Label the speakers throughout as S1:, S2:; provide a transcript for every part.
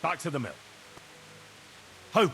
S1: Back to the mill. Home!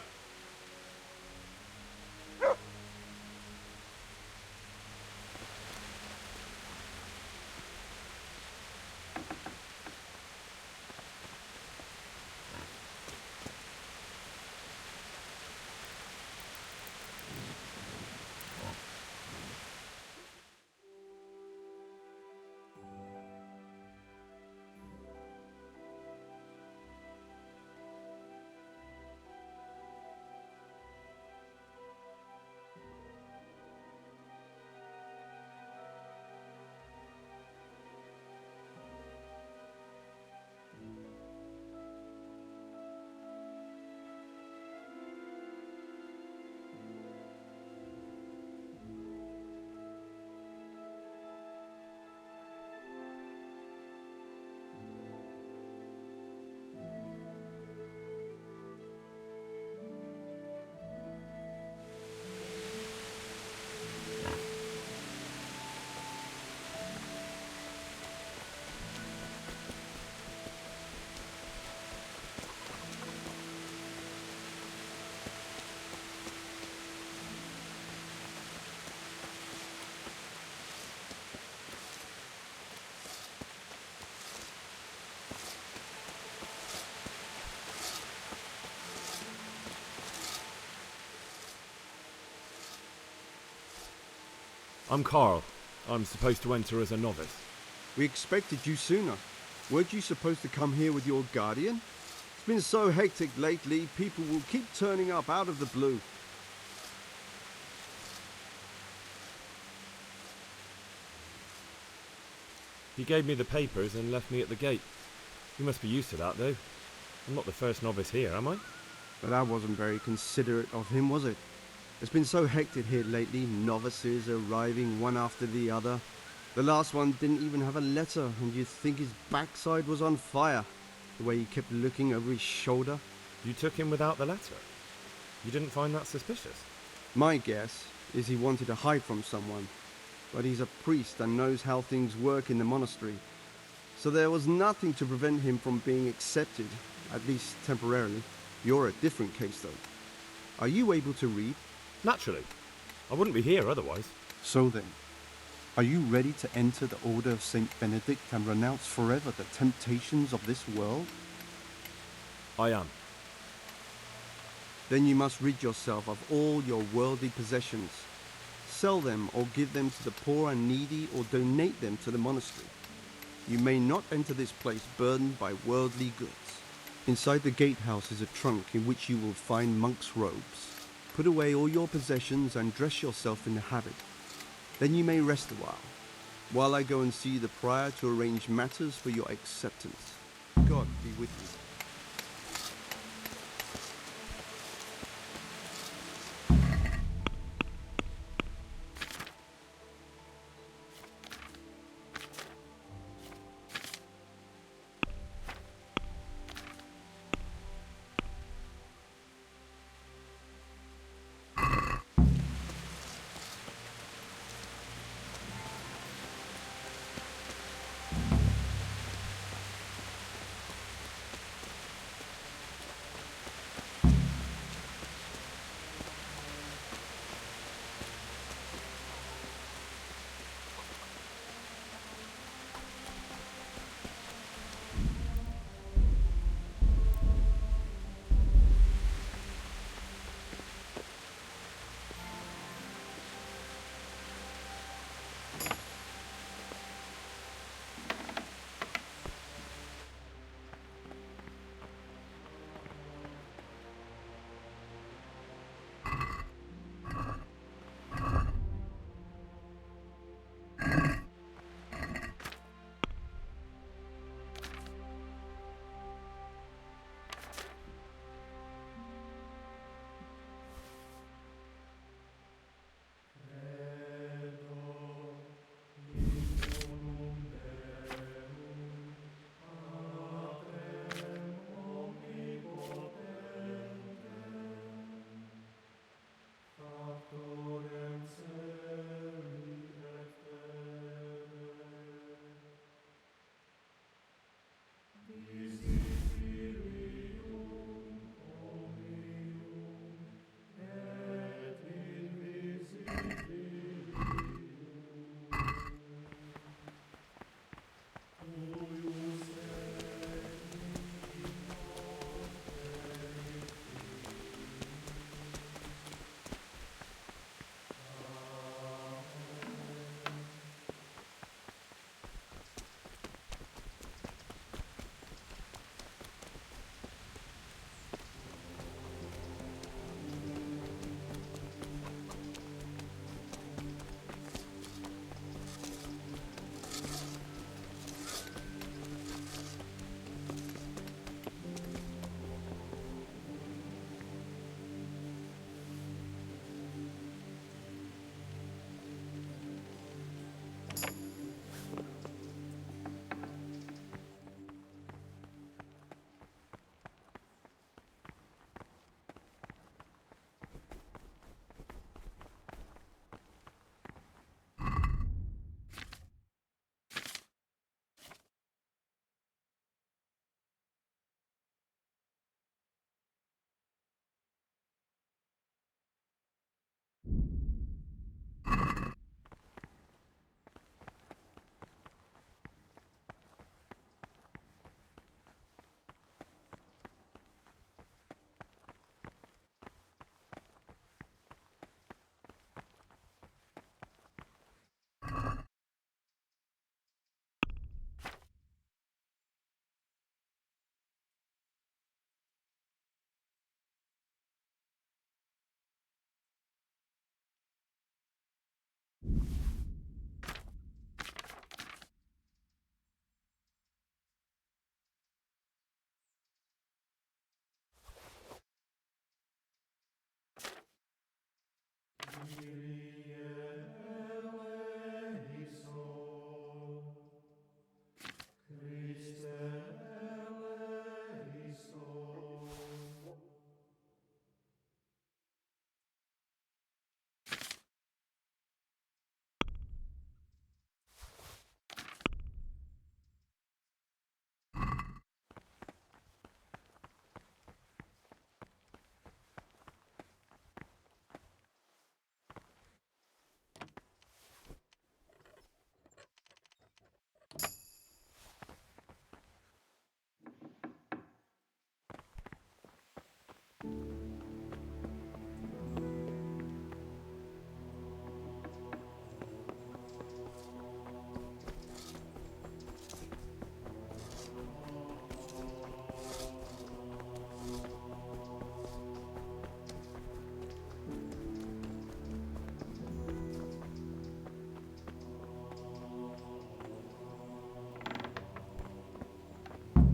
S1: I'm Carl. I'm supposed to enter as a novice.
S2: We expected you sooner. Weren't you supposed to come here with your guardian? It's been so hectic lately, people will keep turning up out of the blue.
S1: He gave me the papers and left me at the gate. You must be used to that, though. I'm not the first novice here, am I?
S2: But that wasn't very considerate of him, was it? It's been so hectic here lately, novices arriving one after the other. The last one didn't even have a letter, and you'd think his backside was on fire, the way he kept looking over his shoulder.
S1: You took him without the letter? You didn't find that suspicious?
S2: My guess is he wanted to hide from someone, but he's a priest and knows how things work in the monastery. So there was nothing to prevent him from being accepted, at least temporarily. You're a different case, though. Are you able to read?
S1: Naturally. I wouldn't be here otherwise.
S3: So then, are you ready to enter the Order of Saint Benedict and renounce forever the temptations of this world?
S1: I am.
S2: Then you must rid yourself of all your worldly possessions. Sell them or give them to the poor and needy or donate them to the monastery. You may not enter this place burdened by worldly goods. Inside the gatehouse is a trunk in which you will find monk's robes. Put away all your possessions and dress yourself in the habit. Then you may rest a while I go and see the prior to arrange matters for your acceptance. God be with you.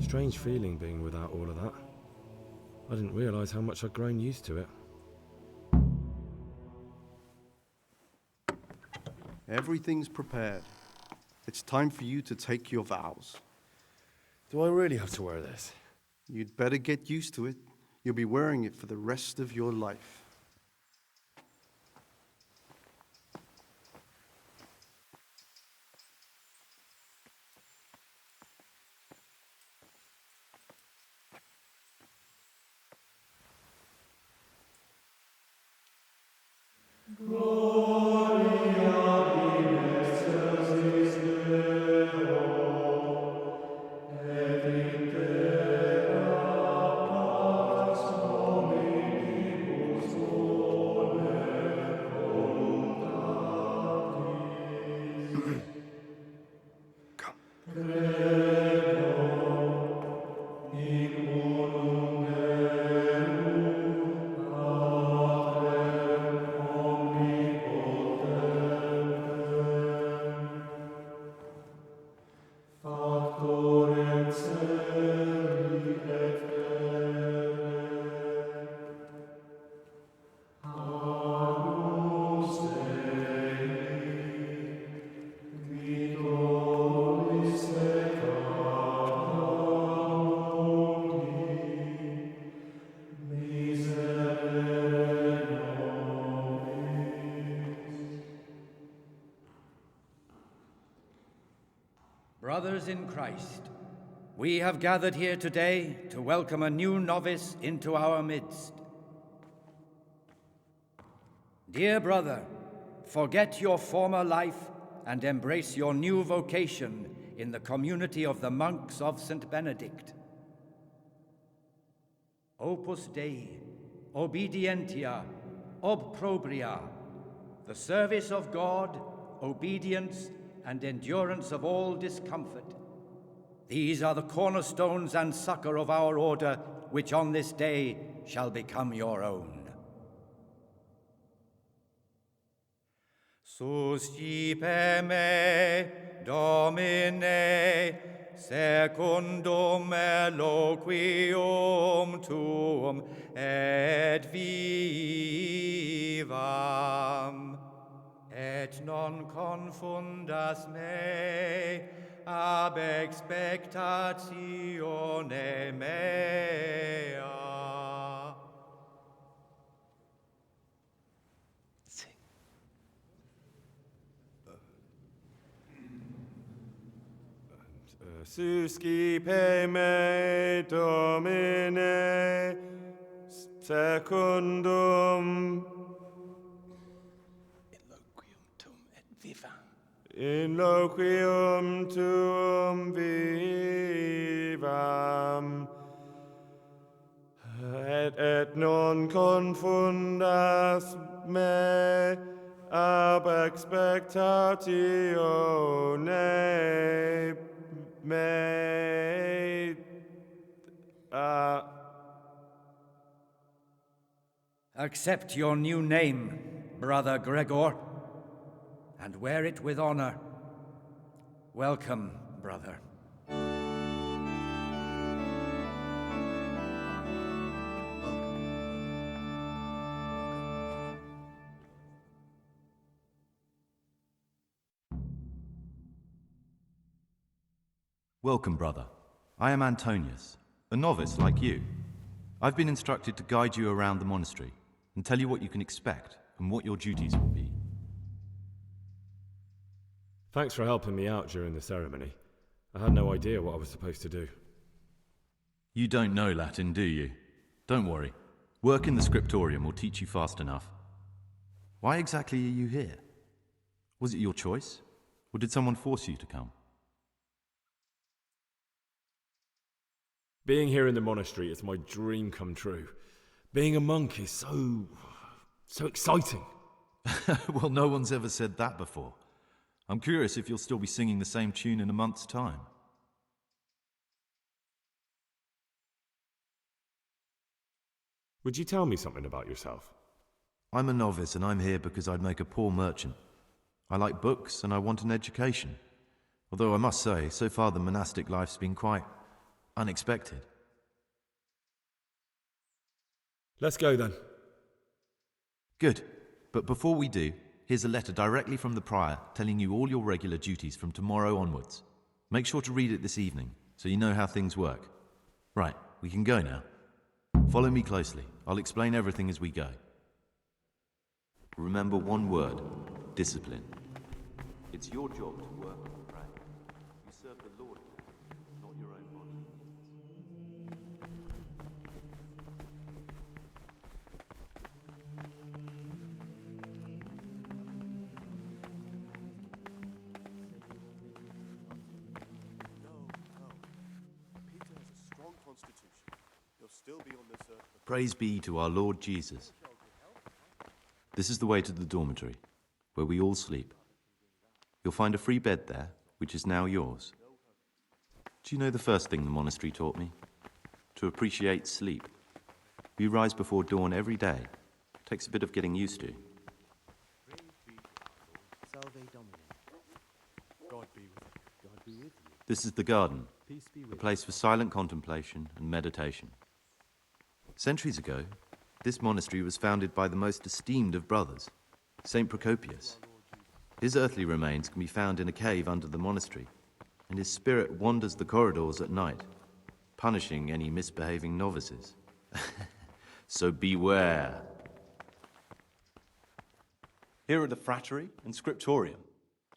S1: Strange feeling being without all of that. I didn't realise how much I'd grown used to it.
S2: Everything's prepared. It's time for you to take your vows.
S1: Do I really have to wear this?
S2: You'd better get used to it. You'll be wearing it for the rest of your life.
S4: Brothers in Christ, we have gathered here today to welcome a new novice into our midst. Dear brother, forget your former life and embrace your new vocation in the community of the monks of St. Benedict. Opus Dei, obedientia, obprobria, the service of God, obedience, and endurance of all discomfort. These are the cornerstones and succor of our order, which on this day shall become your own. Suscipe me, Domine, secundum eloquium tuum, et vivam. Et non confundas me ab expectatione mea.
S5: Sing.
S1: Suscipe me, Domine, secundum in loquium tuum vivam, et non confundas me ab expectatione mea.
S4: Accept your new name, Brother Gregor, and wear it with honor. Welcome, brother.
S6: Welcome, brother. I am Antonius, a novice like you. I've been instructed to guide you around the monastery and tell you what you can expect and what your duties will be.
S1: Thanks for helping me out during the ceremony. I had no idea what I was supposed to do.
S6: You don't know Latin, do you? Don't worry. Work in the scriptorium will teach you fast enough. Why exactly are you here? Was it your choice? Or did someone force you to come?
S1: Being here in the monastery is my dream come true. Being a monk is so exciting.
S6: Well, no one's ever said that before. I'm curious if you'll still be singing the same tune in a month's time.
S1: Would you tell me something about yourself?
S6: I'm a novice and I'm here because I'd make a poor merchant. I like books and I want an education. Although I must say, so far the monastic life's been quite Unexpected.
S1: Let's go then.
S6: Good. But before we do, here's a letter directly from the prior telling you all your regular duties from tomorrow onwards. Make sure to read it this evening, so you know how things work. Right, we can go now. Follow me closely. I'll explain everything as we go. Remember one word: discipline. It's your job to work and pray. You serve the Lord, not your own body.
S5: Peter has a strong constitution. He'll still be on this earth.
S6: Praise be to our Lord Jesus. This is the way to the dormitory, where we all sleep. You'll find a free bed there, which is now yours. Do you know the first thing the monastery taught me? To appreciate sleep. We rise before dawn every day. Takes a bit of getting used to.
S5: God be with you.
S6: This is the garden, a place for silent contemplation and meditation. Centuries ago, this monastery was founded by the most esteemed of brothers, Saint Procopius. His earthly remains can be found in a cave under the monastery, and his spirit wanders the corridors at night, punishing any misbehaving novices. So beware. Here are the frattery and scriptorium,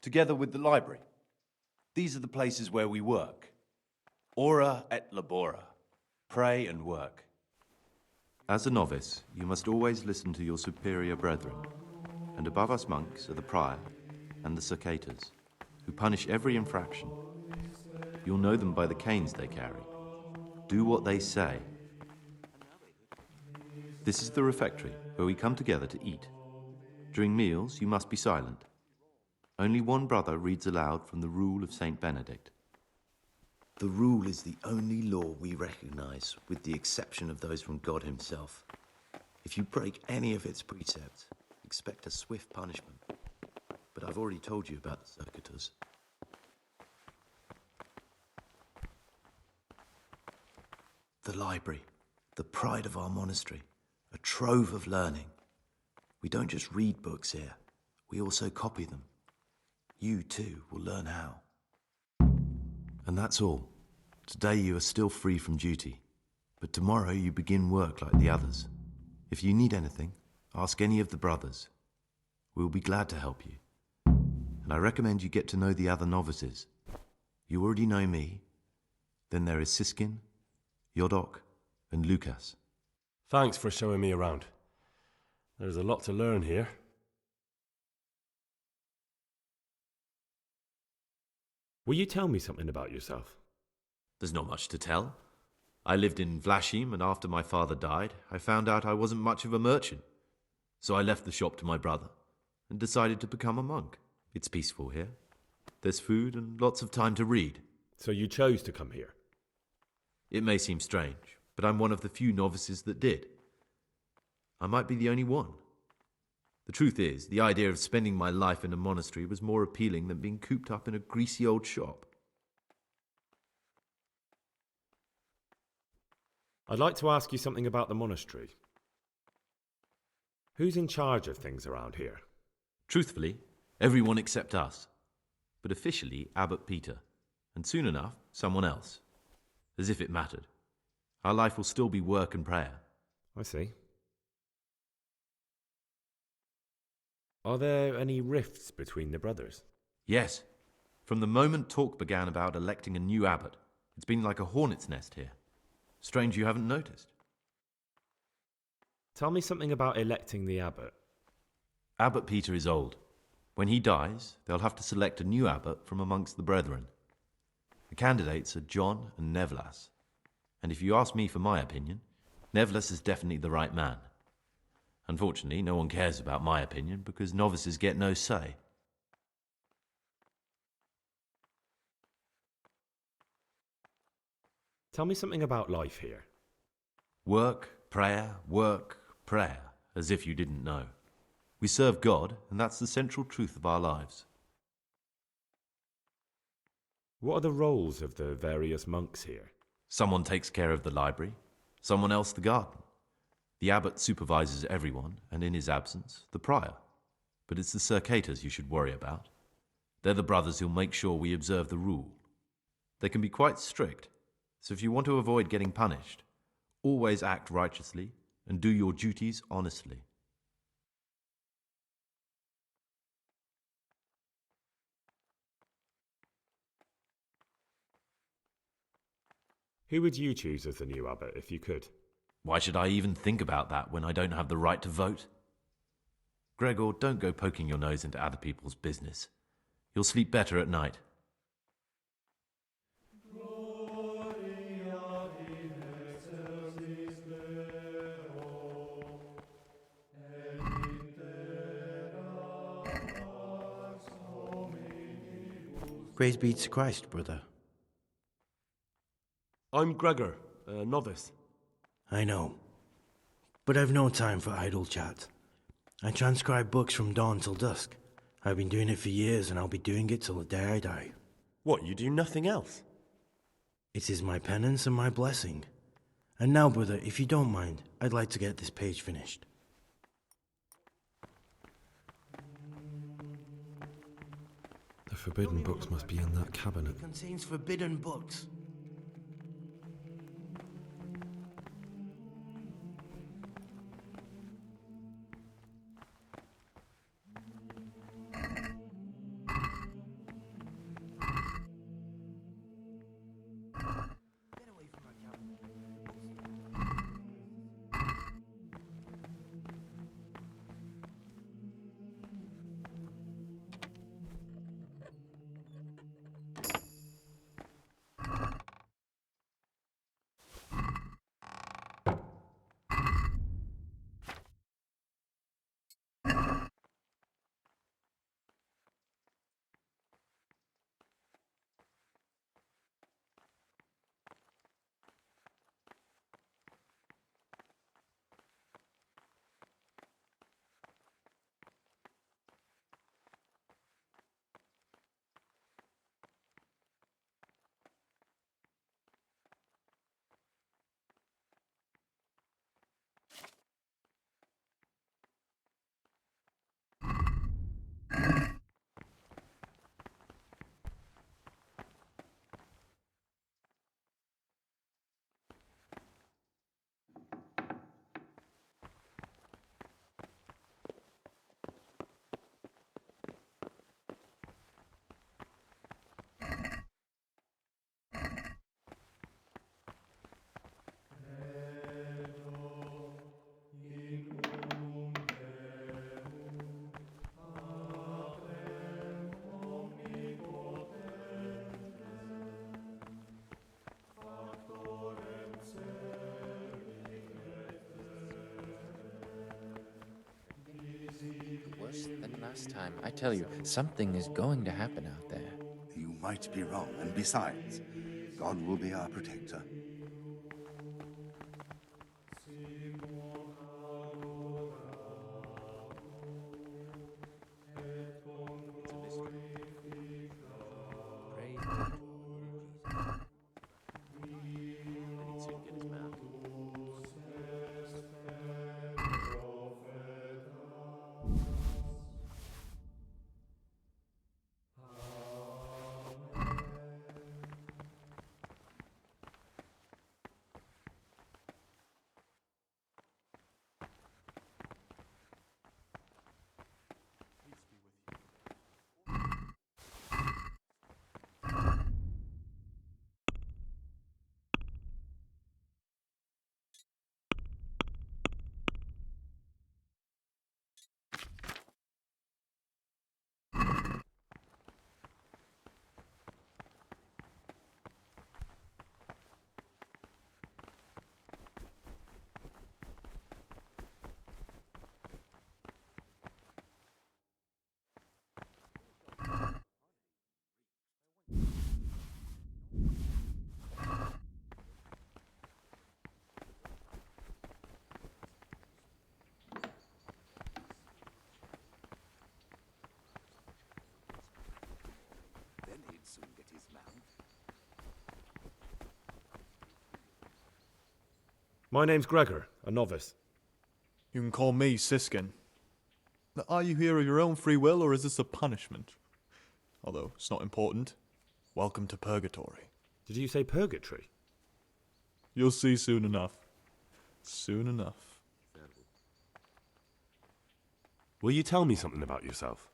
S6: together with the library. These are the places where we work. Ora et labora. Pray and work. As a novice, you must always listen to your superior brethren, and above us monks are the prior and the circators, who punish every infraction. You'll know them by the canes they carry. Do what they say. This is the refectory, where we come together to eat. During meals, you must be silent. Only one brother reads aloud from the Rule of Saint Benedict.
S7: The rule is the only law we recognize, with the exception of those from God himself. If you break any of its precepts, expect a swift punishment. But I've already told you about the circuitous. The library, the pride of our monastery, a trove of learning. We don't just read books here, we also copy them. You, too, will learn how.
S6: And that's all. Today you are still free from duty, but tomorrow you begin work like the others. If you need anything, ask any of the brothers. We will be glad to help you. And I recommend you get to know the other novices. You already know me. Then there is Siskin, Yodok, and Lukas.
S8: Thanks for showing me around. There's a lot to learn here.
S1: Will you tell me something about yourself?
S6: There's not much to tell. I lived in Vlachim, and after my father died, I found out I wasn't much of a merchant. So I left the shop to my brother and decided to become a monk. It's peaceful here. There's food and lots of time to read.
S1: So you chose to come here?
S6: It may seem strange, but I'm one of the few novices that did. I might be the only one. The truth is, the idea of spending my life in a monastery was more appealing than being cooped up in a greasy old shop.
S1: I'd like to ask you something about the monastery. Who's in charge of things around here?
S6: Truthfully, everyone except us. But officially, Abbot Peter. And soon enough, someone else. As if it mattered. Our life will still be work and prayer.
S1: I see. Are there any rifts between the brothers?
S6: Yes. From the moment talk began about electing a new abbot, it's been like a hornet's nest here. Strange you haven't noticed.
S1: Tell me something about electing the abbot.
S6: Abbot Peter is old. When he dies, they'll have to select a new abbot from amongst the brethren. The candidates are John and Nevlas. And if you ask me for my opinion, Nevlas is definitely the right man. Unfortunately, no one cares about my opinion because novices get no say.
S1: Tell me something about life here.
S6: Work, prayer, as if you didn't know. We serve God, and that's the central truth of our lives.
S1: What are the roles of the various monks here?
S6: Someone takes care of the library, someone else the garden. The abbot supervises everyone, and in his absence, the prior. But it's the circators you should worry about. They're the brothers who'll make sure we observe the rule. They can be quite strict, so if you want to avoid getting punished, always act righteously and do your duties honestly.
S1: Who would you choose as the new abbot if you could?
S6: Why should I even think about that when I don't have the right to vote? Gregor, don't go poking your nose into other people's business. You'll sleep better at night.
S9: Praise be to Christ, brother.
S8: I'm Gregor, a novice.
S9: I know. But I've no time for idle chat. I transcribe books from dawn till dusk. I've been doing it for years, and I'll be doing it till the day I die.
S8: What, you do nothing else?
S9: It is my penance and my blessing. And now, brother, if you don't mind, I'd like to get this page finished.
S1: The forbidden books must be in that cabinet.
S9: It contains forbidden books.
S10: Worse than last time. I tell you, something is going to happen out there.
S11: You might be wrong, and besides, God will be our protector.
S12: Then he'd soon get his mount.
S1: My name's Gregor, a novice.
S5: You can call me Siskin. Now, are you here of your own free will, or is this a punishment? Although, it's not important. Welcome to Purgatory.
S1: Did you say purgatory?
S5: You'll see soon enough. Soon enough.
S8: Will you tell me something about yourself?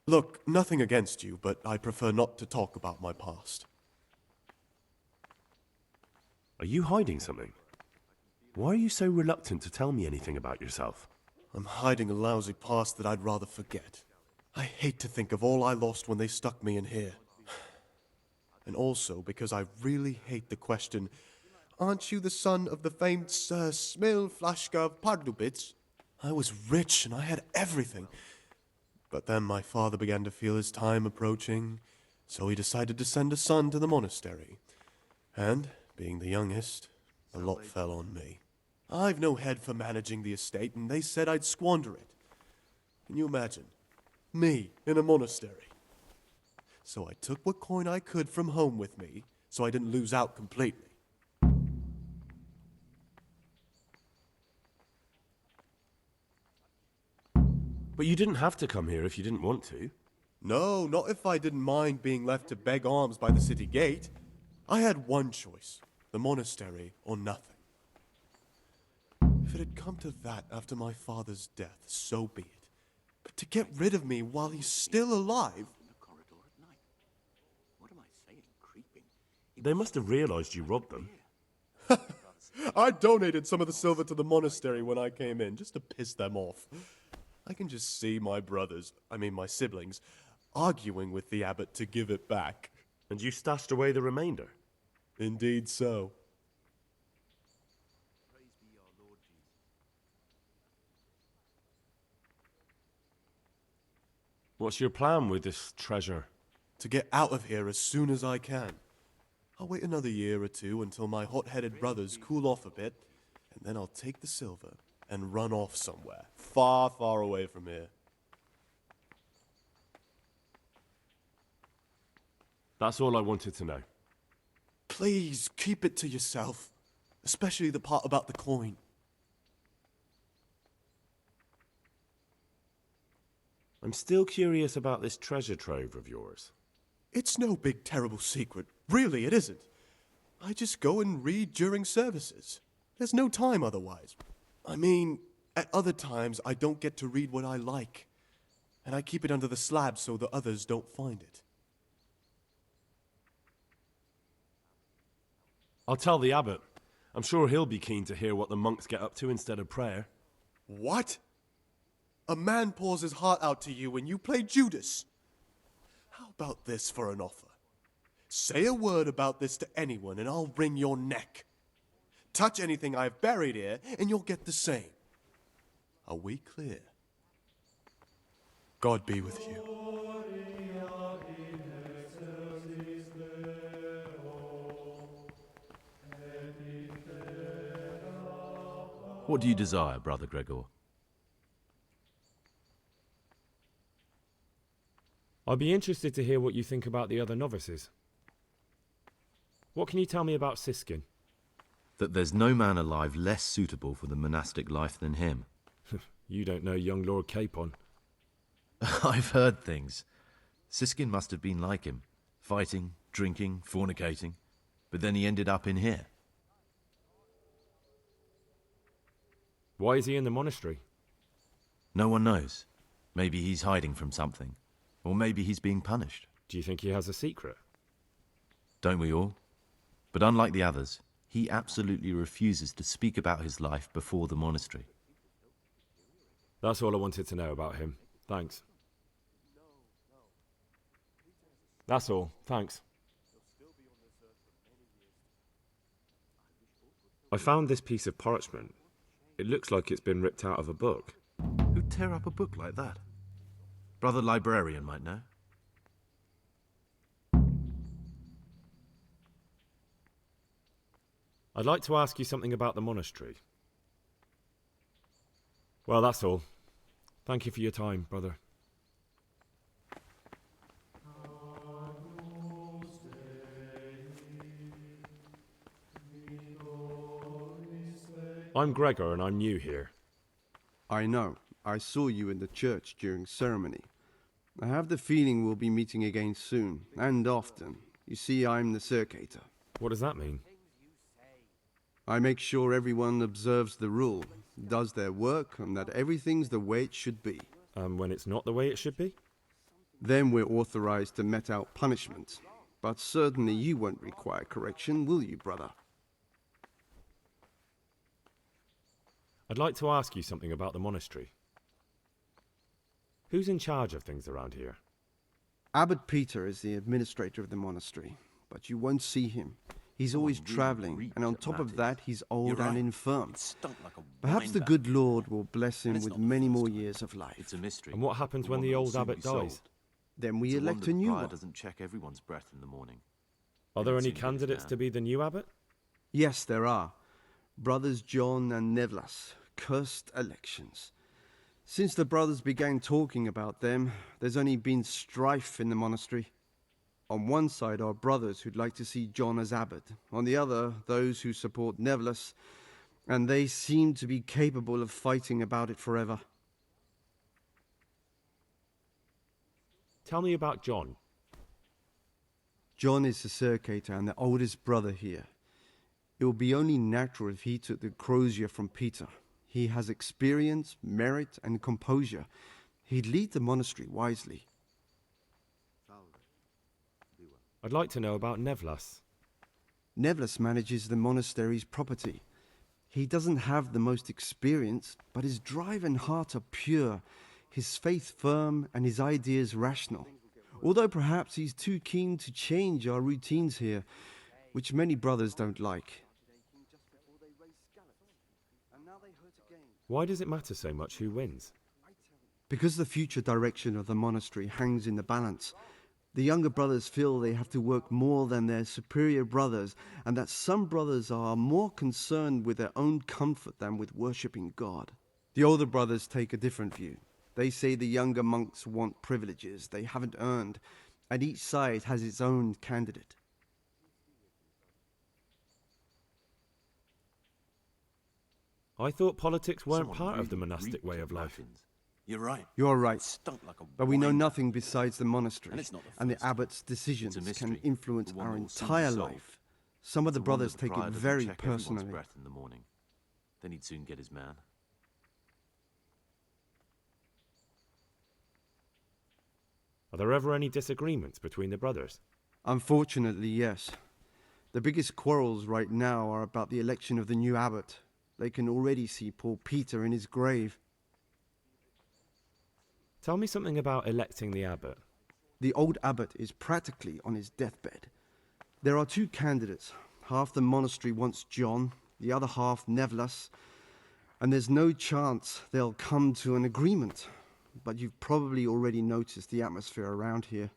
S5: Look, nothing against you, but I prefer not to talk about my past.
S8: Are you hiding something? Why are you so reluctant to tell me anything about yourself?
S5: I'm hiding a lousy past that I'd rather forget. I hate to think of all I lost when they stuck me in here. And also because I really hate the question, aren't you the son of the famed Sir Smil Flashka of Pardubitz? I was rich and I had everything. But then my father began to feel his time approaching, so he decided to send a son to the monastery. And, being the youngest, a lot fell on me. I've no head for managing the estate, and they said I'd squander it. Can you imagine? Me, in a monastery. So I took what coin I could from home with me, so I didn't lose out completely.
S8: But you didn't have to come here if you didn't want to.
S5: No, not if I didn't mind being left to beg alms by the city gate. I had one choice, the monastery or nothing. If it had come to that after my father's death, so be it. But to get rid of me while he's still alive...
S8: They must have realized you robbed them.
S5: I donated some of the silver to the monastery when I came in, just to piss them off. I can just see my my siblings, arguing with the abbot to give it back.
S8: And you stashed away the remainder?
S5: Indeed so.
S8: What's your plan with this treasure?
S5: To get out of here as soon as I can. I'll wait another year or two until my hot-headed brothers cool off a bit, and then I'll take the silver and run off somewhere, far, far away from here.
S8: That's all I wanted to know.
S5: Please, keep it to yourself, especially the part about the coin.
S8: I'm still curious about this treasure trove of yours.
S5: It's no big, terrible secret. Really, it isn't. I just go and read during services. There's no time otherwise. I mean, at other times, I don't get to read what I like. And I keep it under the slab so the others don't find it.
S8: I'll tell the abbot. I'm sure he'll be keen to hear what the monks get up to instead of prayer.
S5: What? A man pours his heart out to you when you play Judas. How about this for an offer? Say a word about this to anyone and I'll wring your neck. Touch anything I've buried here and you'll get the same. Are we clear? God be with you.
S6: What do you desire, Brother Gregor?
S1: I'd be interested to hear what you think about the other novices. What can you tell me about Siskin?
S6: That there's no man alive less suitable for the monastic life than him.
S1: You don't know young Lord Capon.
S6: I've heard things. Siskin must have been like him. Fighting, drinking, fornicating. But then he ended up in here.
S1: Why is he in the monastery?
S6: No one knows. Maybe he's hiding from something. Or maybe he's being punished.
S1: Do you think he has a secret?
S6: Don't we all? But unlike the others, he absolutely refuses to speak about his life before the monastery.
S1: That's all I wanted to know about him. Thanks. That's all. Thanks. I found this piece of parchment. It looks like it's been ripped out of a book.
S6: Who'd tear up a book like that? Brother Librarian might know.
S1: I'd like to ask you something about the monastery. Well, that's all. Thank you for your time, brother. I'm Gregor and I'm new here.
S2: I know. I saw you in the church during ceremony. I have the feeling we'll be meeting again soon, and often. You see, I'm the circator.
S1: What does that mean?
S2: I make sure everyone observes the rule, does their work, and that everything's the way it should be.
S1: When it's not the way it should be?
S2: Then we're authorized to mete out punishment. But certainly you won't require correction, will you, brother?
S1: I'd like to ask you something about the monastery. Who's in charge of things around here?
S2: Abbot Peter is the administrator of the monastery, but you won't see him. He's always traveling, and on top of that, he's old and infirm. Perhaps the good Lord will bless him with many more years of life.
S6: It's a mystery.
S1: And what happens when the old abbot dies?
S2: Then we elect a new one.
S6: Doesn't check everyone's breath in the morning.
S1: Are there any candidates to be the new abbot?
S2: Yes, there are. Brothers John and Nevlas. Cursed elections. Since the brothers began talking about them, there's only been strife in the monastery. On one side are brothers who'd like to see John as abbot. On the other, those who support Nevlas, and they seem to be capable of fighting about it forever.
S1: Tell me about John.
S2: John is the circator and the oldest brother here. It would be only natural if he took the crozier from Peter. He has experience, merit, and composure. He'd lead the monastery wisely.
S1: I'd like to know about Nevlas.
S2: Nevlas manages the monastery's property. He doesn't have the most experience, but his drive and heart are pure, his faith firm, and his ideas rational. Although perhaps he's too keen to change our routines here, which many brothers don't like.
S1: Why does it matter so much who wins?
S2: Because the future direction of the monastery hangs in the balance. The younger brothers feel they have to work more than their superior brothers, and that some brothers are more concerned with their own comfort than with worshipping God. The older brothers take a different view. They say the younger monks want privileges they haven't earned, and each side has its own candidate.
S1: I thought politics weren't part of the monastic way of life.
S11: You're right.
S2: You're right,
S11: Stunk like a
S2: but we know
S11: wine.
S2: nothing besides the monastery,
S11: And it's not the
S2: and the
S11: first time.
S2: abbot's decisions
S6: It's a
S2: can
S6: mystery,
S2: influence
S6: the one
S2: our
S6: that will soon
S2: entire
S6: be solved.
S2: life. Some of the
S6: It's a wonder
S2: brothers take
S6: prior
S2: it
S6: doesn't
S2: very
S6: check everyone's
S2: personally.
S6: breath in the morning. Then he'd soon get his man.
S1: Are there ever any disagreements between the brothers?
S2: Unfortunately, yes. The biggest quarrels right now are about the election of the new abbot. They can already see poor Peter in his grave.
S1: Tell me something about electing the abbot.
S2: The old abbot is practically on his deathbed. There are two candidates. Half the monastery wants John, the other half Nevlas, and there's no chance they'll come to an agreement. But you've probably already noticed the atmosphere around here.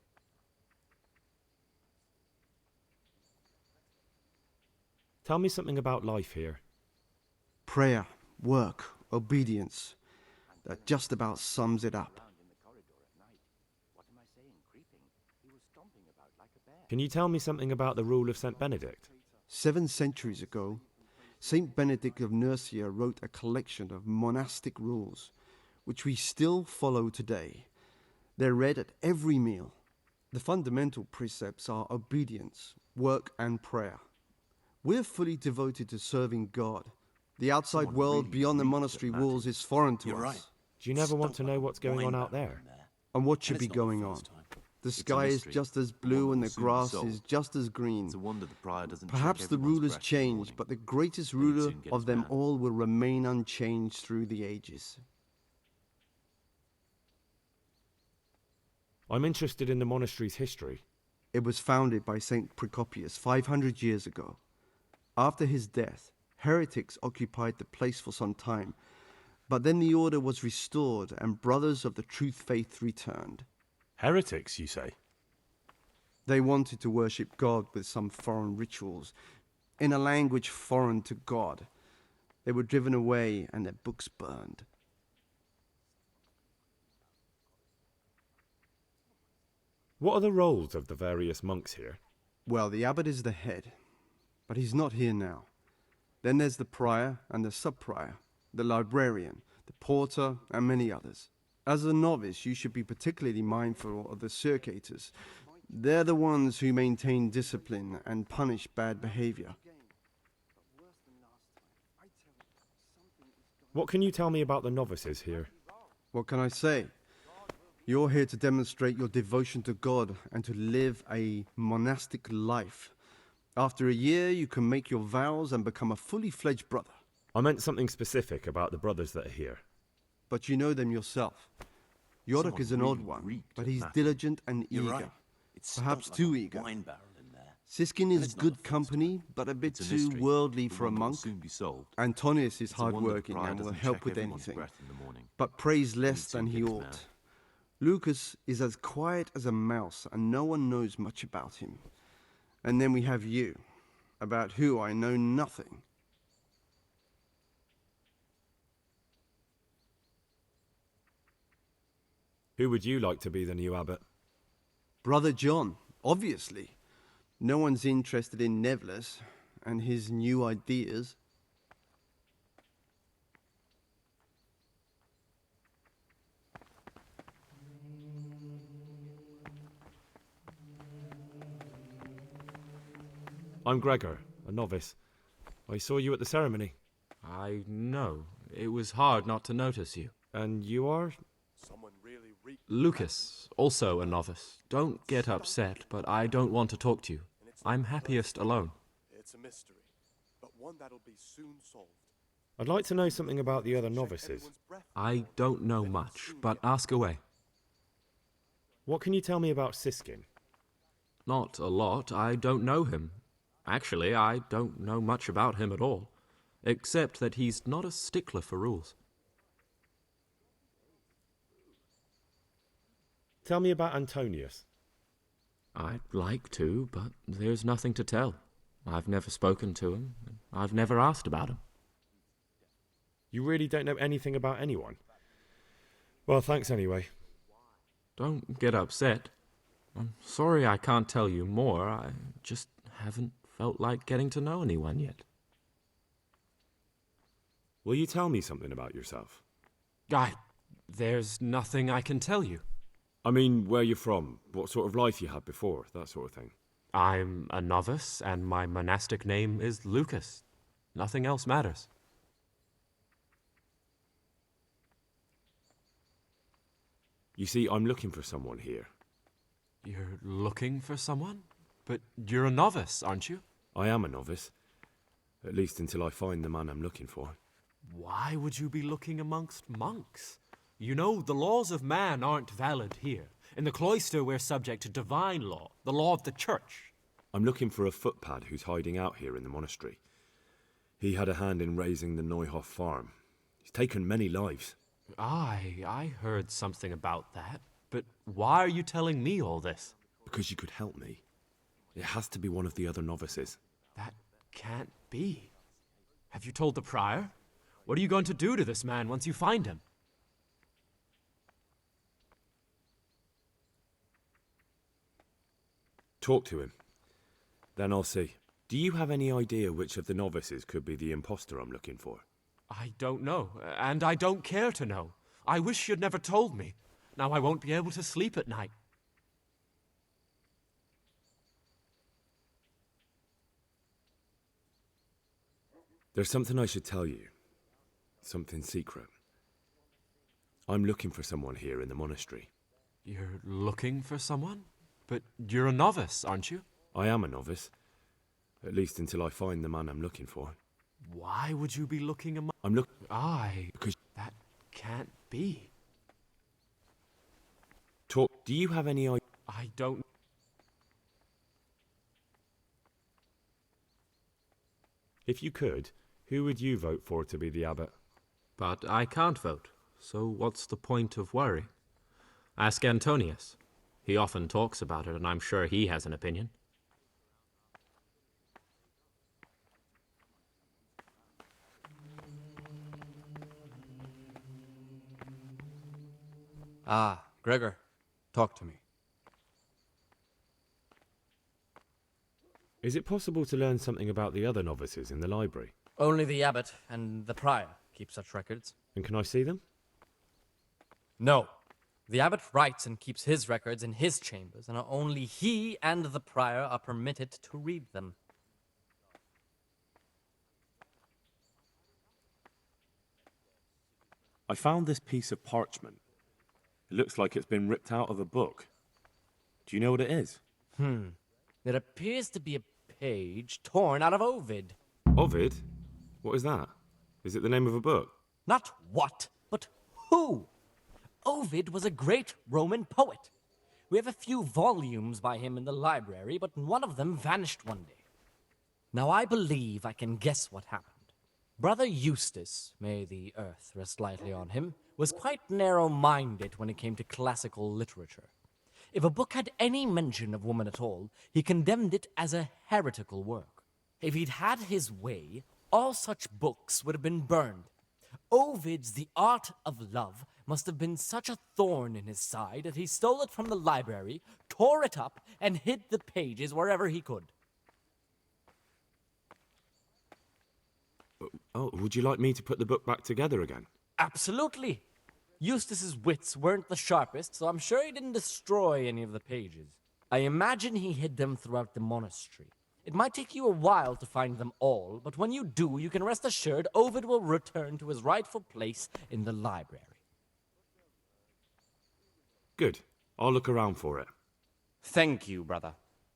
S1: Tell me something about life here.
S2: Prayer, work, obedience. That just about sums it up.
S1: Can you tell me something about the rule of St. Benedict?
S2: 7 centuries ago, Saint Benedict of Nursia wrote a collection of monastic rules, which we still follow today. They're read at every meal. The fundamental precepts are obedience, work, and prayer. We're fully devoted to serving God. The outside
S11: Someone
S2: world
S11: really
S2: beyond the
S11: reads
S2: monastery
S11: the
S2: walls
S11: matters.
S2: is foreign to
S11: You're
S2: us.
S11: right.
S1: Do you never want
S11: Stunk
S1: to know
S11: like a
S1: what's going
S11: wine
S1: on out
S11: barrel
S1: there?
S11: in there.
S2: And what should
S11: And
S2: be
S11: it's not the
S2: going on?
S11: first time.
S2: The
S6: It's a
S2: sky is
S6: mystery,
S2: just as
S6: the one
S2: blue
S6: that
S2: and
S6: will
S2: the
S6: soon be
S2: grass
S6: solved.
S2: is just as green.
S6: It's a wonder the prior doesn't
S2: Perhaps
S6: check
S2: the
S6: everyone's
S2: rulers
S6: breath in the
S2: change,
S6: morning.
S2: but the greatest
S6: Then he'd
S2: ruler
S6: soon get
S2: of
S6: his
S2: them
S6: man.
S2: all will remain unchanged through the ages.
S1: I'm interested in the monastery's history.
S2: It was founded by Saint Procopius 500 years ago. After his death, heretics occupied the place for some time, but then the order was restored and brothers of the truth faith returned.
S8: Heretics, you say?
S2: They wanted to worship God with some foreign rituals, in a language foreign to God. They were driven away and their books burned.
S1: What are the roles of the various monks here?
S2: Well, the abbot is the head, but he's not here now. Then there's the prior and the sub-prior, the librarian, the porter, and many others. As a novice, you should be particularly mindful of the circators. They're the ones who maintain discipline and punish bad behavior.
S1: What can you tell me about the novices here?
S2: What can I say? You're here to demonstrate your devotion to God and to live a monastic life. After a year, you can make your vows and become a fully fledged brother.
S1: I meant something specific about the brothers that are here.
S2: But you know them yourself. Yorick is an odd one, but he's diligent and eager.
S11: Right.
S2: Perhaps too eager. Siskin is good company, but a bit too worldly for a monk. Antonius is hard-working and will help with anything, but prays less than he ought. Lucas is as quiet as a mouse, and no one knows much about him. And then we have you, about who I know nothing.
S1: Who would you like to be the new abbot?
S2: Brother John, obviously. No one's interested in Nevles and his new ideas.
S1: I'm Gregor, a novice. I saw you at the ceremony.
S12: I know. It was hard not to notice you.
S1: And you are?
S12: Lucas, also a novice. Don't get upset, but I don't want to talk to you. I'm happiest alone.
S5: It's a mystery, but one that'll be soon solved.
S1: I'd like to know something about the other novices.
S12: I don't know much, but ask away.
S1: What can you tell me about Siskin?
S12: Not a lot. I don't know him. Actually, I don't know much about him at all, except that he's not a stickler for rules.
S1: Tell me about Antonius.
S12: I'd like to, but there's nothing to tell. I've never spoken to him, and I've never asked about him.
S1: You really don't know anything about anyone? Well, thanks anyway.
S12: Don't get upset. I'm sorry I can't tell you more. I just haven't felt like getting to know anyone yet.
S1: Will you tell me something about yourself?
S12: There's nothing I can tell you.
S1: I mean, where you're from, what sort of life you had before, that sort of thing.
S12: I'm a novice, and my monastic name is Lucas. Nothing else matters.
S1: You see, I'm looking for someone here.
S12: You're looking for someone? But you're a novice, aren't you?
S1: I am a novice. At least until I find the man I'm looking for.
S12: Why would you be looking amongst monks? You know, the laws of man aren't valid here. In the cloister, we're subject to divine law, the law of the church.
S1: I'm looking for a footpad who's hiding out here in the monastery. He had a hand in raising the Neuhof farm. He's taken many lives.
S12: I heard something about that. But why are you telling me all this?
S1: Because you could help me. It has to be one of the other novices.
S12: That can't be. Have you told the prior? What are you going to do to this man once you find him?
S1: Talk to him. Then I'll see. Do you have any idea which of the novices could be the imposter I'm looking for?
S12: I don't know, and I don't care to know. I wish you'd never told me. Now I won't be able to sleep at night.
S1: There's something I should tell you. Something secret. I'm looking for someone here in the monastery.
S12: You're looking for someone? But you're a novice, aren't you?
S1: I am a novice. At least until I find the man I'm looking for.
S12: Why would you be looking among...
S1: I'm looking...
S12: Because... That can't be.
S1: Talk... Do you have any idea...
S12: I don't...
S1: If you could, who would you vote for to be the abbot?
S12: But I can't vote, so what's the point of worry? Ask Antonius. He often talks about it, and I'm sure he has an opinion.
S13: Ah, Gregor, talk to me.
S1: Is it possible to learn something about the other novices in the library?
S14: Only the abbot and the prior keep such records.
S1: And can I see them?
S14: No. The abbot writes and keeps his records in his chambers, and only he and the prior are permitted to read them.
S8: I found this piece of parchment. It looks like it's been ripped out of a book. Do you know what it is?
S14: It appears to be a page torn out of Ovid.
S1: Ovid? What is that? Is it the name of a book?
S14: Not what, but who. Ovid was a great Roman poet. We have a few volumes by him in the library, but one of them vanished one day. Now I believe I can guess what happened. Brother Eustace, may the earth rest lightly on him, was quite narrow-minded when it came to classical literature. If a book had any mention of woman at all, he condemned it as a heretical work. If he'd had his way, all such books would have been burned. Ovid's The Art of Love must have been such a thorn in his side that he stole it from the library, tore it up, and hid the pages wherever he could.
S1: Oh, would you like me to put the book back together again?
S14: Absolutely. Eustace's wits weren't the sharpest, so I'm sure he didn't destroy any of the pages. I imagine he hid them throughout the monastery. It might take you a while to find them all, but when you do, you can rest assured Ovid will return to his rightful place in the library.
S1: Good. I'll look around for it.
S15: Thank you, brother.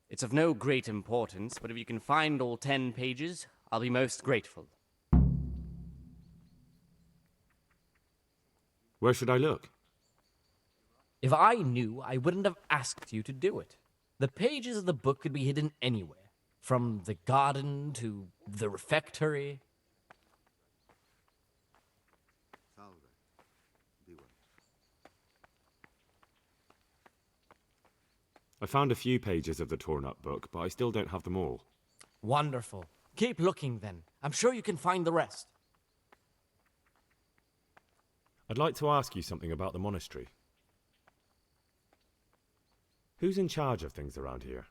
S15: It's of no great importance, but if you can find all 10 pages, I'll be most grateful.
S1: Where should I look?
S14: If I knew, I wouldn't have asked you to do it. The pages of the book could be hidden anywhere, from the garden to the refectory.
S1: I found a few pages of the torn-up book, but I still don't have them all.
S14: Wonderful. Keep looking, then. I'm sure you can find the rest.
S1: I'd like to ask you something about the monastery. Who's in charge of things around here?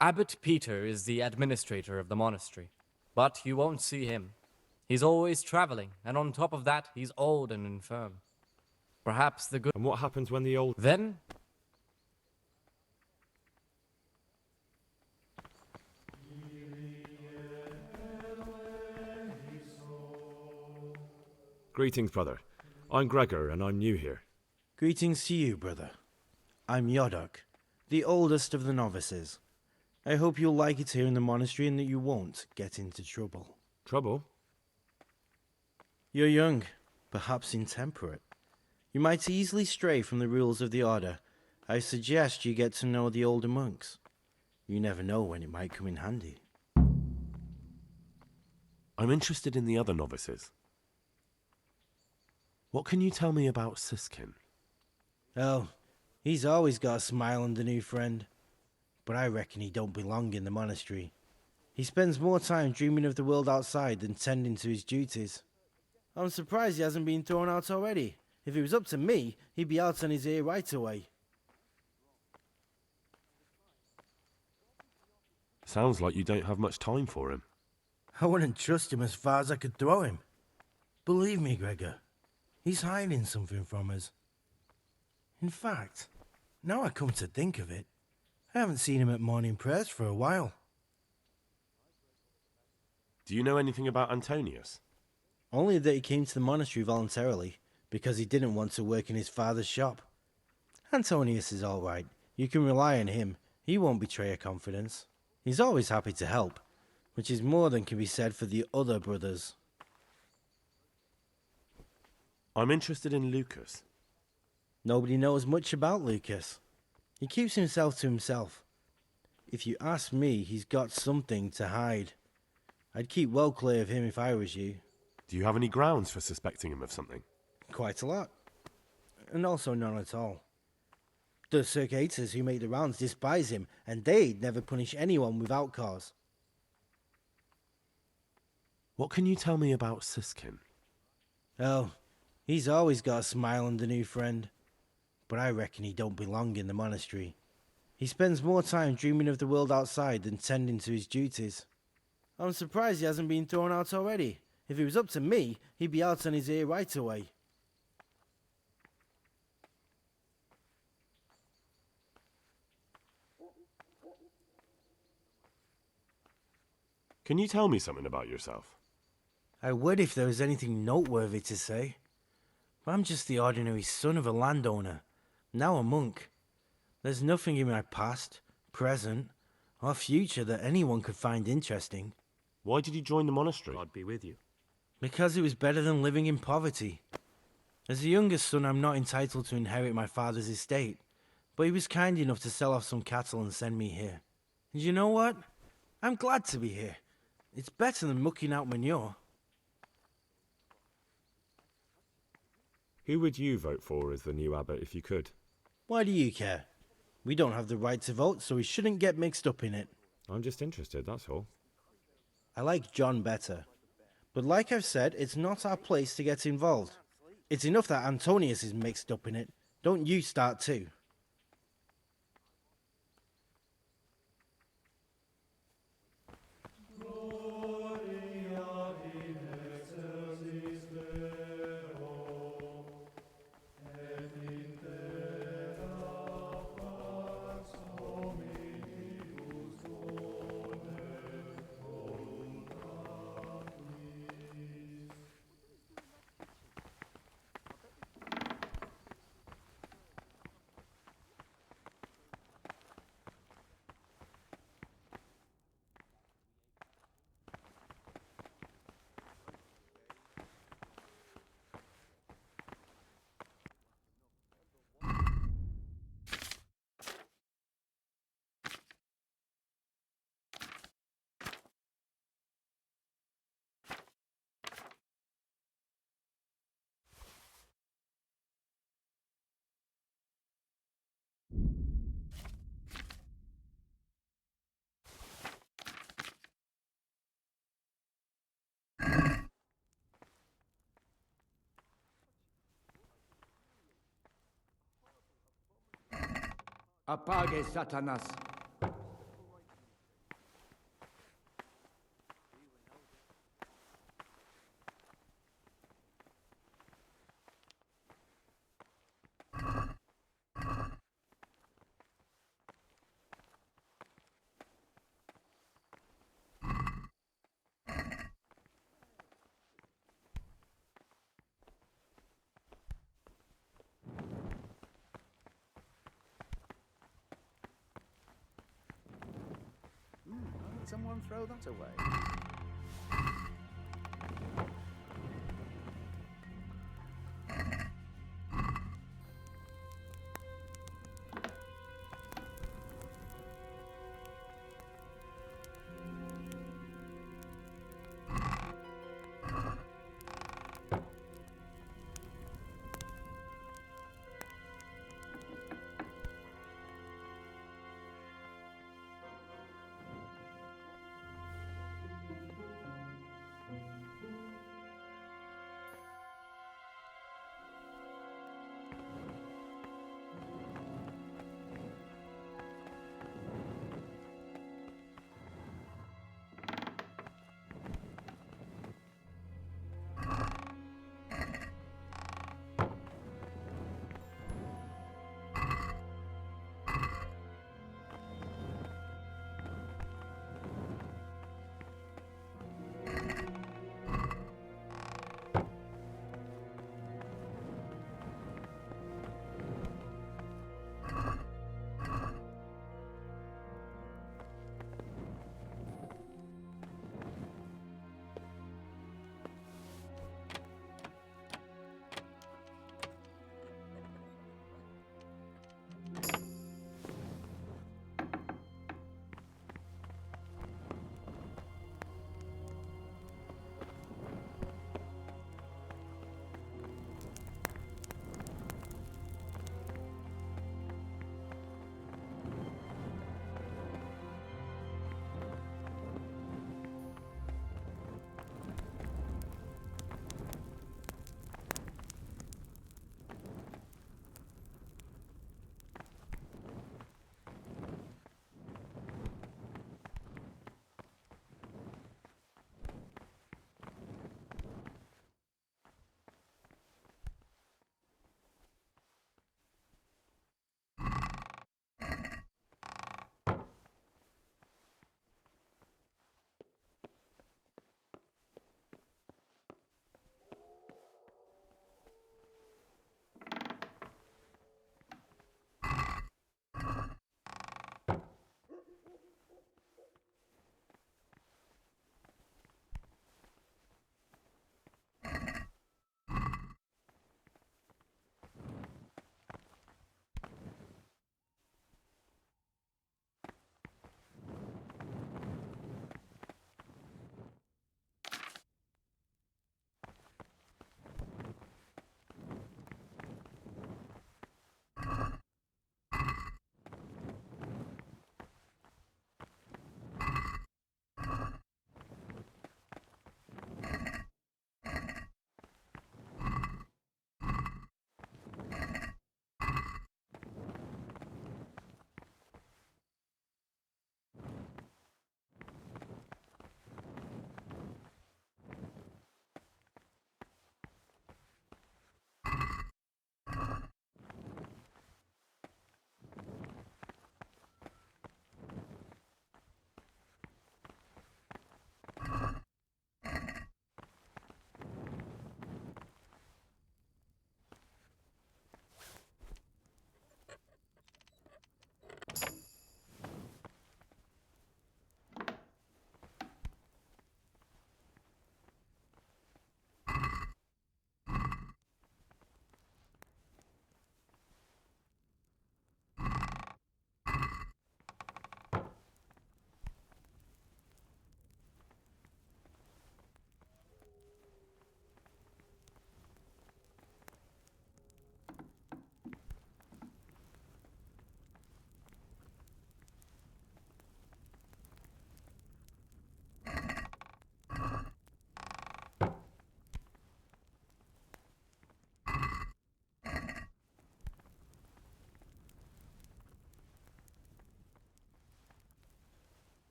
S14: Abbot Peter is the administrator of the monastery, but you won't see him. He's always traveling, and on top of that, he's old and infirm. Perhaps the good...
S1: And what happens when the old...
S14: Then...
S1: Greetings, brother. I'm Gregor, and I'm new here.
S9: Greetings to you, brother. I'm Yodok, the oldest of the novices. I hope you'll like it here in the monastery and that you won't get into trouble.
S1: Trouble?
S9: You're young, perhaps intemperate. You might easily stray from the rules of the order. I suggest you get to know the older monks. You never know when it might come in handy.
S8: I'm interested in the other novices. What can you tell me about Siskin?
S9: Oh, he's always got a smile on the new friend. But I reckon he don't belong in the monastery. He spends more time dreaming of the world outside than tending to his duties. I'm surprised he hasn't been thrown out already. If it was up to me, he'd be out on his ear right away.
S8: Sounds like you don't have much time for him.
S9: I wouldn't trust him as far as I could throw him. Believe me, Gregor, he's hiding something from us. In fact, now I come to think of it, I haven't seen him at morning prayers for a while.
S8: Do you know anything about Antonius?
S9: Only that he came to the monastery voluntarily, because he didn't want to work in his father's shop. Antonius is all right. You can rely on him. He won't betray your confidence. He's always happy to help, which is more than can be said for the other brothers.
S8: I'm interested in Lucas.
S9: Nobody knows much about Lucas. He keeps himself to himself. If you ask me, he's got something to hide. I'd keep well clear of him if I was you.
S8: Do you have any grounds for suspecting him of something?
S9: Quite a lot. And also none at all. The circators who make the rounds despise him, and they'd never punish anyone without cause.
S8: What can you tell me about Siskin?
S9: Oh, he's always got a smile on the new friend. But I reckon he don't belong in the monastery. He spends more time dreaming of the world outside than tending to his duties. I'm surprised he hasn't been thrown out already. If it was up to me, he'd be out on his ear right away.
S8: Can you tell me something about yourself?
S9: I would if there was anything noteworthy to say. But I'm just the ordinary son of a landowner, now a monk. There's nothing in my past, present, or future that anyone could find interesting.
S8: Why did you join the monastery?
S12: God be with you.
S9: Because it was better than living in poverty. As the youngest son, I'm not entitled to inherit my father's estate, but he was kind enough to sell off some cattle and send me here. And you know what? I'm glad to be here. It's better than mucking out manure.
S1: Who would you vote for as the new abbot if you could?
S9: Why do you care? We don't have the right to vote, so we shouldn't get mixed up in it.
S1: I'm just interested, that's all.
S9: I like John better. But like I've said, it's not our place to get involved. It's enough that Antonius is mixed up in it. Don't you start too.
S4: Apage, Satanas.
S11: Someone throw that away.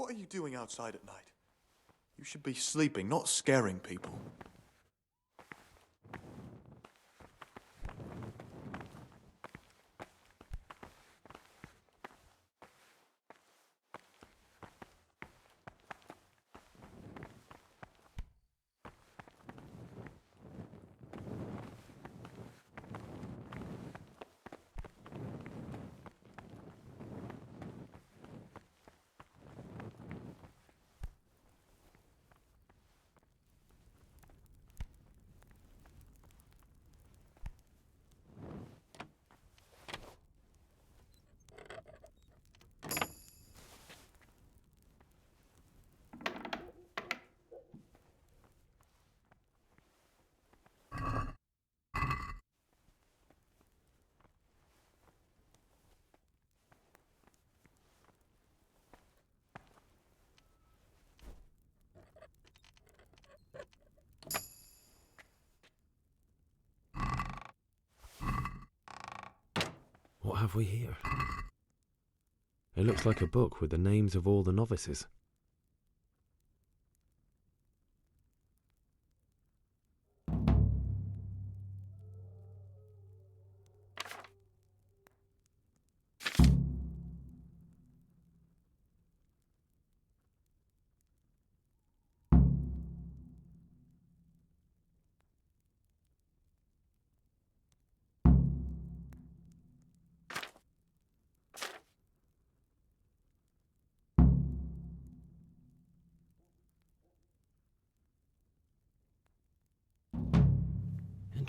S5: What are you doing outside at night? You should be sleeping, not scaring people.
S1: What have we here? It looks like a book with the names of all the novices.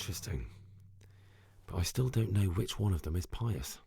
S1: Interesting. But I still don't know which one of them is pious.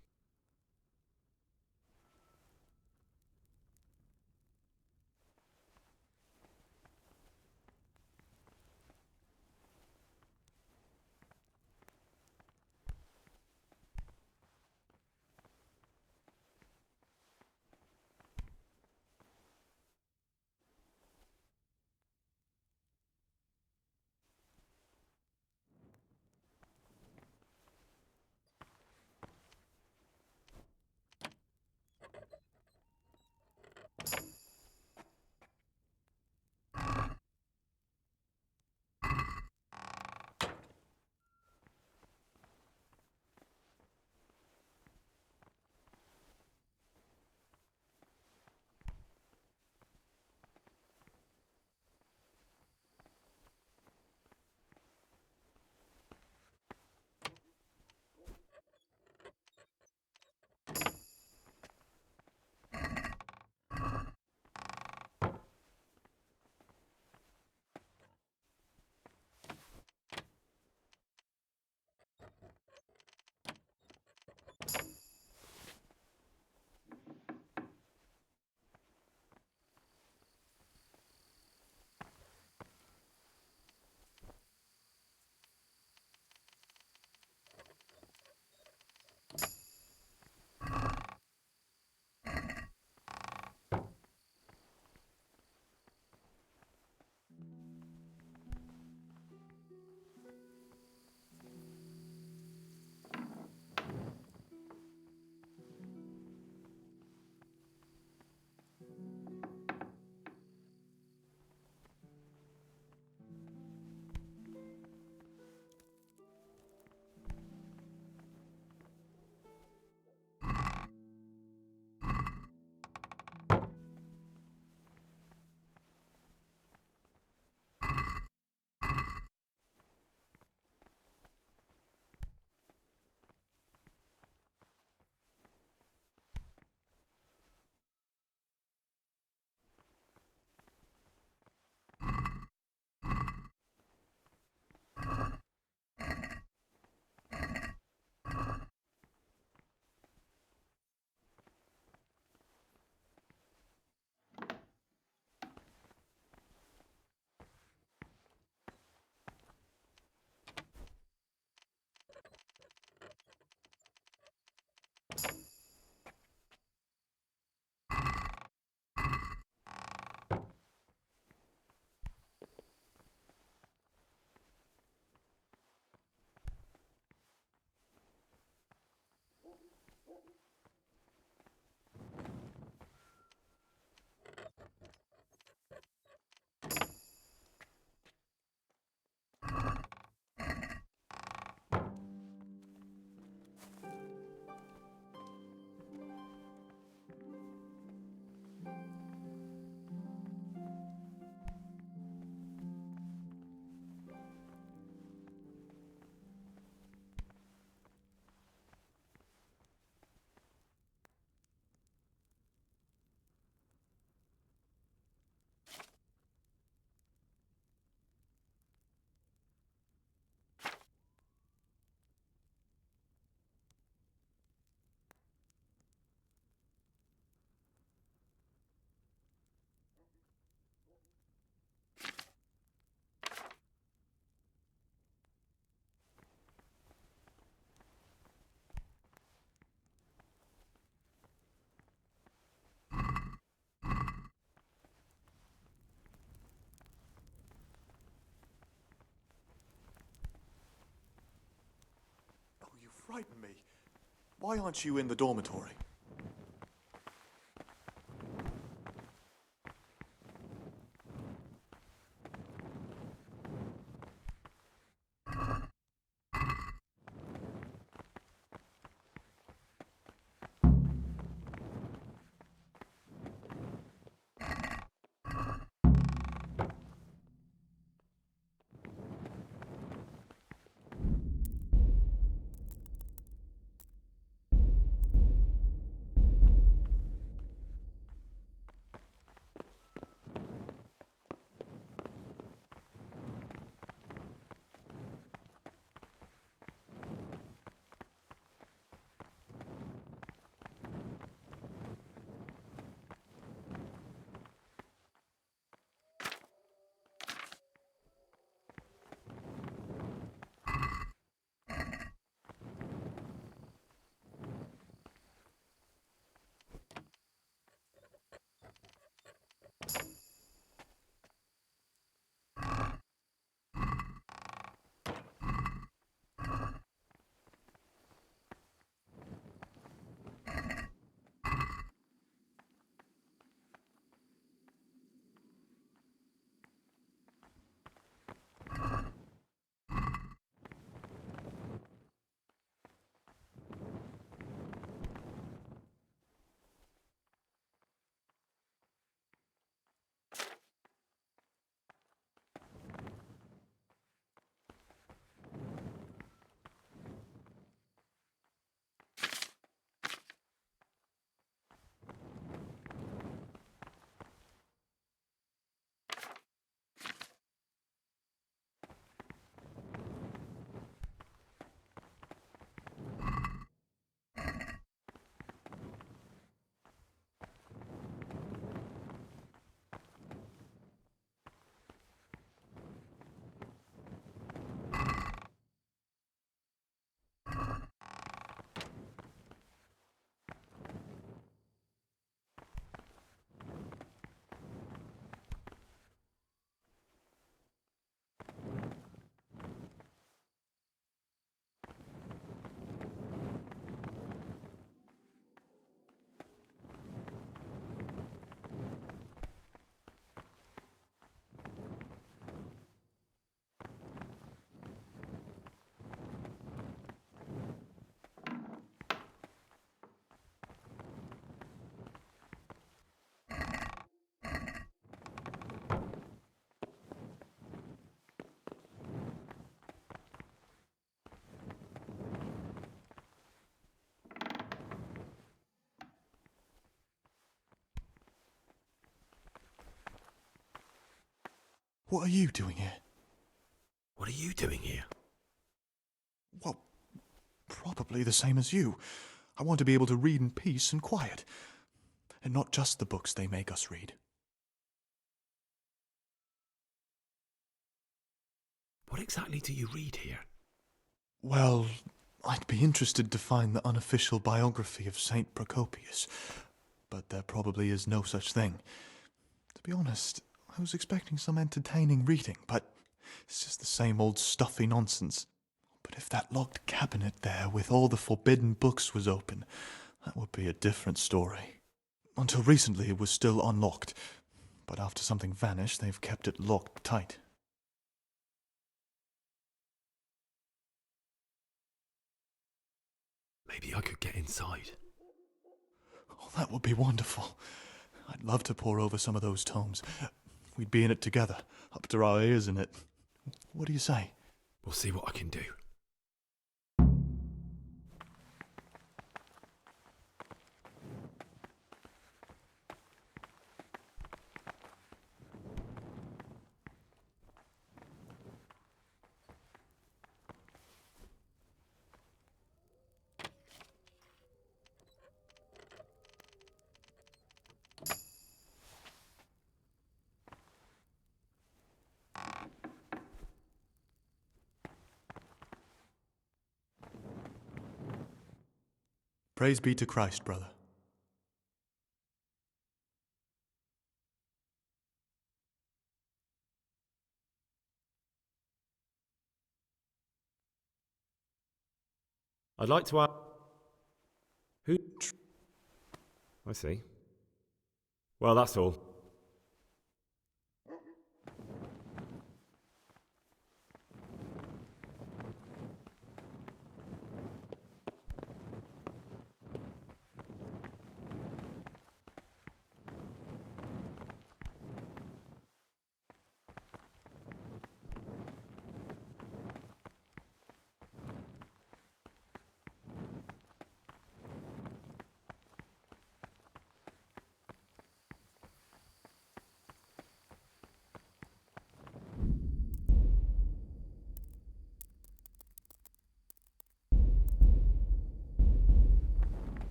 S5: frighten me. Why aren't you in the dormitory? What are you doing here?
S1: What are you doing here?
S5: Well, probably the same as you. I want to be able to read in peace and quiet. And not just the books they make us read.
S1: What exactly do you read here?
S5: Well, I'd be interested to find the unofficial biography of Saint Procopius, but there probably is no such thing. To be honest, I was expecting some entertaining reading, but it's just the same old stuffy nonsense. But if that locked cabinet there with all the forbidden books was open, that would be a different story. Until recently it was still unlocked, but after something vanished, they've kept it locked tight.
S1: Maybe I could get inside.
S5: Oh, that would be wonderful. I'd love to pore over some of those tomes. We'd be in it together, up to our ears in it. What do you say?
S1: We'll see what I can do.
S5: Praise be to Christ, brother.
S1: I'd like to ask... Who... I see. Well, that's all.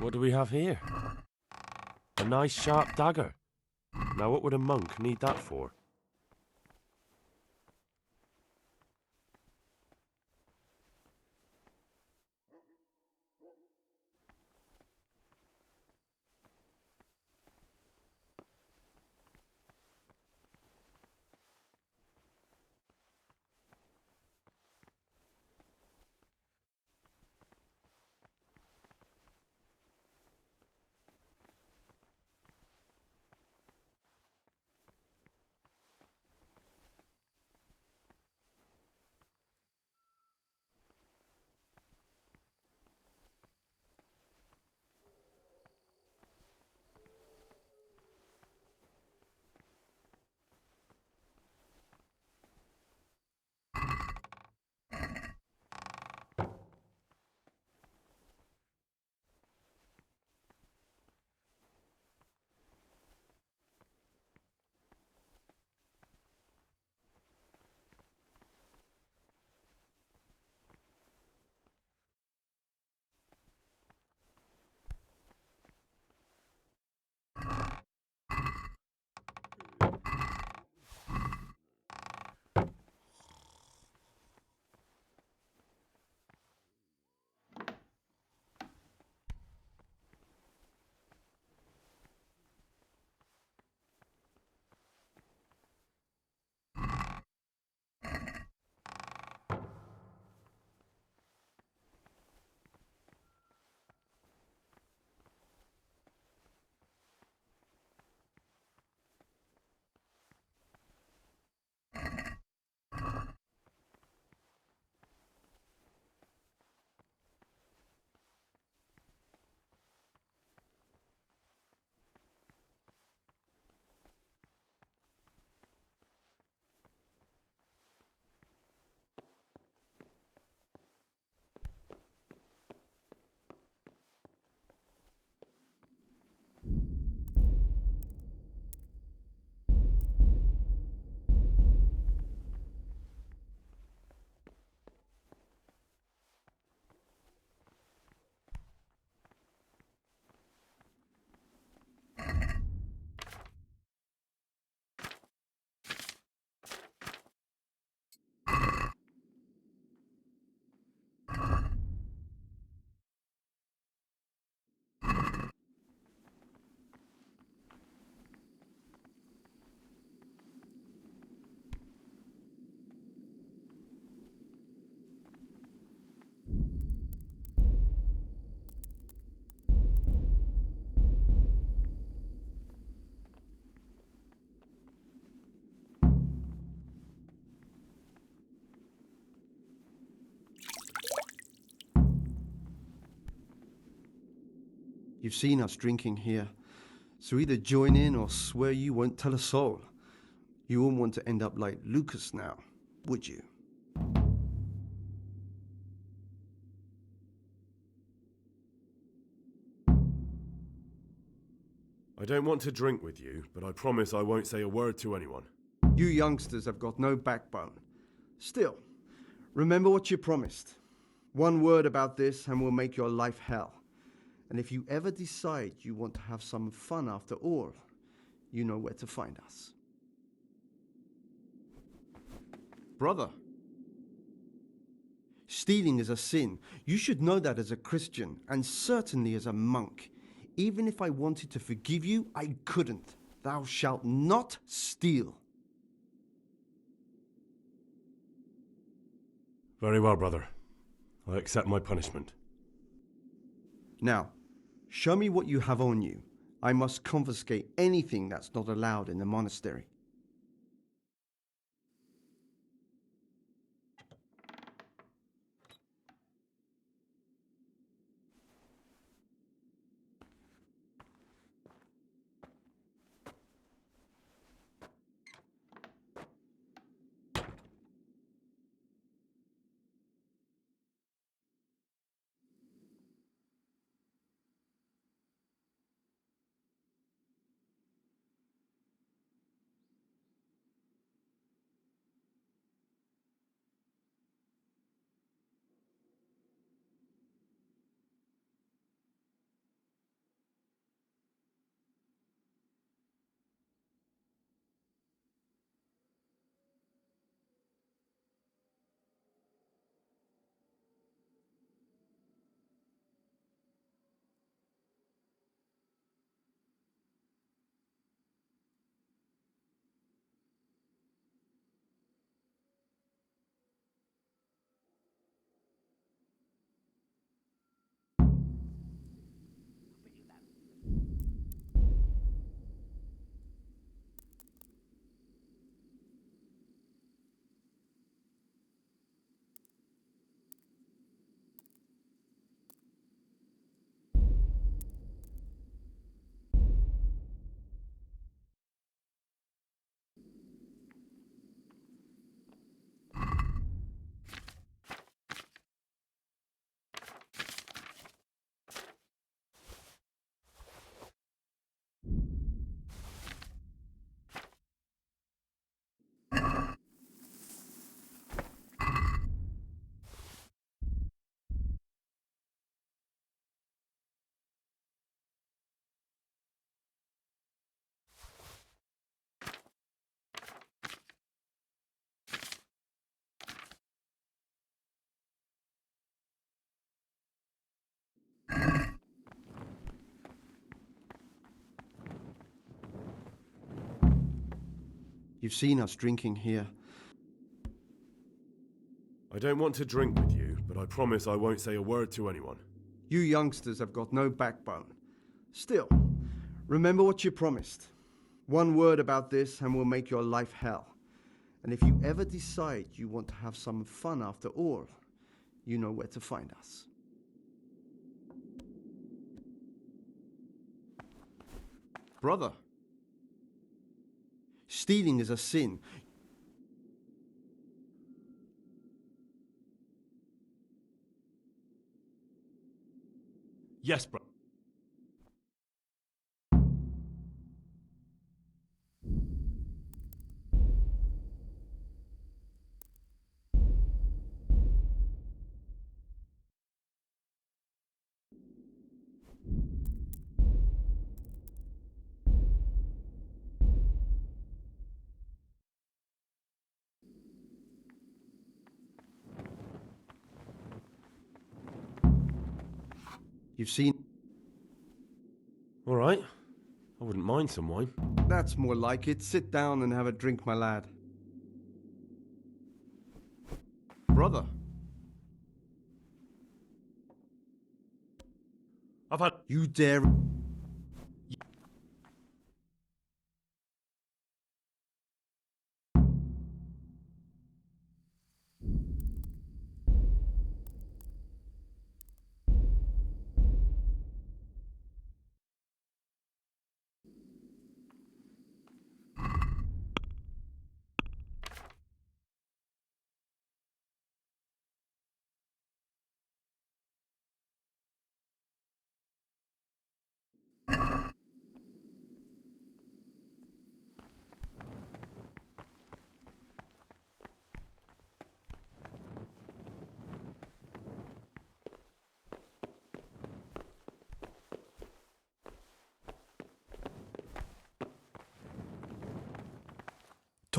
S8: What do we have here? A nice sharp dagger. Now what would a monk need that for?
S2: You've seen us drinking here, so either join in or swear you won't tell a soul. You won't want to end up like Lucas now, would you?
S1: I don't want to drink with you, but I promise I won't say a word to anyone.
S2: You youngsters have got no backbone. Still, remember what you promised. One word about this and we'll make your life hell. And if you ever decide you want to have some fun after all, you know where to find us. Brother, stealing is a sin. You should know that as a Christian, and certainly as a monk. Even if I wanted to forgive you, I couldn't. Thou shalt not steal.
S1: Very well, brother. I accept my punishment.
S2: Now, show me what you have on you. I must confiscate anything that's not allowed in the monastery. You've seen us drinking here.
S1: I don't want to drink with you, but I promise I won't say a word to anyone.
S2: You youngsters have got no backbone. Still, remember what you promised. One word about this and we'll make your life hell. And if you ever decide you want to have some fun after all, you know where to find us. Brother, stealing is a sin.
S1: Yes, bro.
S2: You've seen...
S1: All right. I wouldn't mind some wine.
S2: That's more like it. Sit down and have a drink, my lad. Brother.
S1: I've had...
S2: You dare...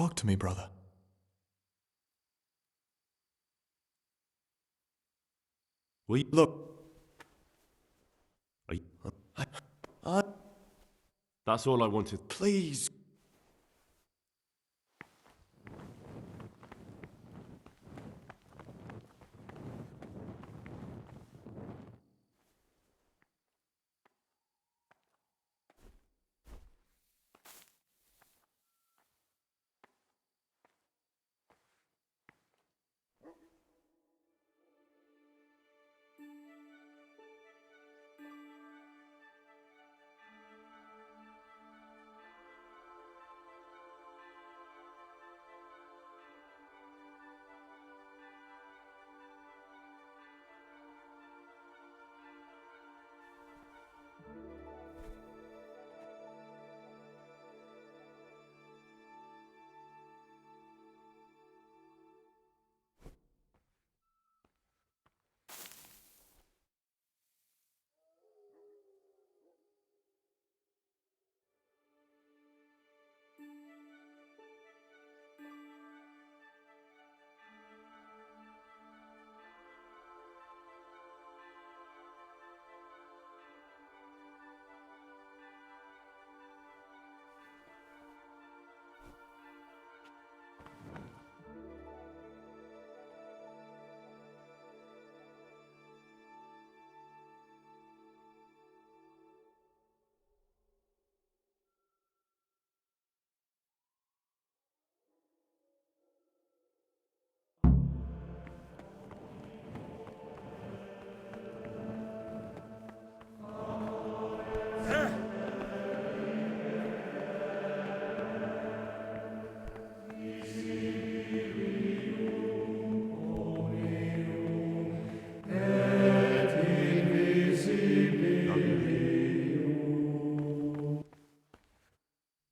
S5: Talk to me, brother.
S8: Look.
S5: I...
S8: That's all I wanted.
S5: Please.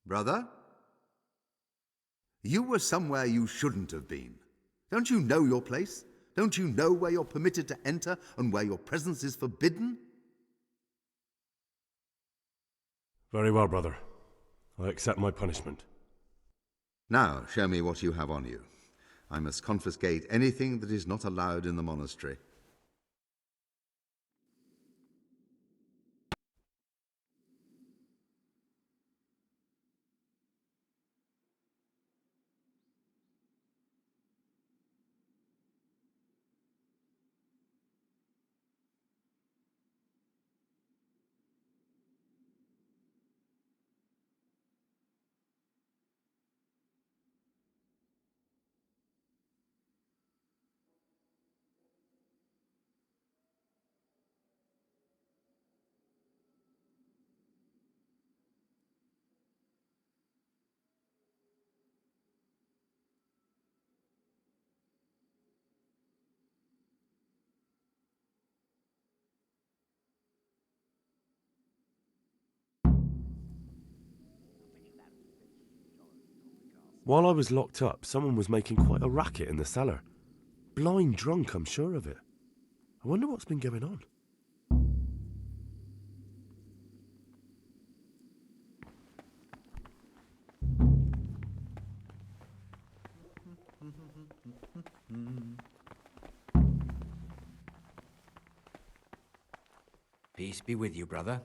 S11: Brother? You were somewhere you shouldn't have been. Don't you know your place? Don't you know where you're permitted to enter and where your presence is forbidden?
S1: Very well, brother. I accept my punishment.
S11: Now, show me what you have on you. I must confiscate anything that is not allowed in the monastery.
S1: While I was locked up, someone was making quite a racket in the cellar. Blind drunk, I'm sure of it. I wonder what's been going on.
S16: Peace be with you, brother.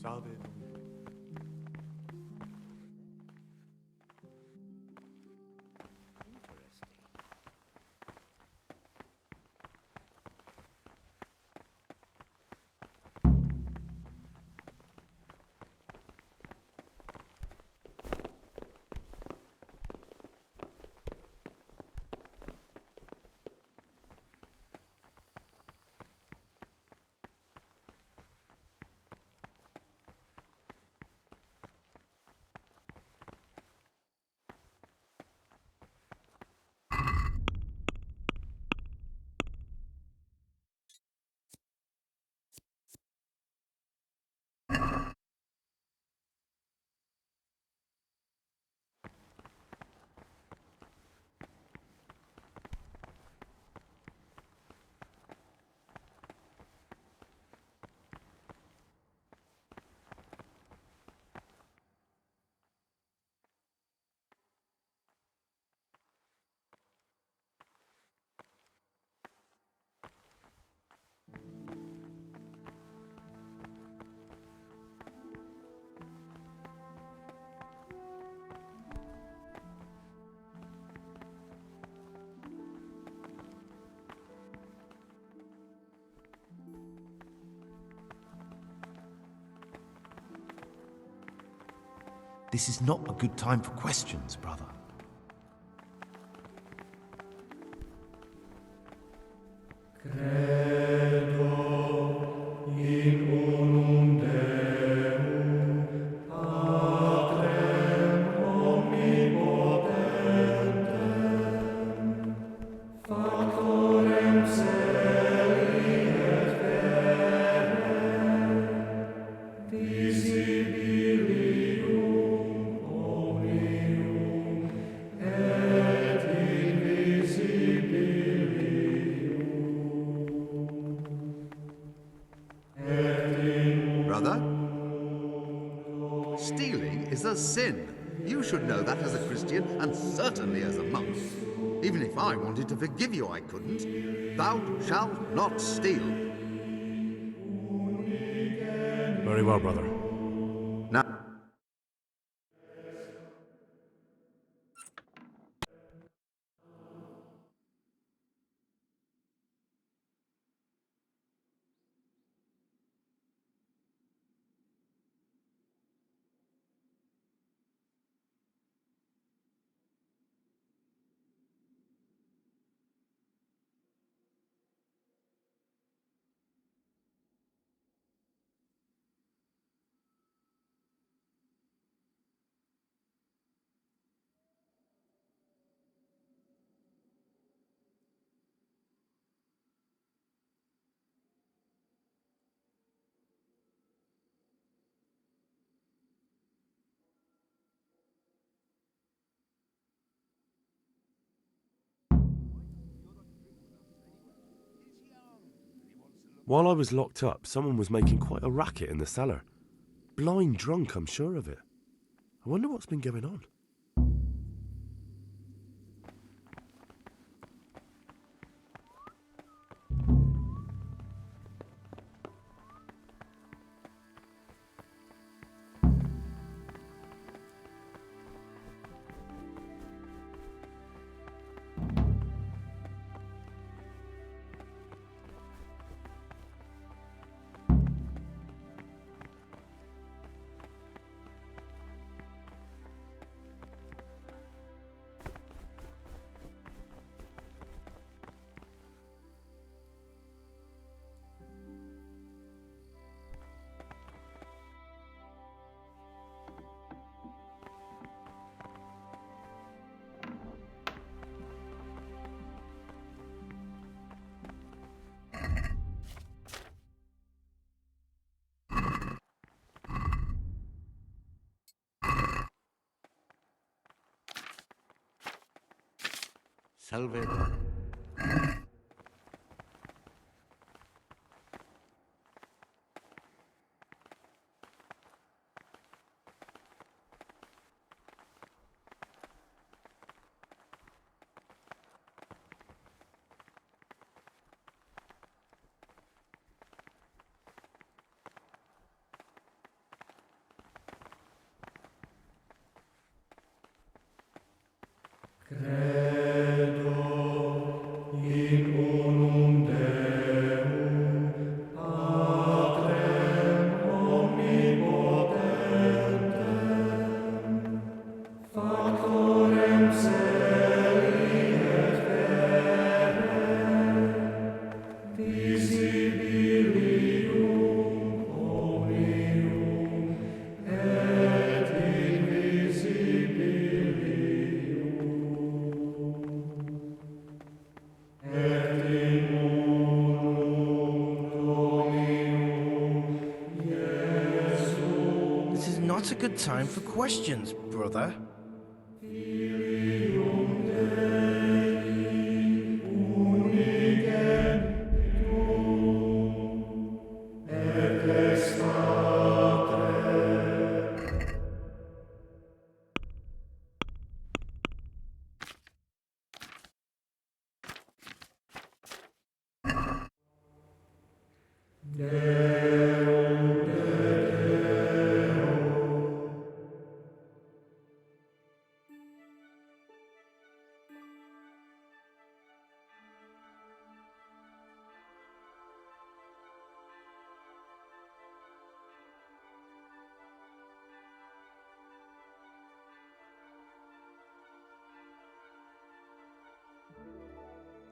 S5: Salve.
S7: This is not a good time for questions, brother.
S11: Brother? Stealing is a sin. You should know that as a Christian, and certainly as a monk. Even if I wanted to forgive you, I couldn't. Thou shalt not steal.
S8: Very well, brother.
S11: Now,
S1: While I was locked up, someone was making quite a racket in the cellar. Blind drunk, I'm sure of it. I wonder what's been going on.
S11: salve.
S9: This is not a good time for questions, brother.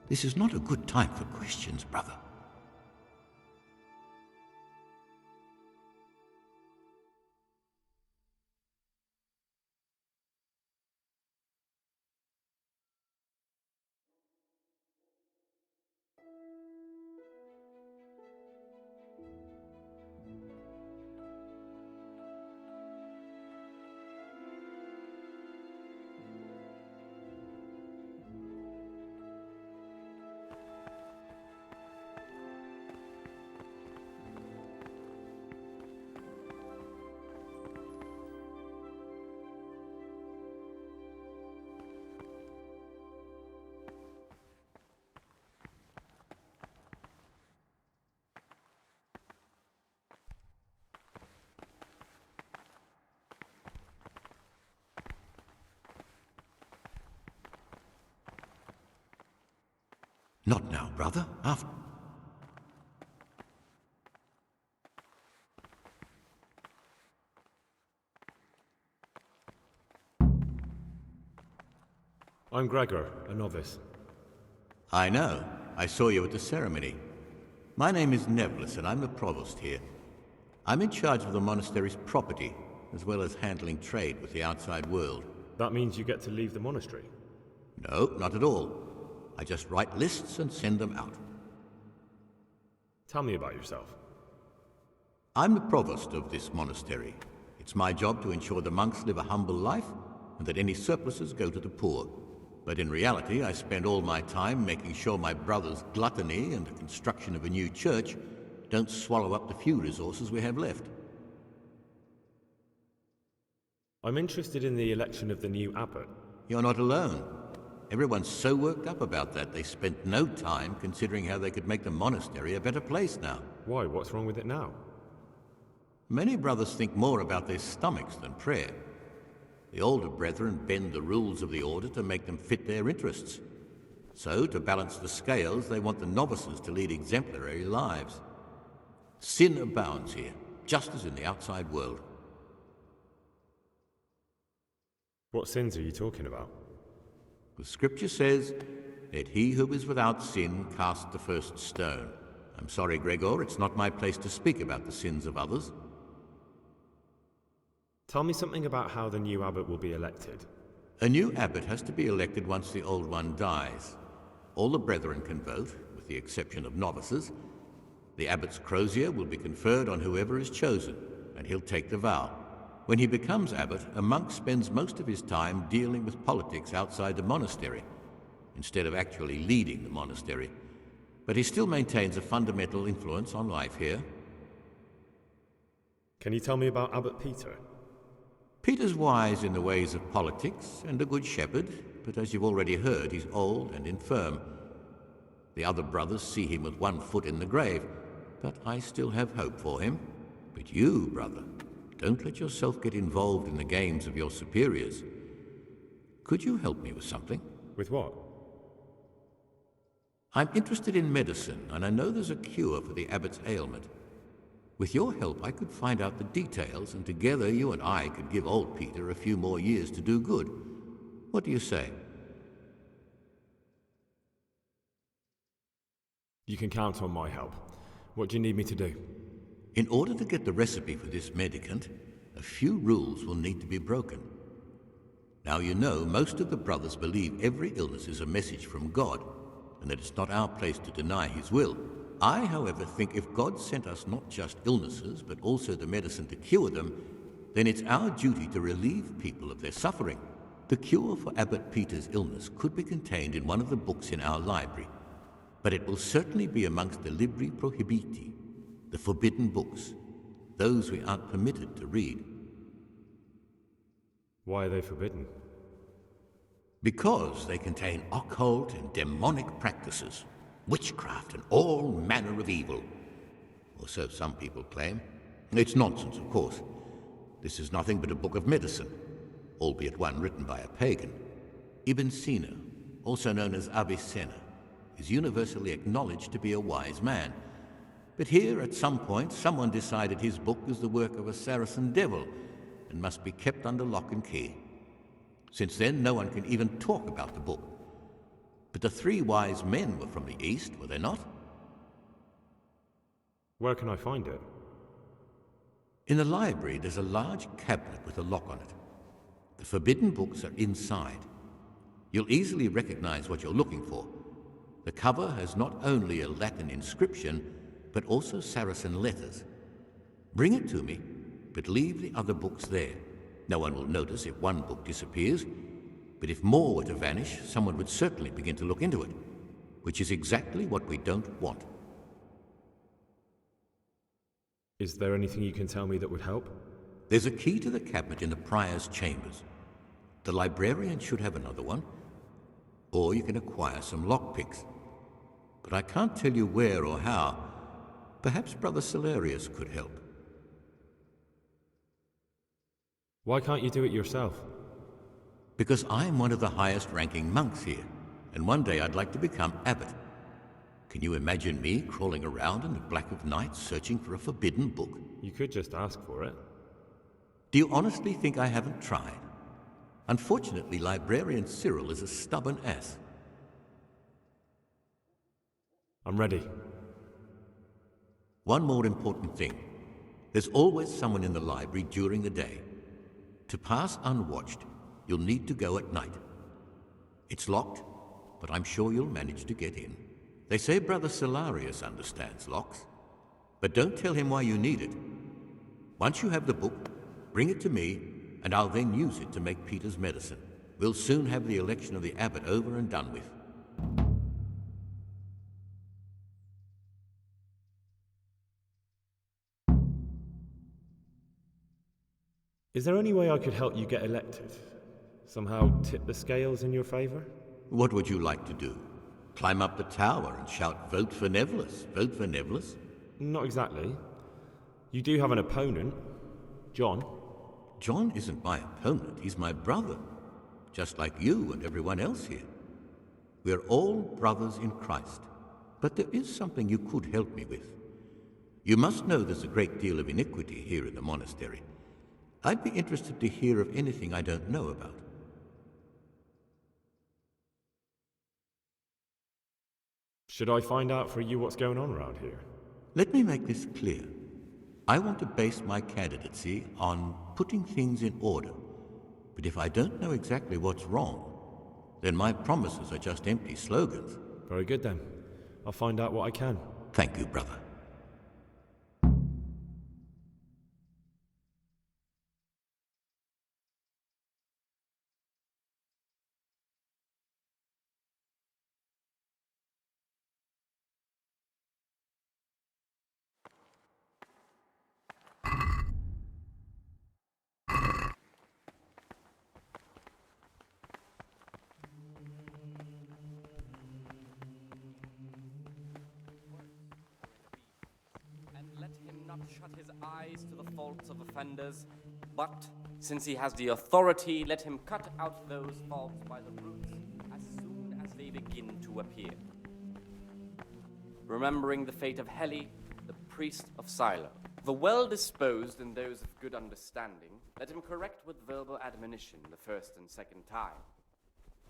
S16: This is not a good time for questions, brother. Not now, brother. After.
S8: I'm Gregor, a novice.
S16: I know. I saw you at the ceremony. My name is Nevlis, and I'm the provost here. I'm in charge of the monastery's property, as well as handling trade with the outside world.
S8: That means you get to leave the monastery?
S16: No, not at all. I just write lists and send them out.
S8: Tell me about yourself.
S16: I'm the provost of this monastery. It's my job to ensure the monks live a humble life and that any surpluses go to the poor. But in reality, I spend all my time making sure my brother's gluttony and the construction of a new church don't swallow up the few resources we have left.
S8: I'm interested in the election of the new abbot.
S16: You're not alone. Everyone's so worked up about that, they spent no time considering how they could make the monastery a better place now.
S8: Why? What's wrong with it now?
S16: Many brothers think more about their stomachs than prayer. The older brethren bend the rules of the order to make them fit their interests. So, to balance the scales, they want the novices to lead exemplary lives. Sin abounds here, just as in the outside world.
S8: What sins are you talking about?
S16: The scripture says, "Let he who is without sin cast the first stone." I'm sorry, Gregor, it's not my place to speak about the sins of others.
S8: Tell me something about how the new abbot will be elected.
S16: A new abbot has to be elected once the old one dies. All the brethren can vote, with the exception of novices. The abbot's crozier will be conferred on whoever is chosen, and he'll take the vow. When he becomes abbot, a monk spends most of his time dealing with politics outside the monastery, instead of actually leading the monastery. But he still maintains a fundamental influence on life here.
S8: Can you tell me about Abbot Peter?
S16: Peter's wise in the ways of politics and a good shepherd, but as you've already heard, he's old and infirm. The other brothers see him with one foot in the grave, but I still have hope for him. But you, brother, don't let yourself get involved in the games of your superiors. Could you help me with something?
S8: With what?
S16: I'm interested in medicine, and I know there's a cure for the abbot's ailment. With your help, I could find out the details, and together you and I could give old Peter a few more years to do good. What do you say?
S8: You can count on my help. What do you need me to do?
S16: In order to get the recipe for this medicament, a few rules will need to be broken. Now you know, most of the brothers believe every illness is a message from God, and that it's not our place to deny his will. I, however, think if God sent us not just illnesses, but also the medicine to cure them, then it's our duty to relieve people of their suffering. The cure for Abbot Peter's illness could be contained in one of the books in our library, but it will certainly be amongst the libri prohibiti, the forbidden books, those we aren't permitted to read.
S8: Why are they forbidden?
S16: Because they contain occult and demonic practices, witchcraft and all manner of evil. Or so some people claim. It's nonsense, of course. This is nothing but a book of medicine, albeit one written by a pagan. Ibn Sina, also known as Avicenna, is universally acknowledged to be a wise man. But here, at some point, someone decided his book is the work of a Saracen devil and must be kept under lock and key. Since then, no one can even talk about the book. But the three wise men were from the East, were they not?
S8: Where can I find it?
S16: In the library, there's a large cabinet with a lock on it. The forbidden books are inside. You'll easily recognize what you're looking for. The cover has not only a Latin inscription, but also Saracen letters. Bring it to me, but leave the other books there. No one will notice if one book disappears, but if more were to vanish, someone would certainly begin to look into it, which is exactly what we don't want.
S8: Is there anything you can tell me that would help?
S16: There's a key to the cabinet in the prior's chambers. The librarian should have another one, or you can acquire some lockpicks. But I can't tell you where or how. Perhaps Brother Celerius could help.
S8: Why can't you do it yourself?
S16: Because I'm one of the highest-ranking monks here, and one day I'd like to become abbot. Can you imagine me crawling around in the black of night searching for a forbidden book?
S8: You could just ask for it.
S16: Do you honestly think I haven't tried? Unfortunately, Librarian Cyril is a stubborn ass.
S8: I'm ready.
S16: One more important thing. There's always someone in the library during the day. To pass unwatched, you'll need to go at night. It's locked, but I'm sure you'll manage to get in. They say Brother Celerius understands locks, but don't tell him why you need it. Once you have the book, bring it to me, and I'll then use it to make Peter's medicine. We'll soon have the election of the abbot over and done with.
S8: Is there any way I could help you get elected? Somehow tip the scales in your favor?
S16: What would you like to do? Climb up the tower and shout, "Vote for Nevelus, vote for Nevelus"?
S8: Not exactly. You do have an opponent, John.
S16: John isn't my opponent, he's my brother. Just like you and everyone else here. We're all brothers in Christ. But there is something you could help me with. You must know there's a great deal of iniquity here in the monastery. I'd be interested to hear of anything I don't know about.
S8: Should I find out for you what's going on around here?
S16: Let me make this clear. I want to base my candidacy on putting things in order. But if I don't know exactly what's wrong, then my promises are just empty slogans.
S8: Very good then. I'll find out what I can.
S16: Thank you, brother.
S15: Shut his eyes to the faults of offenders, but since he has the authority, let him cut out those faults by the roots as soon they begin to appear. Remembering the fate of Heli, the priest of Silo. The well-disposed and those of good understanding, let him correct with verbal admonition the first and second time.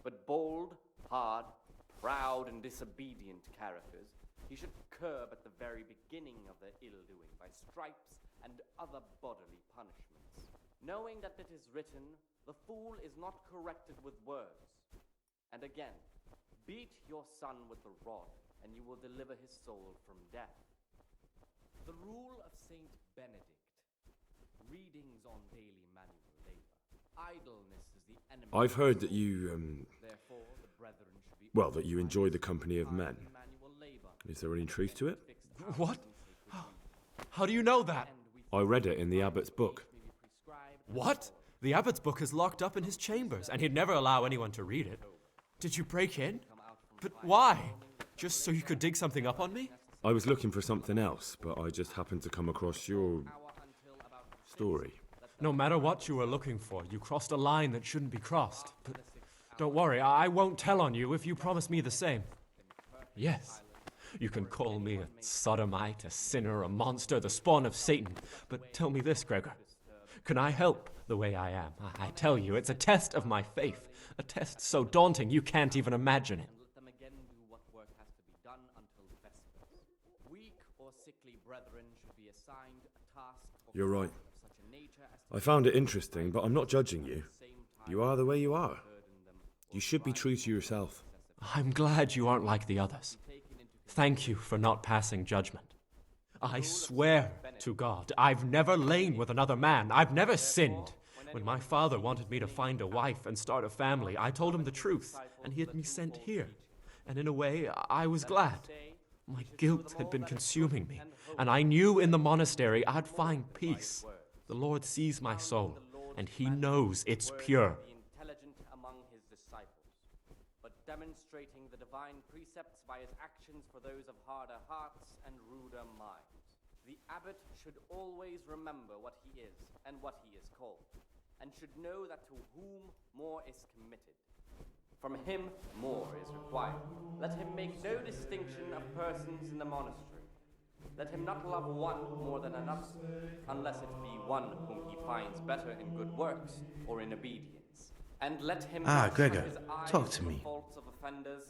S15: But bold, hard, proud, and disobedient characters he should curb at the very beginning of their ill-doing by stripes and other bodily punishments, knowing that it is written, the fool is not corrected with words. And again, beat your son with the rod, and you will deliver his soul from death. The rule of Saint Benedict. Readings on daily manual labor. Idleness is the enemy.
S1: I've heard that you,
S15: Therefore, the brethren should be
S1: well, that you enjoy the company of men. Is there any truth to it?
S12: What? How do you know that?
S1: I read it in the abbot's book.
S12: What? The abbot's book is locked up in his chambers, and he'd never allow anyone to read it. Did you break in? But why? Just so you could dig something up on me?
S1: I was looking for something else, but I just happened to come across your story.
S12: No matter what you were looking for, you crossed a line that shouldn't be crossed. But don't worry, I won't tell on you if you promise me the same. Yes, you can call me a sodomite, a sinner, a monster, the spawn of Satan. But tell me this, Gregor. Can I help the way I am? I tell you, it's a test of my faith. A test so daunting you can't even imagine it.
S1: You're right. I found it interesting, but I'm not judging you. You are the way you are. You should be true to yourself.
S12: I'm glad you aren't like the others. Thank you for not passing judgment. I swear to God, I've never lain with another man. I've never sinned. When my father wanted me to find a wife and start a family, I told him the truth, and he had me sent here. And in a way, I was glad. My guilt had been consuming me, and I knew in the monastery I'd find peace. The Lord sees my soul, and he knows it's pure.
S15: Demonstrating the divine precepts by his actions for those of harder hearts and ruder minds. The abbot should always remember what he is and what he is called, and should know that to whom more is committed, from him more is required. Let him make no distinction of persons in the monastery. Let him not love one more than another, unless it be one whom he finds better in good works or in obedience. And let him not
S9: Gregor,
S15: shut his eyes
S9: talk to
S15: the
S9: me.
S15: faults of offenders,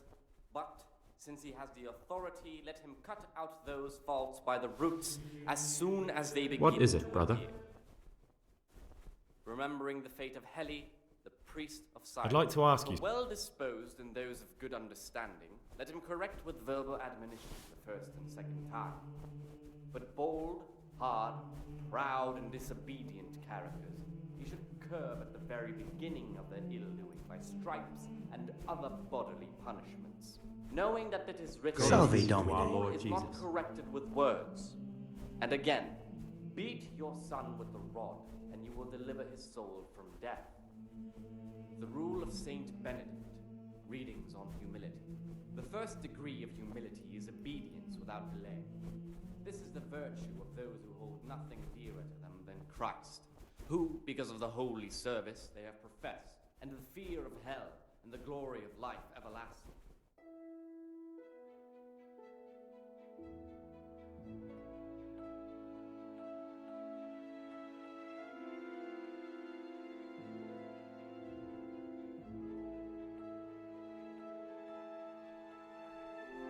S15: but since he has the authority, let him cut out those faults by the roots as soon as they begin.
S6: What is it, brother?
S15: Appear. Remembering the fate of Heli, the priest of Silo.
S1: I'd like to ask you.
S15: Well disposed and those of good understanding, let him correct with verbal admonition the first and second time. But bold, hard, proud, and disobedient characters he should curb at the very beginning of their ill-doing by stripes and other bodily punishments, knowing that it is written,
S9: Salve Domine.
S15: Lord is not corrected with words. And again, beat your son with the rod, and you will deliver his soul from death. The rule of Saint Benedict. Readings on humility. The first degree of humility is obedience without delay. This is the virtue of those who hold nothing dearer to them than Christ, who, because of the holy service they have professed, and the fear of hell, and the glory of life everlasting.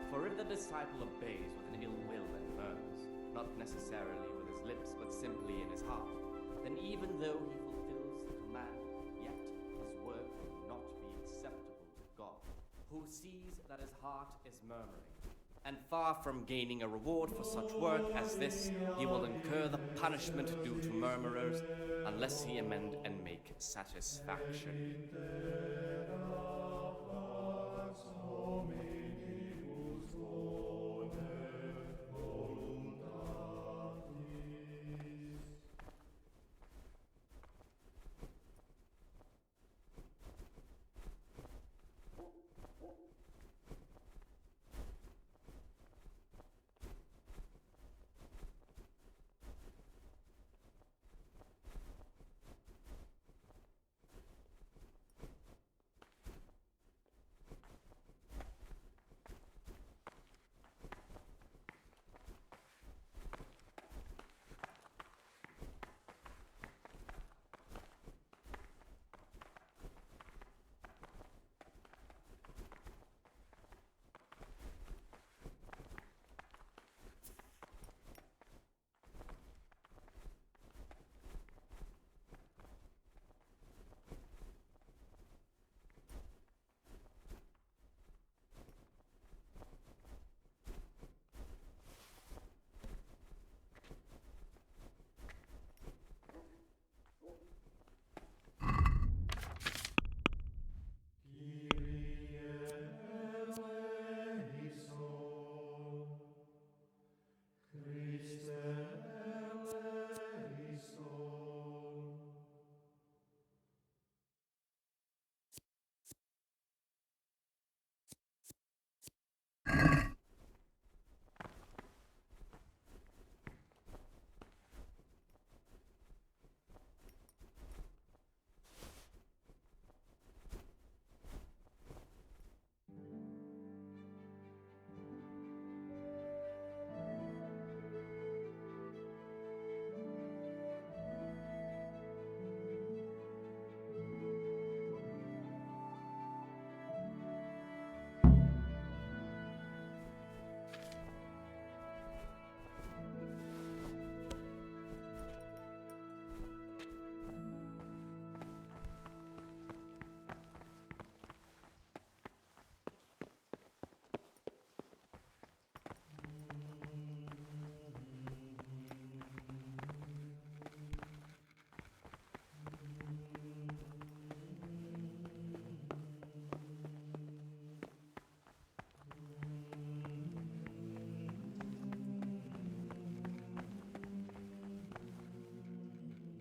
S15: For if the disciple obeys with an ill will and murmurs, not necessarily with his lips, but simply in his heart, then even though he fulfills the command, yet his work will not be acceptable to God, who sees that his heart is murmuring. And far from gaining a reward for such work as this, he will incur the punishment due to murmurers, unless he amend and make satisfaction.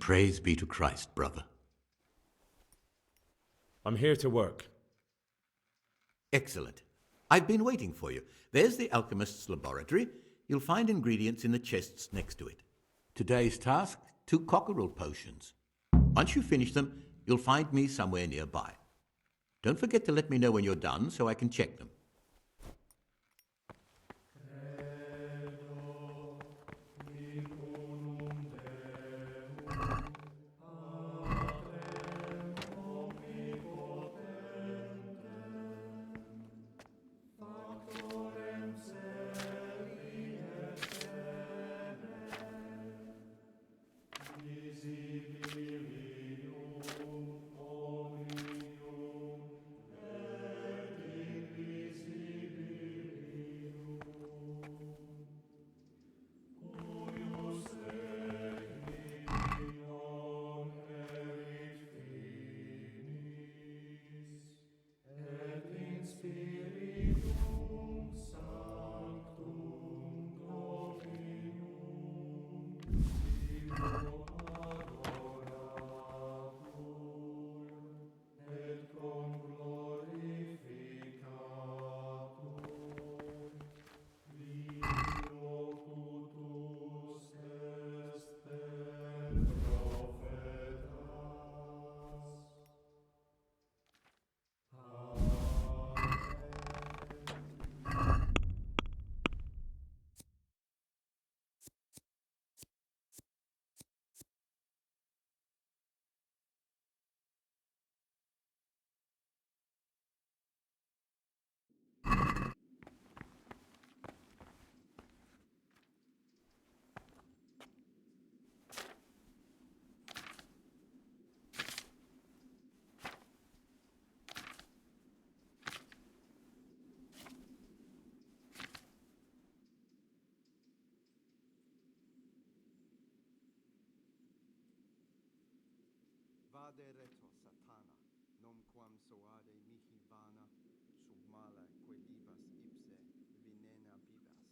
S16: Praise be to Christ, brother.
S8: I'm here to work.
S16: Excellent. I've been waiting for you. There's the alchemist's laboratory. You'll find ingredients in the chests next to it. Today's task, 2 cockerel potions. Once you finish them, you'll find me somewhere nearby. Don't forget to let me know when you're done so I can check them.
S2: Vade retro satana, nomquam soade mihi vana, submala quelibas ipse venena bibas.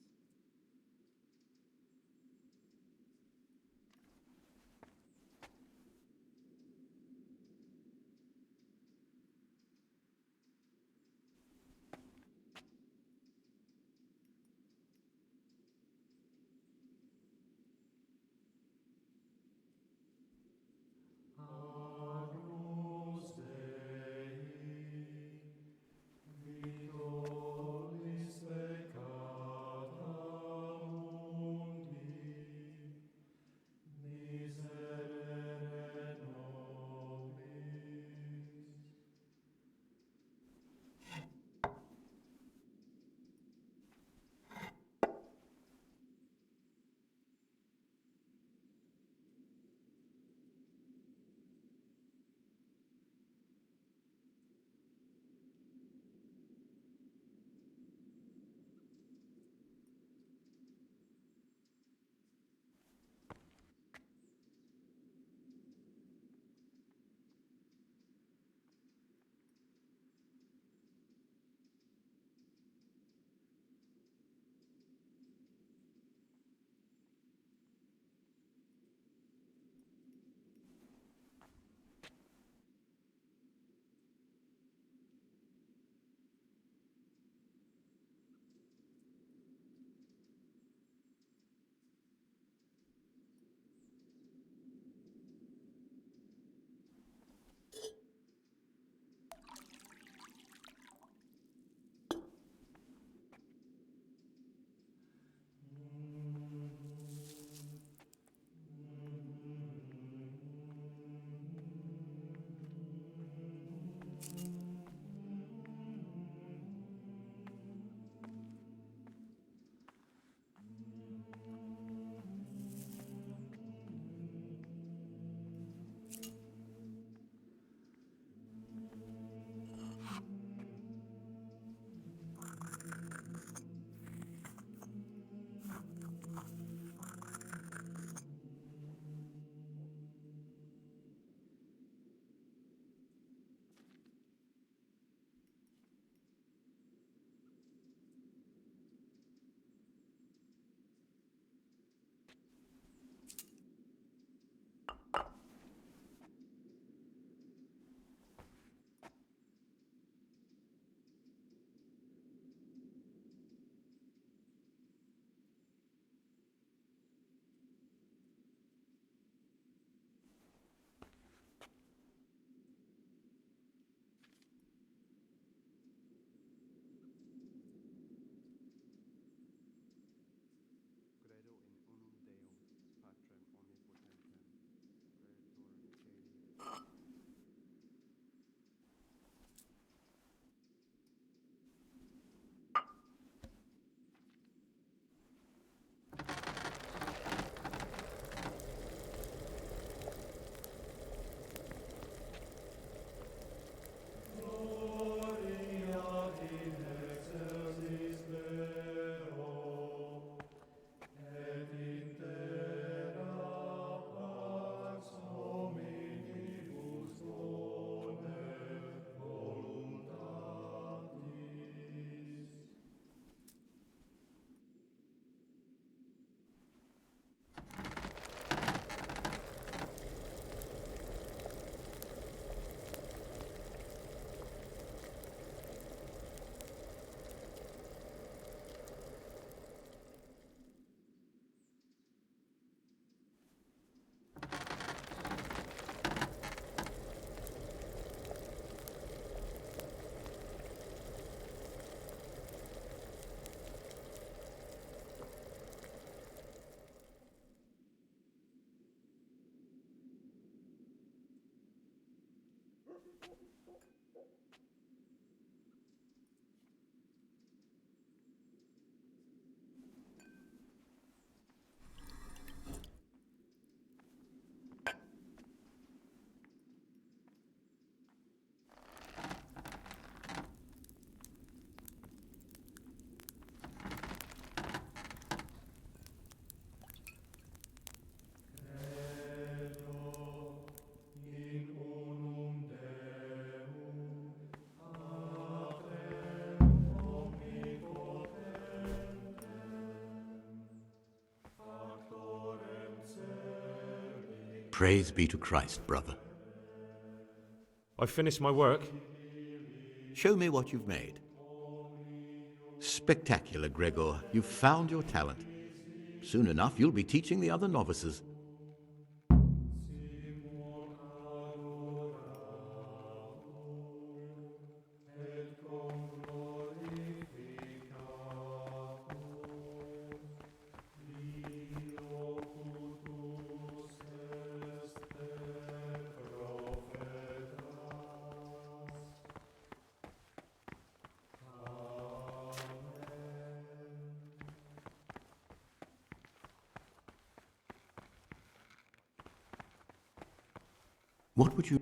S16: Praise be to Christ, brother.
S8: I've finished my work.
S16: Show me what you've made. Spectacular, Gregor. You've found your talent. Soon enough, you'll be teaching the other novices. What would you...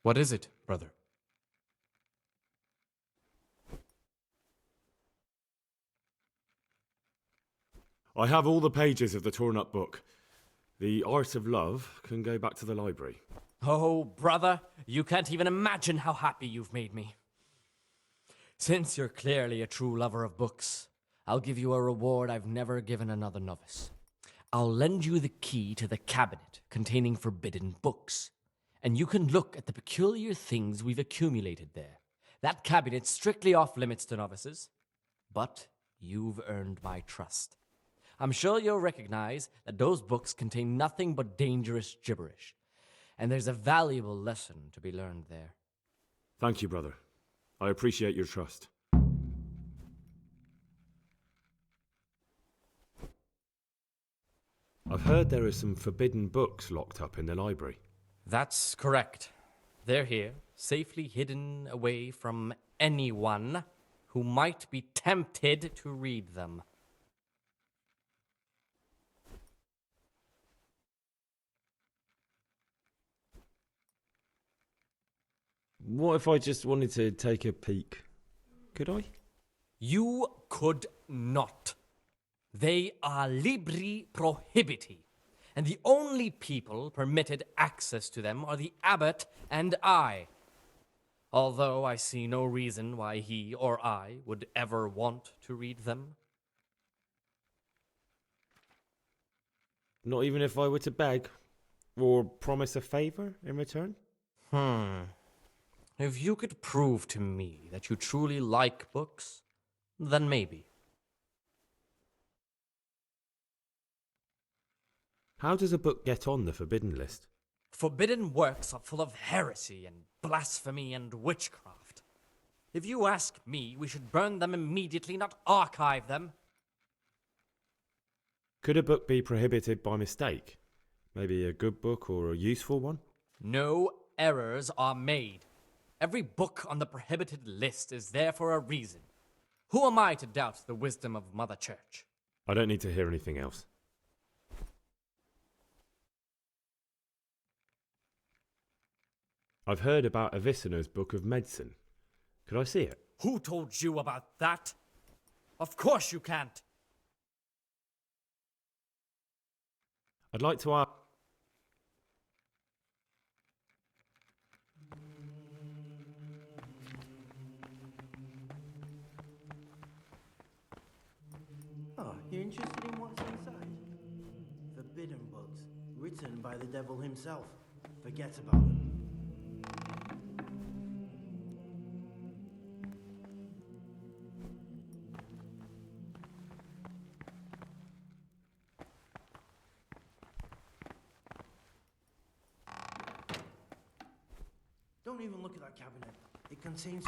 S12: What is it, brother?
S8: I have all the pages of the torn-up book. The Art of Love can go back to the library.
S14: Oh, brother, you can't even imagine how happy you've made me. Since you're clearly a true lover of books, I'll give you a reward I've never given another novice. I'll lend you the key to the cabinet containing forbidden books, and you can look at the peculiar things we've accumulated there. That cabinet's strictly off limits to novices, but you've earned my trust. I'm sure you'll recognize that those books contain nothing but dangerous gibberish, and there's a valuable lesson to be learned there.
S8: Thank you, brother. I appreciate your trust. I've heard there are some forbidden books locked up in the library.
S14: That's correct. They're here, safely hidden away from anyone who might be tempted to read them.
S8: What if I just wanted to take a peek? Could I?
S14: You could not. They are libri prohibiti, and the only people permitted access to them are the abbot and I. Although I see no reason why he or I would ever want to read them.
S8: Not even if I were to beg or promise a favor in return?
S14: If you could prove to me that you truly like books, then maybe.
S8: How does a book get on the forbidden list?
S14: Forbidden works are full of heresy and blasphemy and witchcraft. If you ask me, we should burn them immediately, not archive them.
S8: Could a book be prohibited by mistake? Maybe a good book or a useful one?
S14: No errors are made. Every book on the prohibited list is there for a reason. Who am I to doubt the wisdom of Mother Church?
S8: I don't need to hear anything else. I've heard about Avicenna's Book of Medicine. Could I see it?
S14: Who told you about that? Of course you can't.
S8: I'd like to ask...
S9: Oh, you're interested in what's inside? Forbidden books, written by the devil himself. Forget about them. Don't even look at that cabinet. It contains...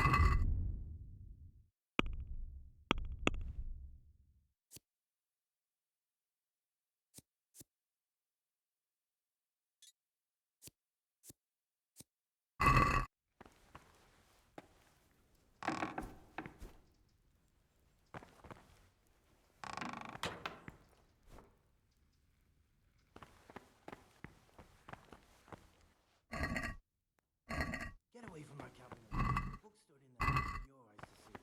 S9: Get away from that cabinet. The book stood in there for your eyes to see.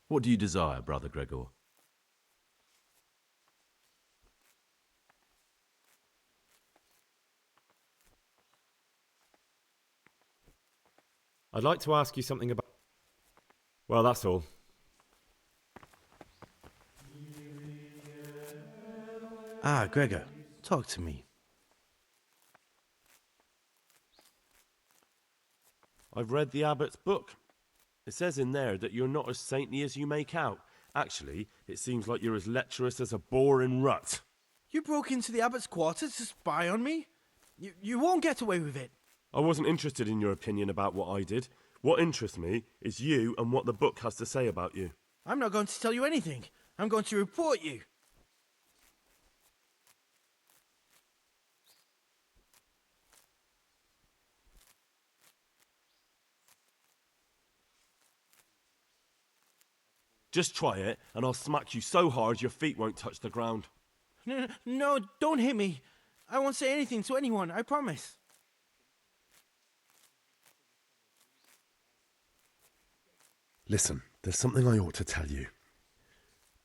S6: What do you desire, Brother Gregor?
S8: I'd like to ask you something about... Well, that's all.
S9: Ah, Gregor, talk to me.
S1: I've read the abbot's book. It says in there that you're not as saintly as you make out. Actually, it seems like you're as lecherous as a boar in rut.
S9: You broke into the abbot's quarters to spy on me? You won't get away with it.
S1: I wasn't interested in your opinion about what I did. What interests me is you and what the book has to say about you.
S9: I'm not going to tell you anything. I'm going to report you.
S1: Just try it, and I'll smack you so hard your feet won't touch the ground.
S9: No, don't hit me. I won't say anything to anyone, I promise.
S1: Listen, there's something I ought to tell you.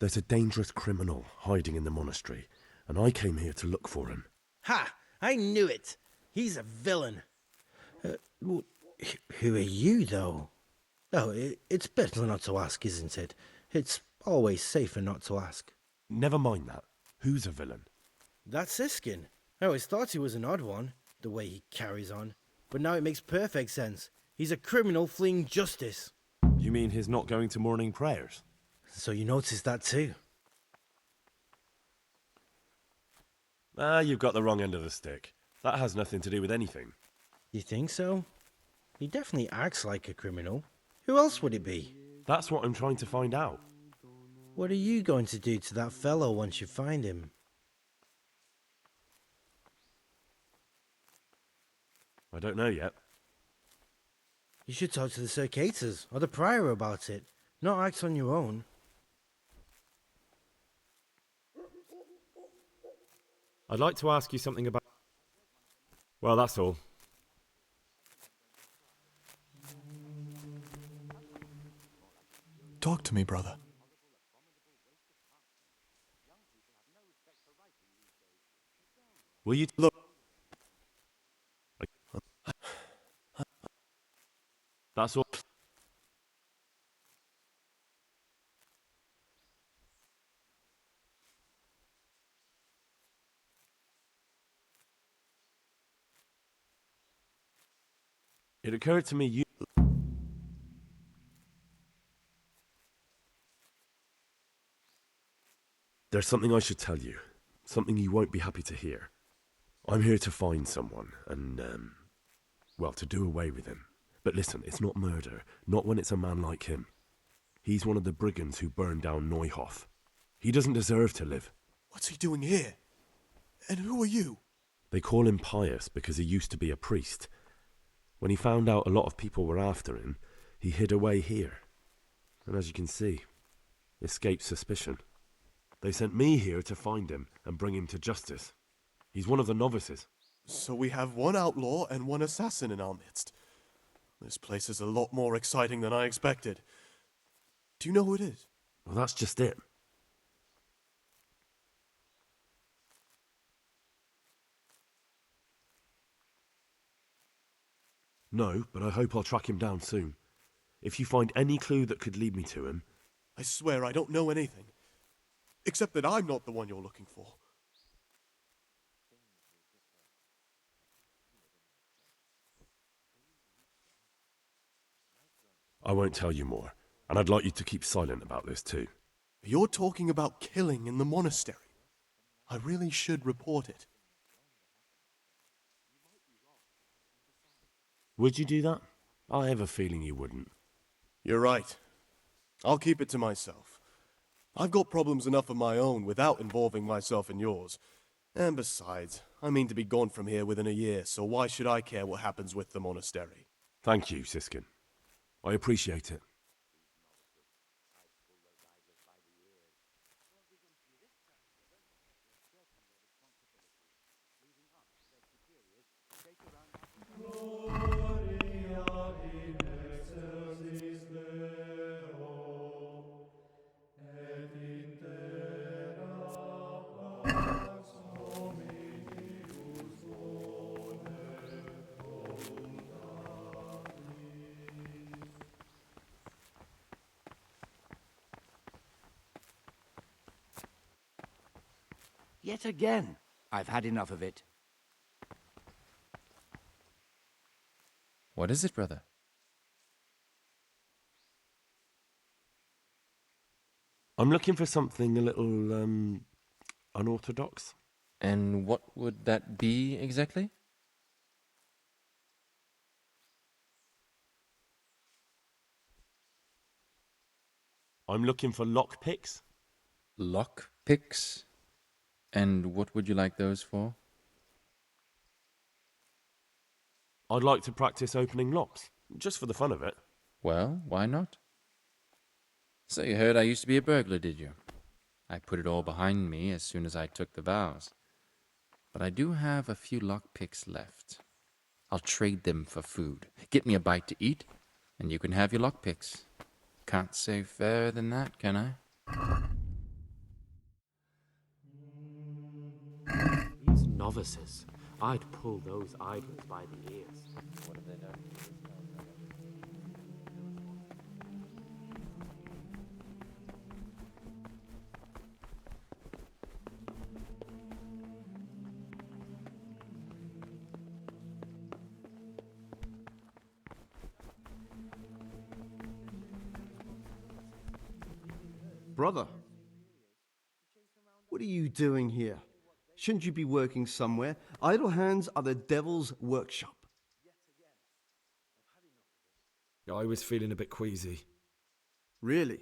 S1: There's a dangerous criminal hiding in the monastery, and I came here to look for him.
S9: Ha! I knew it. He's a villain. Who are you, though? Oh, it's better not to ask, isn't it? It's always safer not to ask.
S1: Never mind that. Who's a villain?
S9: That's Siskin. I always thought he was an odd one, the way he carries on. But now it makes perfect sense. He's a criminal fleeing justice.
S1: You mean he's not going to morning prayers?
S9: So you noticed that too?
S1: You've got the wrong end of the stick. That has nothing to do with anything.
S9: You think so? He definitely acts like a criminal. Who else would it be?
S1: That's what I'm trying to find out.
S9: What are you going to do to that fellow once you find him?
S1: I don't know yet.
S9: You should talk to the Circators or the Prior about it, not act on your own.
S8: I'd like to ask you something about... Well, that's all.
S17: Talk to me, brother.
S1: Will you look? That's all. It occurred to me you... There's something I should tell you. Something you won't be happy to hear. I'm here to find someone and, well, to do away with him. But listen, it's not murder. Not when it's a man like him. He's one of the brigands who burned down Neuhof. He doesn't deserve to live.
S17: What's he doing here? And who are you?
S1: They call him pious because he used to be a priest. When he found out a lot of people were after him, he hid away here. and as you can see, escaped suspicion. They sent me here to find him and bring him to justice. He's one of the novices.
S5: So we have one outlaw and one assassin in our midst. This place is a lot more exciting than I expected. Do you know who it is?
S1: Well, that's just it. No, but I hope I'll track him down soon. If you find any clue that could lead me to him...
S5: I swear I don't know anything. Except that I'm not the one you're looking for.
S1: I won't tell you more, and I'd like you to keep silent about this too.
S5: You're talking about killing in the monastery. I really should report it.
S1: Would you do that? I have a feeling you wouldn't.
S5: You're right. I'll keep it to myself. I've got problems enough of my own without involving myself in yours. And besides, I mean to be gone from here within a year, so why should I care what happens with the monastery?
S1: Thank you, Siskin. I appreciate it.
S18: Yet again, I've had enough of it.
S10: What is it, brother?
S1: I'm looking for something a little, unorthodox.
S10: And what would that be exactly?
S1: I'm looking for lockpicks.
S10: Lockpicks? And what would you like those for?
S1: I'd like to practice opening locks, just for the fun of it.
S10: Well, why not? So you heard I used to be a burglar, did you? I put it all behind me as soon as I took the vows. But I do have a few lockpicks left. I'll trade them for food. Get me a bite to eat, and you can have your lockpicks. Can't say fairer than that, can I?
S12: These novices. I'd pull those idlers by the ears.
S10: What have they done?
S2: Brother, what are you doing here? Shouldn't you be working somewhere? Idle hands are the devil's workshop.
S1: I was feeling a bit queasy.
S2: Really?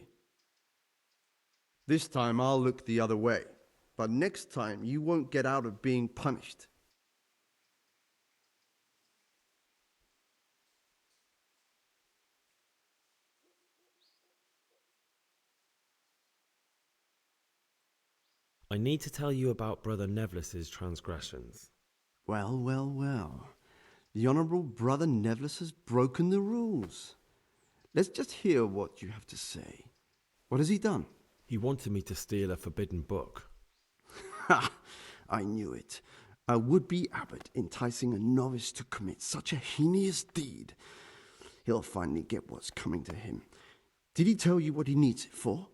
S2: This time I'll look the other way, but next time you won't get out of being punished.
S19: I need to tell you about Brother Nevlis's transgressions.
S2: Well, well, well. The Honourable Brother Nevlis has broken the rules. Let's just hear what you have to say. What has he done?
S19: He wanted me to steal a forbidden book.
S2: Ha! I knew it. A would-be abbot enticing a novice to commit such a heinous deed. He'll finally get what's coming to him. Did he tell you what he needs it for?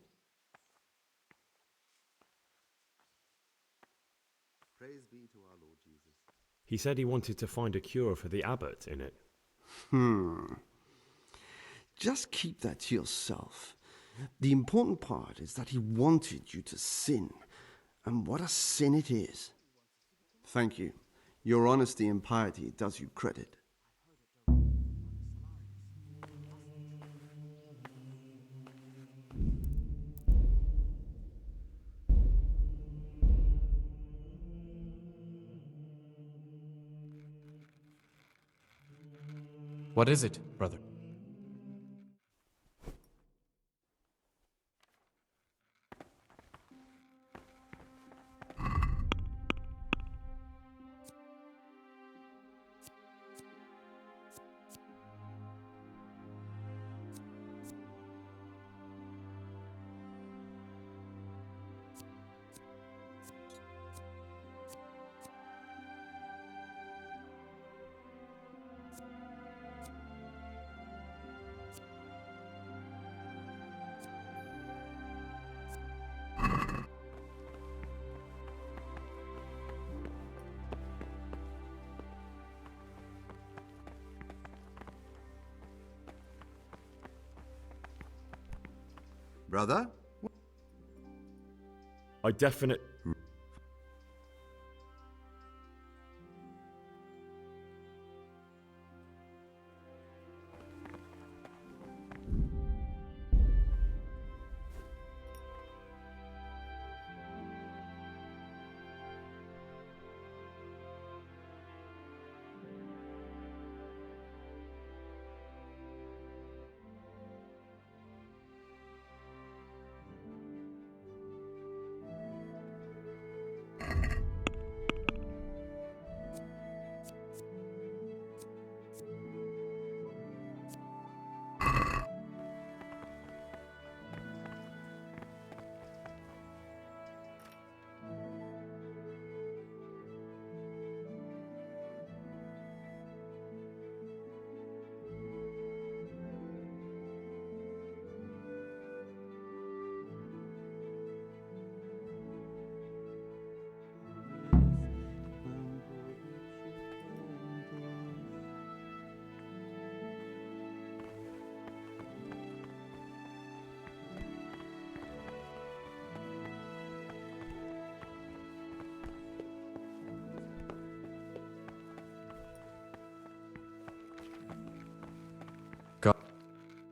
S11: Praise be to our Lord Jesus.
S19: He said he wanted to find a cure for the abbot in it.
S2: Just keep that to yourself. The important part is that he wanted you to sin. And what a sin it is. Thank you. Your honesty and piety does you credit.
S13: What is it, brother?
S11: Brother?
S1: I definitely...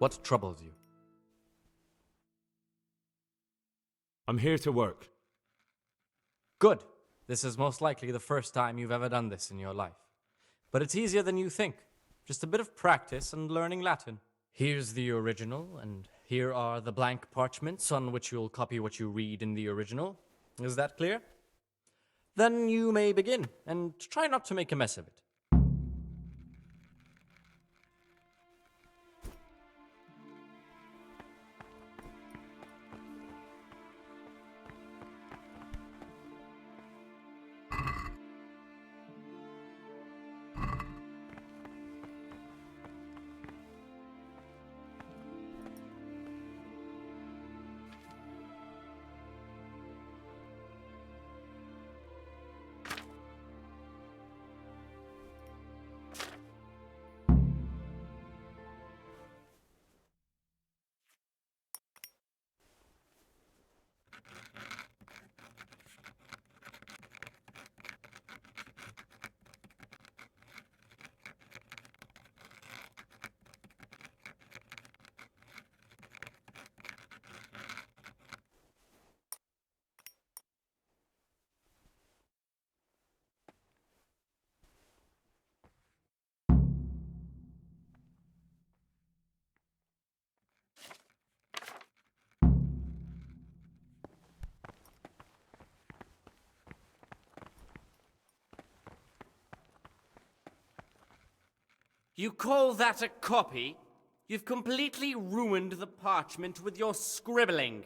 S12: What troubles you?
S19: I'm here to work.
S14: Good. This is most likely the first time you've ever done this in your life. But it's easier than you think. Just a bit of practice and learning Latin. Here's the original, and here are the blank parchments on which you'll copy what you read in the original. Is that clear? Then you may begin, and try not to make a mess of it.
S15: You call that a copy? You've completely ruined the parchment with your scribbling.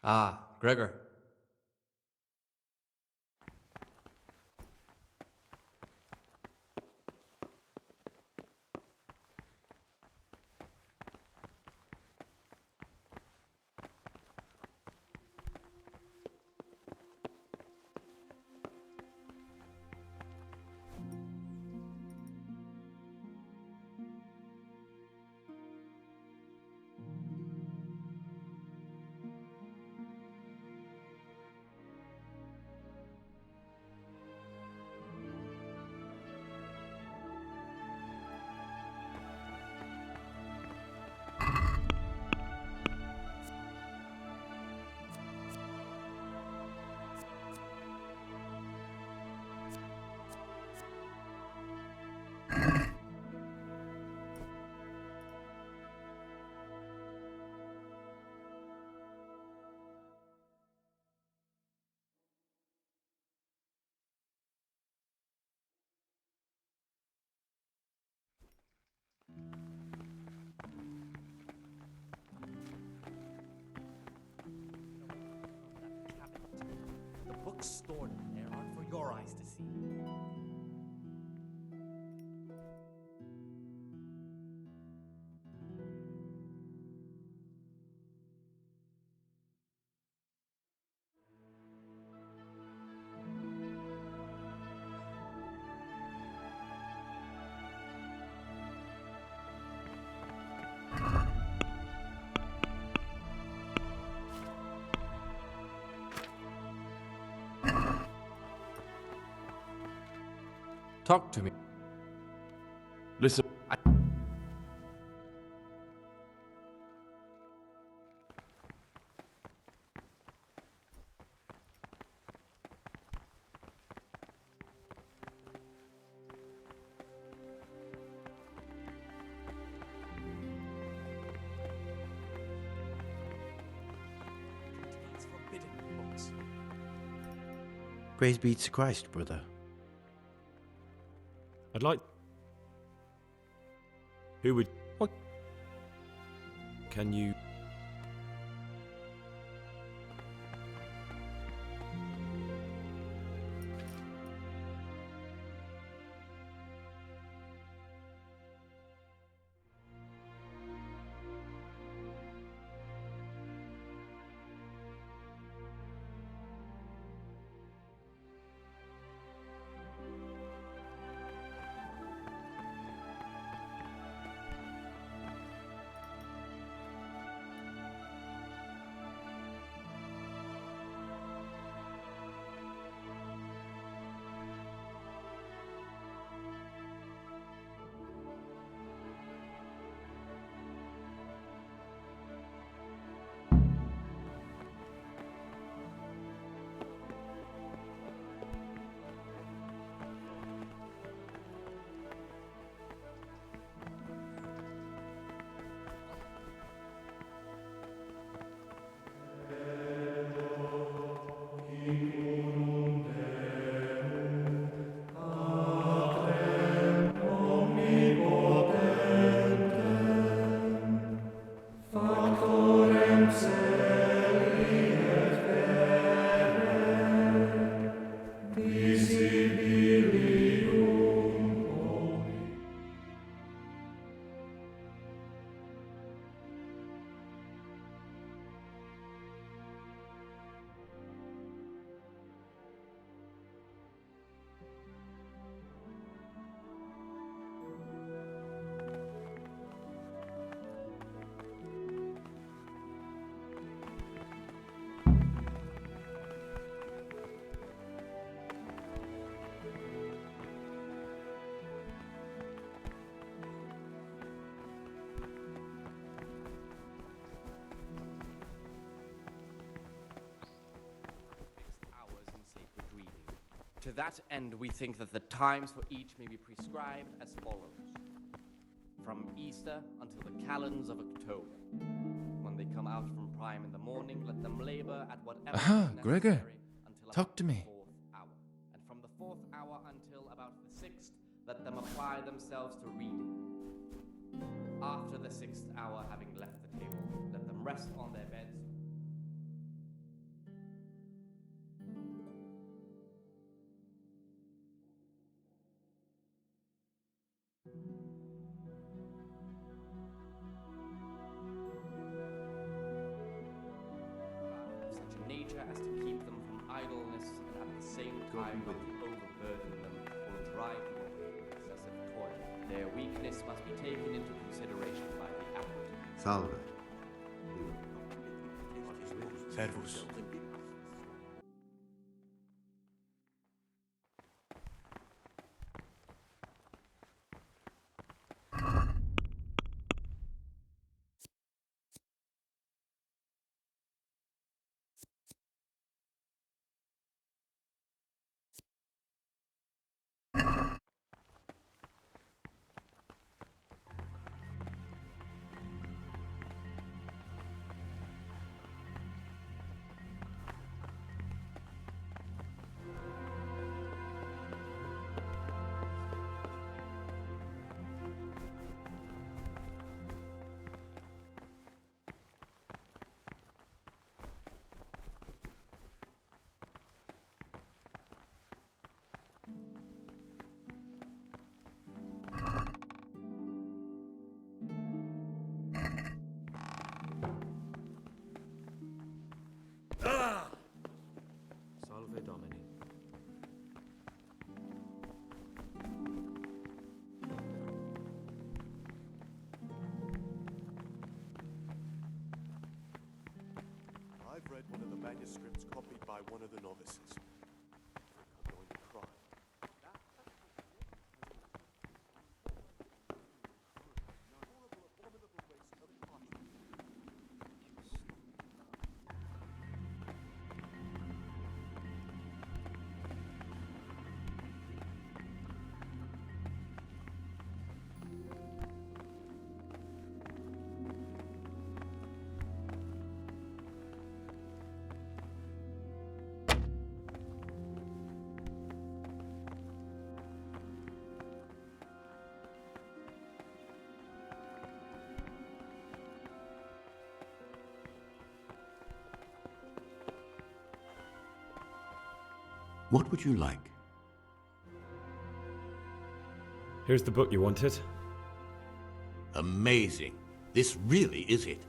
S12: Ah, Gregor.
S14: The books stored in there aren't for your eyes to see.
S13: Talk to me.
S1: Listen.
S9: Praise be to Christ, brother.
S19: I'd like... Who would...
S13: What?
S19: Can you...
S15: To that end, we think that the times for each may be prescribed as follows. From Easter until the calends of October. When they come out from prime in the morning, let them labor at whatever is necessary
S10: Gregor,
S15: until
S10: talk to me.
S15: the 4th hour. And from the 4th hour until about the 6th, let them apply themselves to reading. After the 6th hour, having left the table, let them rest on their beds. Such a nature as to keep them from idleness and at the same time not to overburden them or drive them away with excessive toil. Their weakness must be taken into consideration by the abbot.
S11: Salve.
S17: Servus.
S19: Salve Domini.
S5: I've read one of the manuscripts copied by one of the novices. I'm going to cry.
S16: What would you like?
S19: Here's the book you wanted.
S16: Amazing. This really is it.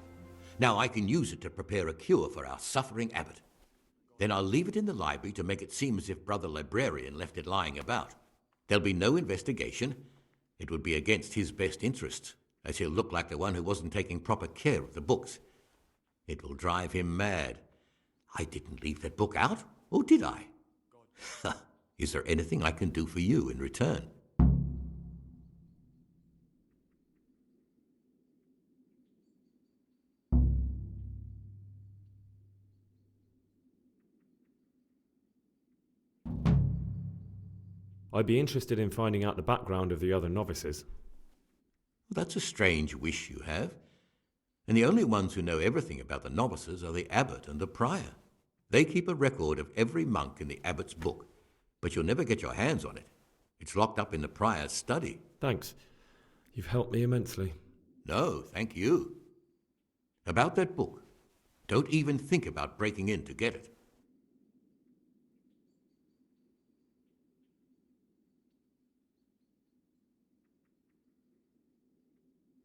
S16: Now I can use it to prepare a cure for our suffering abbot. Then I'll leave it in the library to make it seem as if Brother Librarian left it lying about. There'll be no investigation. It would be against his best interests, as he'll look like the one who wasn't taking proper care of the books. It will drive him mad. I didn't leave that book out, or did I? Is there anything I can do for you in return?
S19: I'd be interested in finding out the background of the other novices.
S16: That's a strange wish you have. And the only ones who know everything about the novices are the abbot and the prior. They keep a record of every monk in the abbot's book, but you'll never get your hands on it. It's locked up in the prior's study.
S19: Thanks. You've helped me immensely.
S16: No, thank you. About that book, don't even think about breaking in to get it.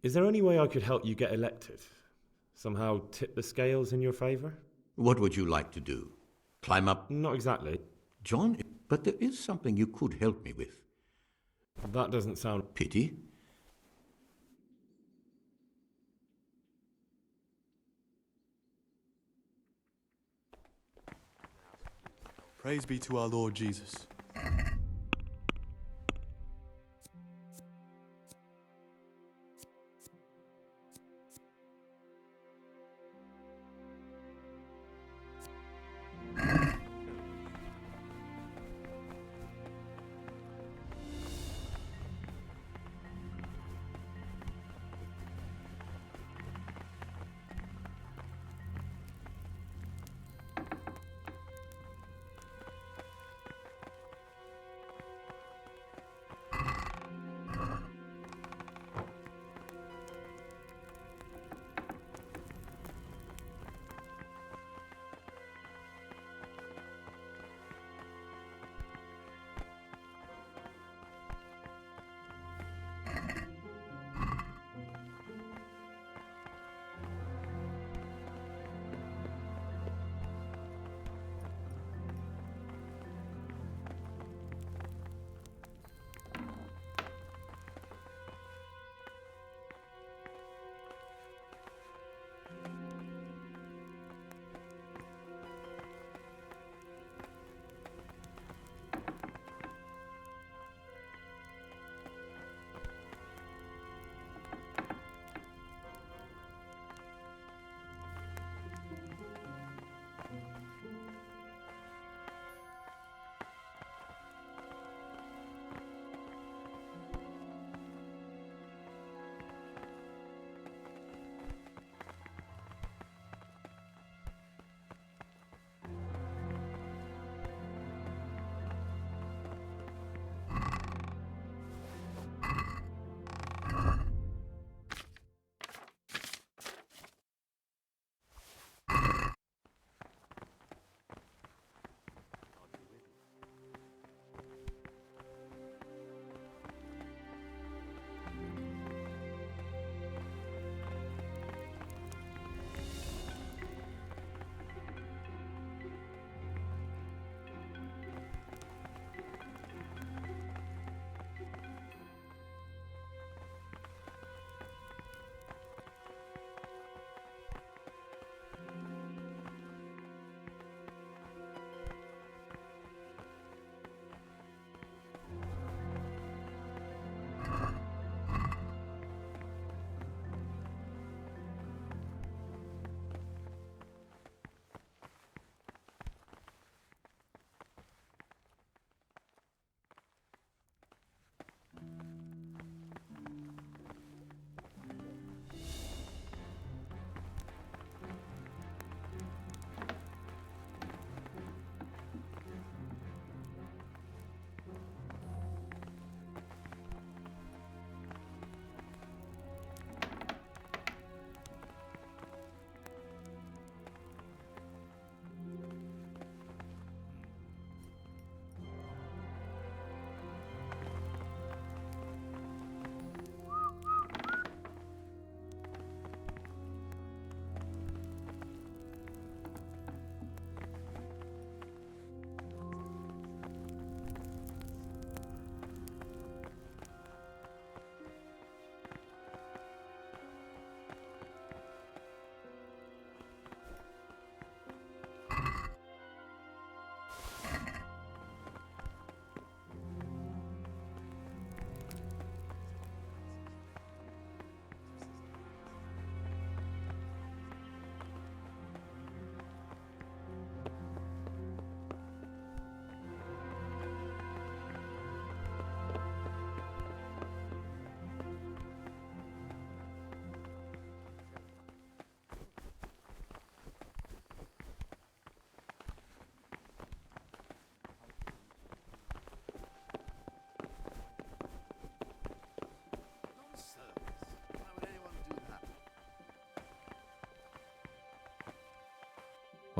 S19: Is there any way I could help you get elected? Somehow tip the scales in your favour?
S16: What would you like to do? Climb up?
S19: Not exactly.
S16: John, but there is something you could help me with.
S19: That doesn't sound...
S16: Pity?
S5: Praise be to our Lord Jesus.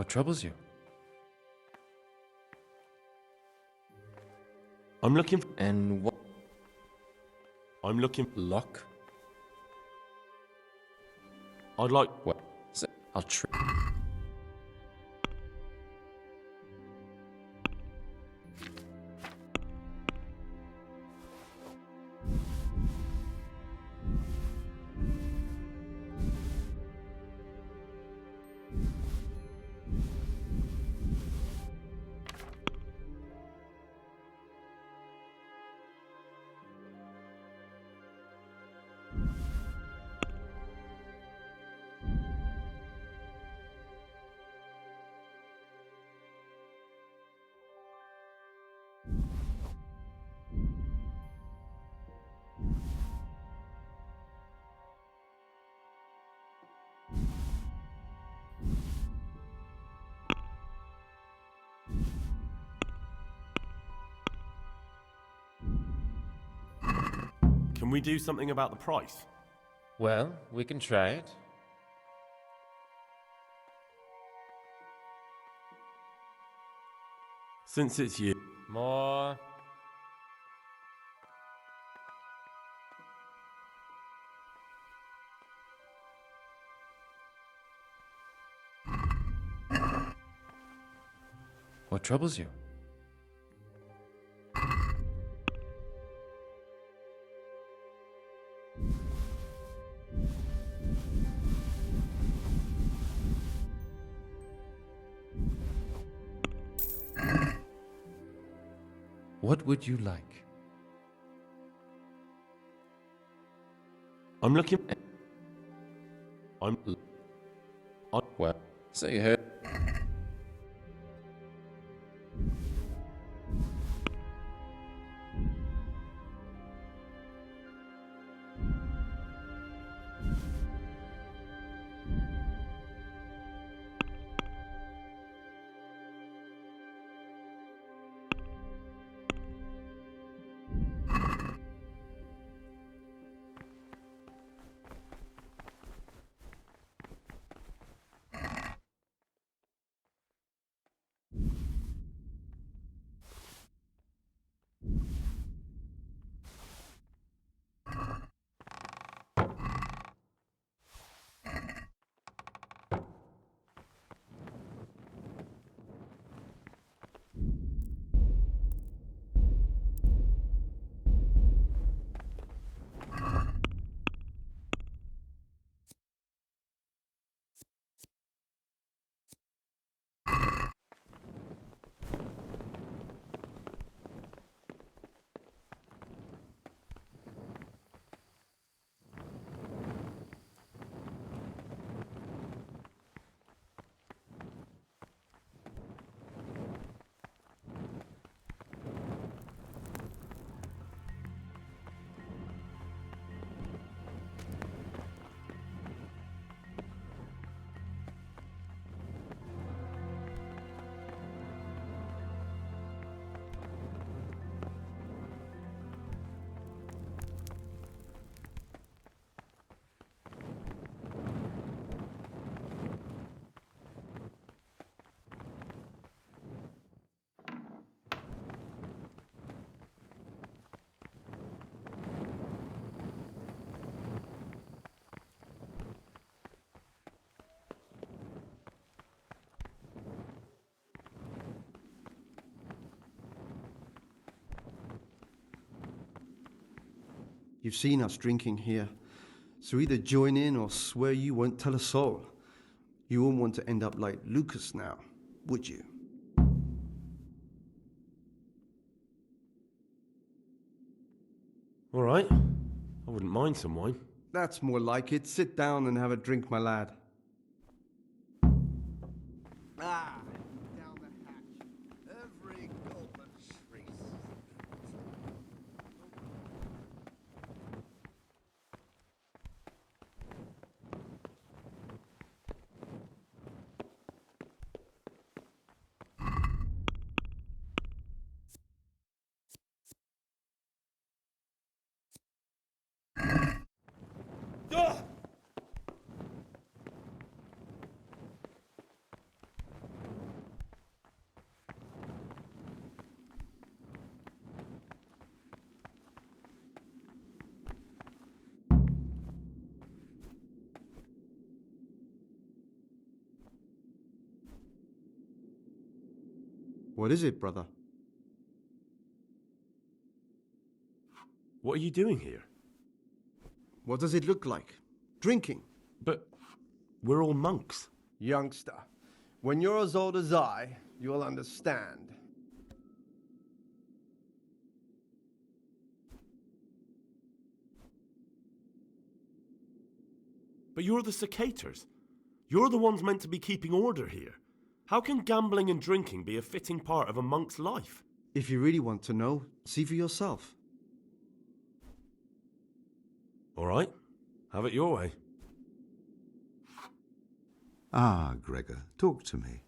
S10: What troubles you?
S1: I'm looking.
S10: And what?
S1: I'm looking.
S10: Luck?
S1: I'd like.
S10: What? I'll try.
S1: Can we do something about the price?
S10: Well, we can try it.
S1: Since it's you.
S10: More. What troubles you? What would you like?
S1: I'm looking.
S10: Well, so you heard.
S2: You've seen us drinking here, so either join in or swear you won't tell a soul. You won't want to end up like Lucas now, would you?
S1: All right. I wouldn't mind some wine.
S2: That's more like it. Sit down and have a drink, my lad. Ah, down the hatch. Every gulp and shriek. What is it, brother?
S1: What are you doing here?
S2: What does it look like? Drinking.
S1: But we're all monks.
S2: Youngster, when you're as old as I, you'll understand.
S1: But you're the cicators. You're the ones meant to be keeping order here. How can gambling and drinking be a fitting part of a monk's life?
S2: If you really want to know, see for yourself.
S1: All right, have it your way.
S11: Ah, Gregor, talk to me.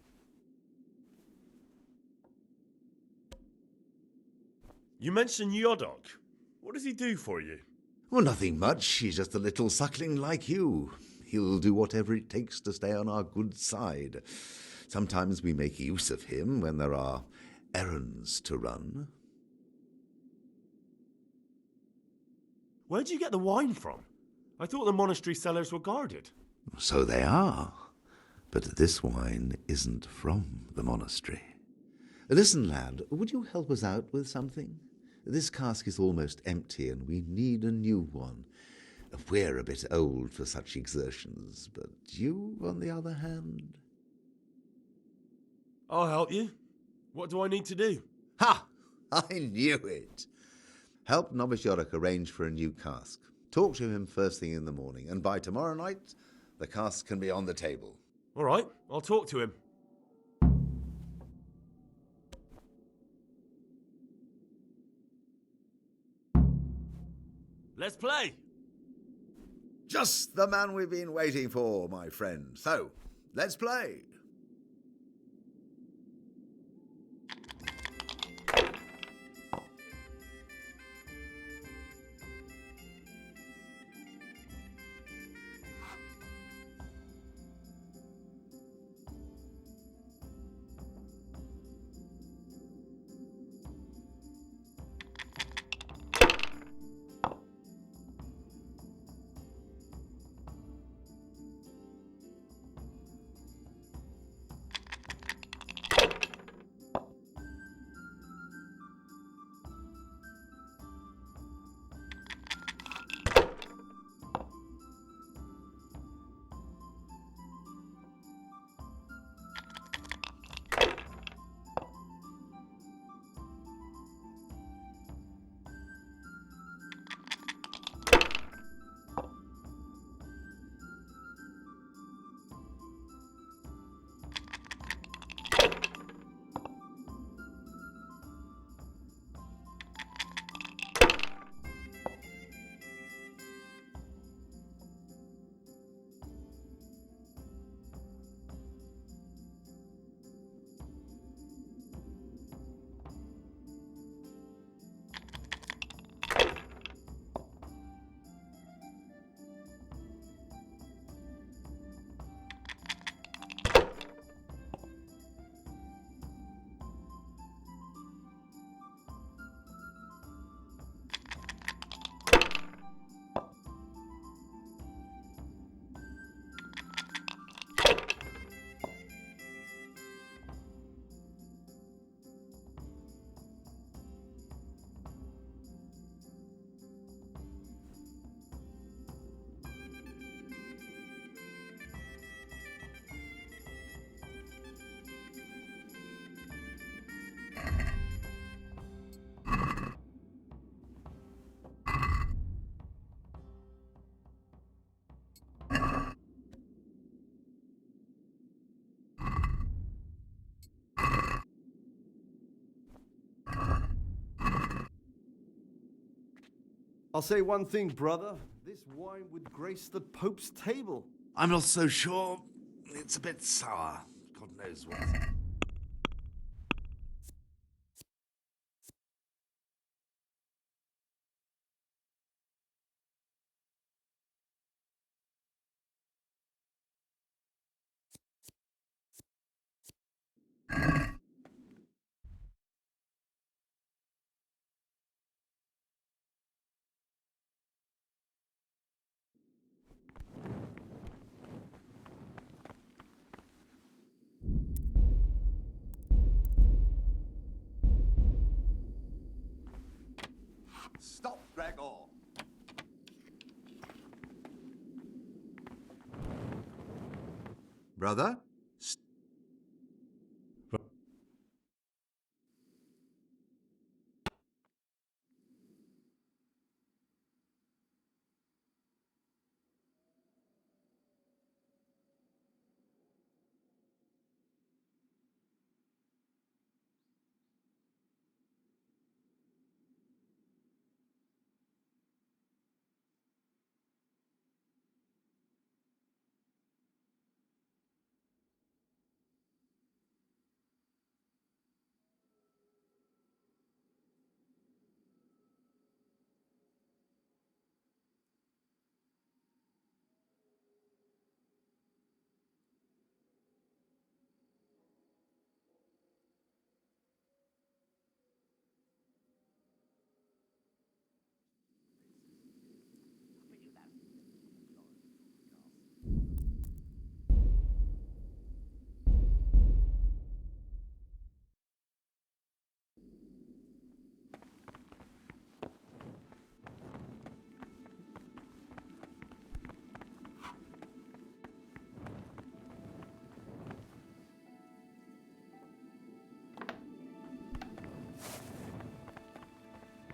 S1: You mentioned Yodok. What does he do for you?
S11: Well, nothing much. He's just a little suckling like you. He'll do whatever it takes to stay on our good side. Sometimes we make use of him when there are errands to run.
S1: Where'd you get the wine from? I thought the monastery cellars were guarded.
S11: So they are. But this wine isn't from the monastery. Listen, lad, would you help us out with something? This cask is almost empty and we need a new one. We're a bit old for such exertions, but you, on the other hand...
S1: I'll help you. What do I need to do?
S11: Ha! I knew it! Help Novice Yorick arrange for a new cask. Talk to him first thing in the morning, and by tomorrow night, the cask can be on the table.
S1: All right, I'll talk to him. Let's play!
S11: Just the man we've been waiting for, my friend. So, let's play.
S2: I'll say one thing, brother. This wine would grace the Pope's table.
S11: I'm not so sure. It's a bit sour. God knows what. Stop, Gregor! Brother?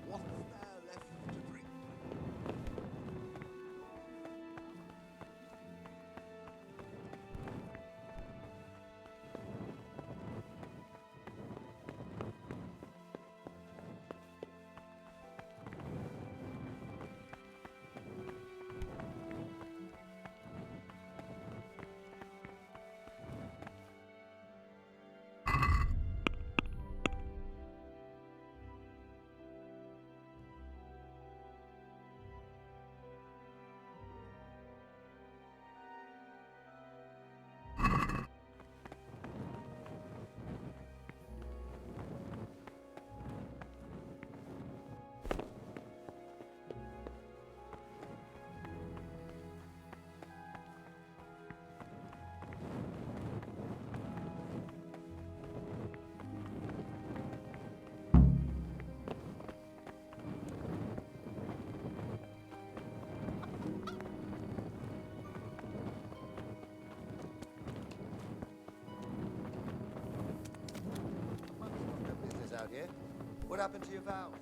S11: What is there left to drink?
S7: Out here. What happened to your vows?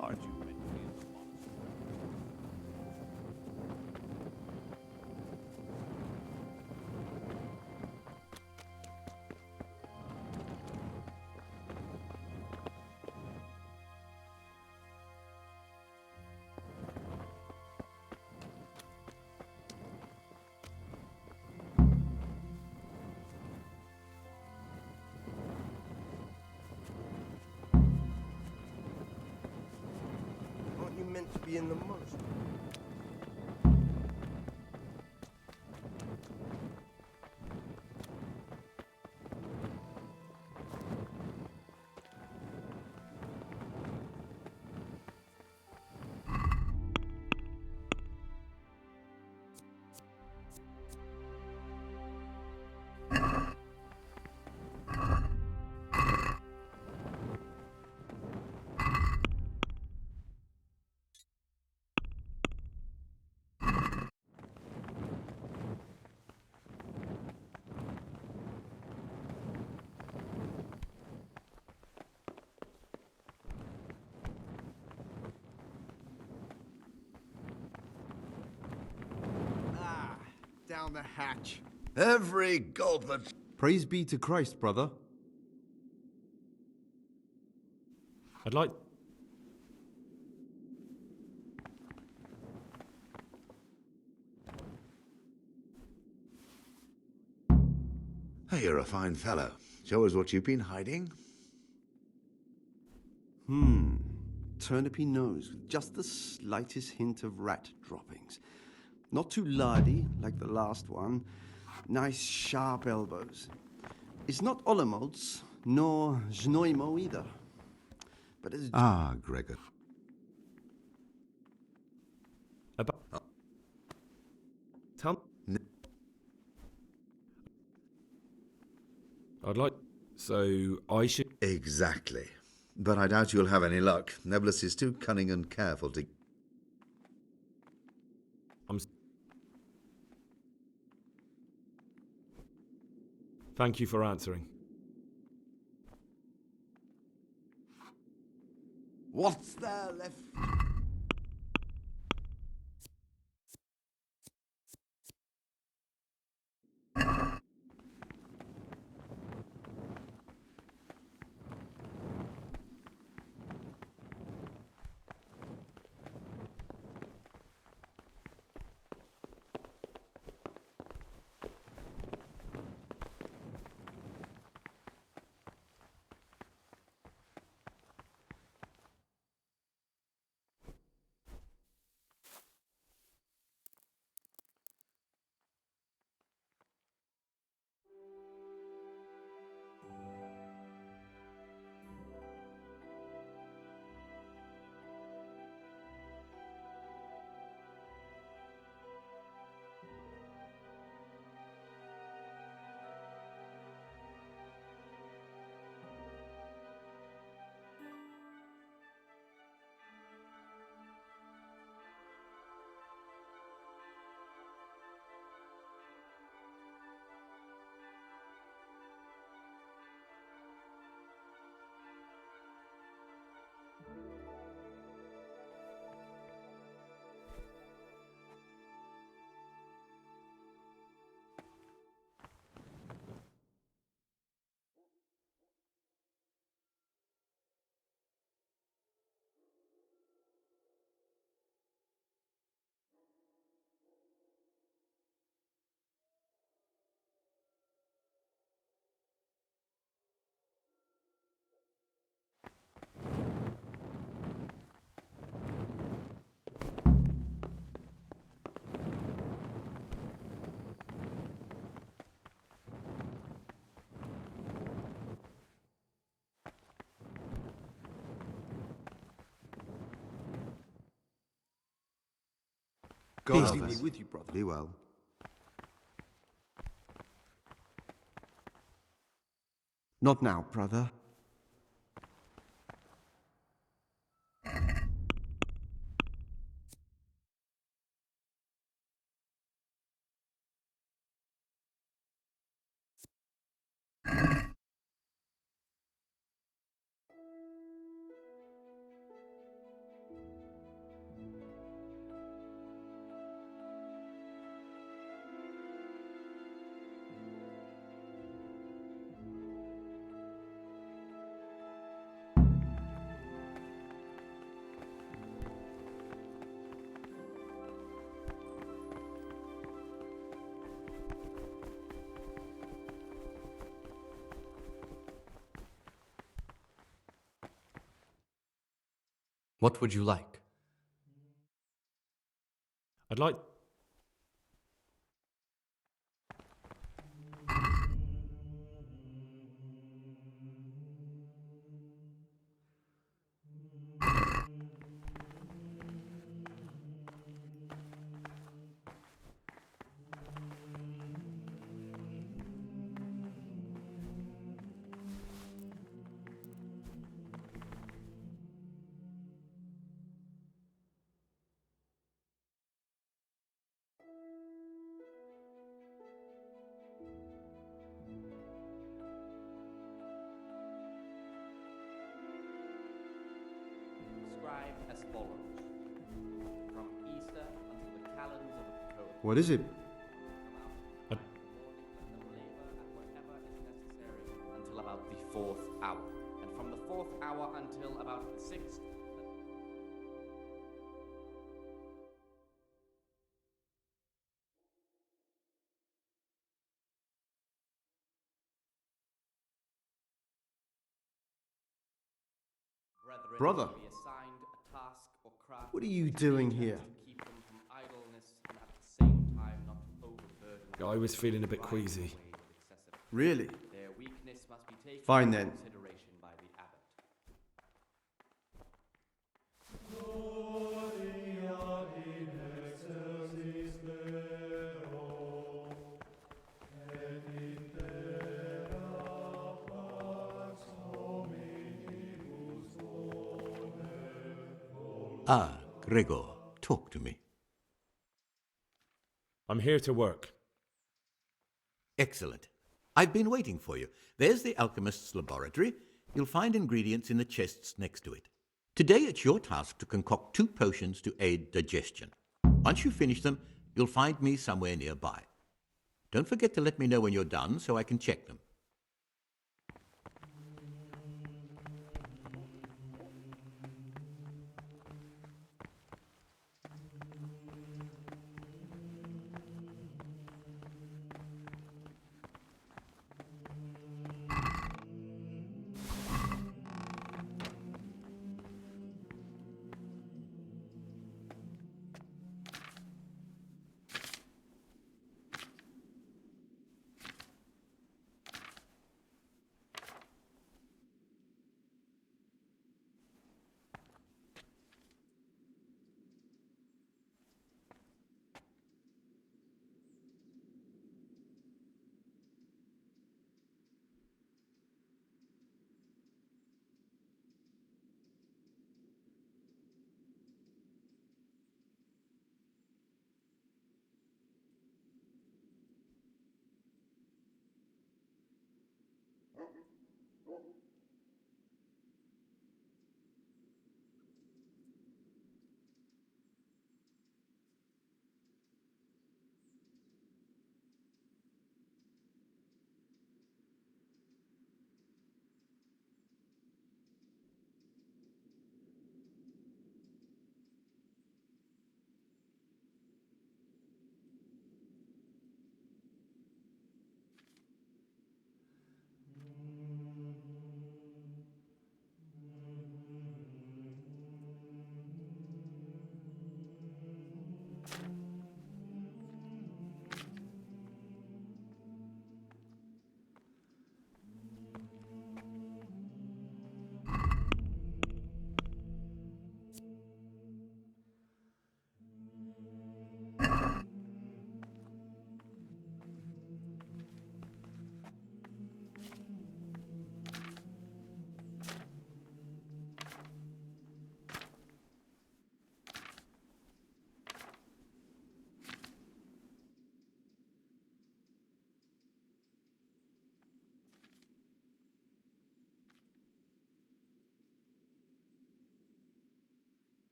S3: Aren't you meant to be in the monastery?
S2: Aren't you meant to be in the monastery? Down the hatch.
S11: Every goblet.
S2: Praise be to Christ, brother.
S19: I'd like...
S11: Oh, you're a fine fellow. Show us what you've been hiding.
S2: Turnipy nose with just the slightest hint of rat droppings. Not too lardy, like the last one. Nice sharp elbows. It's not Olomouc, nor Znojmo either. But it's...
S11: Ah, Gregor.
S19: About... Tell... I'd like... So, I should...
S11: Exactly. But I doubt you'll have any luck. Neblus is too cunning and careful to...
S19: Thank you for answering.
S11: What's there left?
S2: God be with you, brother.
S11: Be well.
S2: Not now, brother.
S13: What would you like?
S19: I'd like...
S15: Described as follows. From Easter until the calends of the code.
S2: What is it?
S15: Until about the 4th hour. And from the 4th hour until about the 6th.
S2: Brother,
S15: Be assigned a task or craft.
S2: what are you doing here?
S15: To keep them from idleness and at the same time not overburden.
S19: I was feeling a bit queasy.
S2: Really?
S15: Their weakness must be taken
S2: Fine
S15: into
S2: then.
S15: consideration by the abbot.
S16: Ah, Gregor, talk to me.
S19: I'm here to work.
S16: Excellent. I've been waiting for you. There's the alchemist's laboratory. You'll find ingredients in the chests next to it. Today it's your task to concoct 2 potions to aid digestion. Once you finish them, you'll find me somewhere nearby. Don't forget to let me know when you're done so I can check them.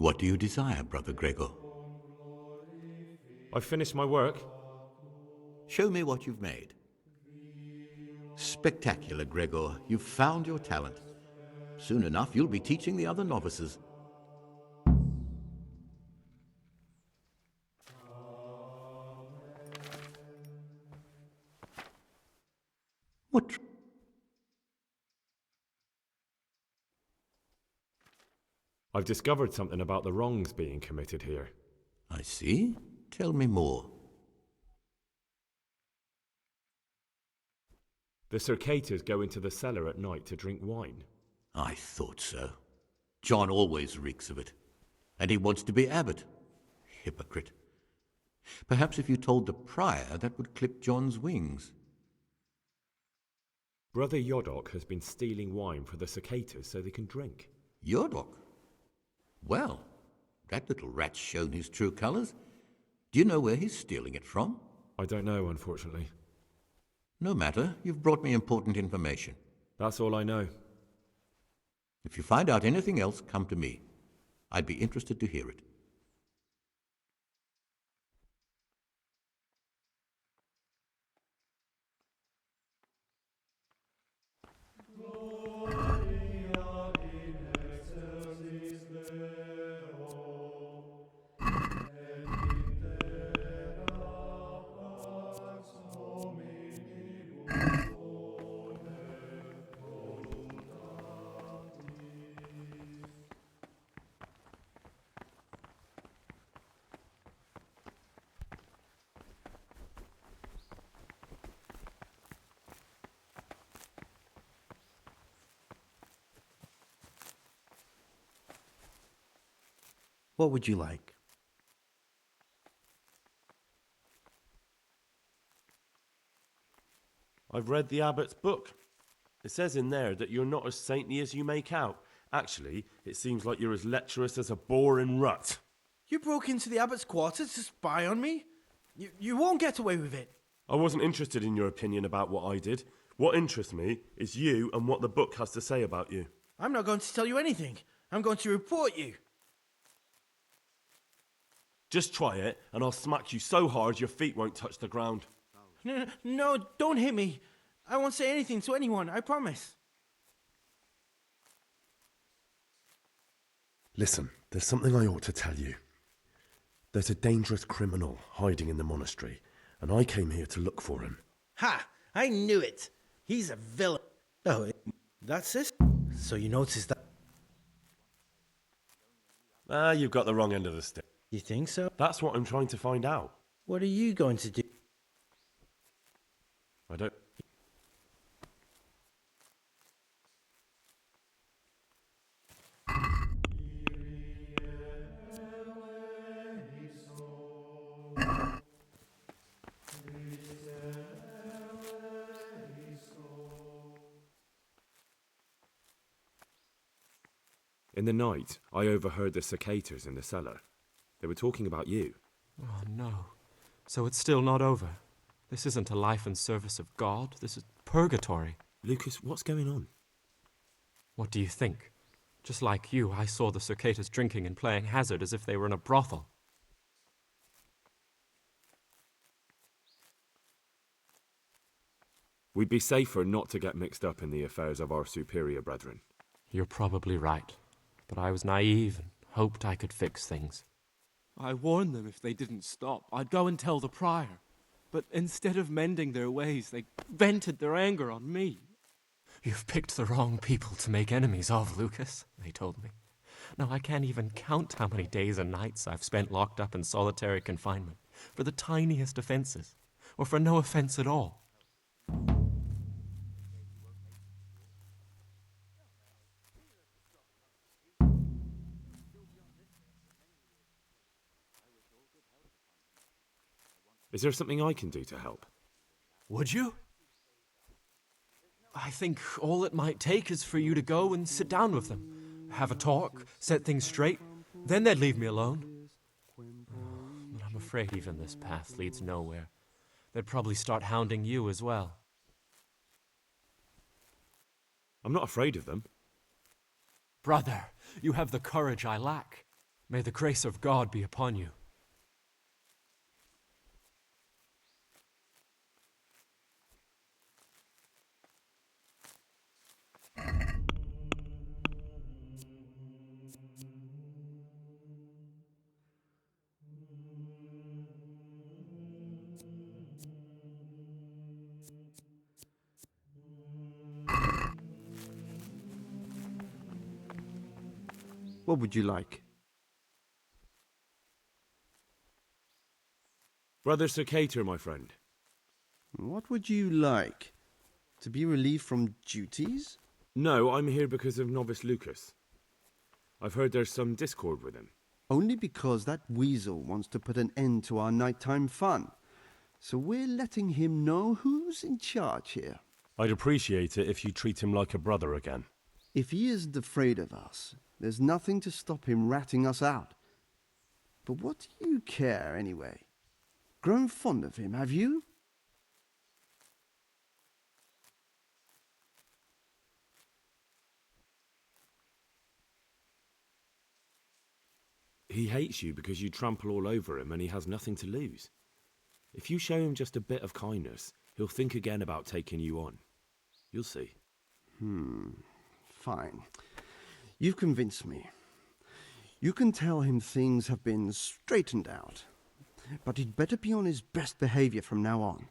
S16: What do you desire, Brother Gregor?
S8: I've finished my work.
S16: Show me what you've made. Spectacular, Gregor. You've found your talent. Soon enough, you'll be teaching the other novices. What?
S8: I've discovered something about the wrongs being committed here.
S16: I see. Tell me more.
S8: The circators go into the cellar at night to drink wine.
S16: I thought so. John always reeks of it. And he wants to be abbot. Hypocrite. Perhaps if you told the prior, that would clip John's wings.
S8: Brother Yodok has been stealing wine for the circators so they can drink.
S16: Yodok? Well, that little rat's shown his true colours. Do you know where he's stealing it from?
S8: I don't know, unfortunately.
S16: No matter. You've brought me important information.
S8: That's all I know.
S16: If you find out anything else, come to me. I'd be interested to hear it.
S9: What would you like?
S1: I've read the abbot's book. It says in there that you're not as saintly as you make out. Actually, it seems like you're as lecherous as a boar in rut.
S9: You broke into the abbot's quarters to spy on me? You won't get away with it.
S1: I wasn't interested in your opinion about what I did. What interests me is you and what the book has to say about you.
S9: I'm not going to tell you anything. I'm going to report you.
S1: Just try it, and I'll smack you so hard your feet won't touch the ground.
S9: No, don't hit me. I won't say anything to anyone, I promise.
S1: Listen, there's something I ought to tell you. There's a dangerous criminal hiding in the monastery, and I came here to look for him.
S9: Ha! I knew it. He's a villain. Oh, that's it? So you noticed that?
S1: You've got the wrong end of the stick.
S9: You think so?
S1: That's what I'm trying to find out.
S9: What are you going to do?
S1: I don't...
S8: In the night, I overheard the circators in the cellar. They were talking about you.
S12: Oh, no. So it's still not over. This isn't a life in service of God. This is purgatory.
S8: Lucas, what's going on?
S12: What do you think? Just like you, I saw the circators drinking and playing hazard as if they were in a brothel.
S8: We'd be safer not to get mixed up in the affairs of our superior brethren.
S12: You're probably right. But I was naive and hoped I could fix things.
S20: I warned them if they didn't stop, I'd go and tell the prior. But instead of mending their ways, they vented their anger on me.
S12: You've picked the wrong people to make enemies of, Lucas, they told me. Now I can't even count how many days and nights I've spent locked up in solitary confinement for the tiniest offenses, or for no offense at all.
S8: Is there something I can do to help?
S12: Would you? I think all it might take is for you to go and sit down with them. Have a talk, set things straight. Then they'd leave me alone. But I'm afraid even this path leads nowhere. They'd probably start hounding you as well.
S8: I'm not afraid of them.
S12: Brother, you have the courage I lack. May the grace of God be upon you.
S2: What would you like?
S1: Brother Circator, my friend.
S2: What would you like? To be relieved from duties?
S1: No, I'm here because of Novice Lucas. I've heard there's some discord with him.
S2: Only because that weasel wants to put an end to our nighttime fun. So we're letting him know who's in charge here.
S1: I'd appreciate it if you treat him like a brother again.
S2: If he isn't afraid of us, there's nothing to stop him ratting us out. But what do you care, anyway? Grown fond of him, have you?
S1: He hates you because you trample all over him and he has nothing to lose. If you show him just a bit of kindness, he'll think again about taking you on. You'll see.
S2: Fine. You've convinced me. You can tell him things have been straightened out. But he'd better be on his best behavior from now on.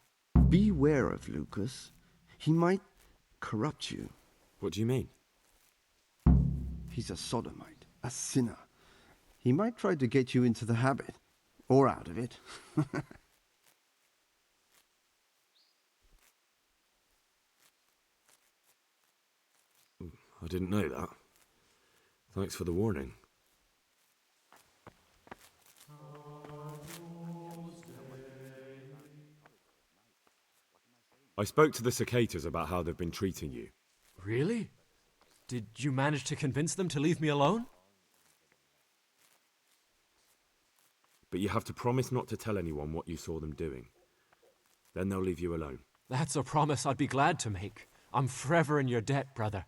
S2: Beware of Lucas. He might corrupt you.
S1: What do you mean?
S2: He's a sodomite, a sinner. He might try to get you into the habit, or out of it.
S1: I didn't know that. Thanks for the warning. I spoke to the cicadas about how they've been treating you.
S12: Really? Did you manage to convince them to leave me alone?
S1: But you have to promise not to tell anyone what you saw them doing. Then they'll leave you alone.
S12: That's a promise I'd be glad to make. I'm forever in your debt, brother.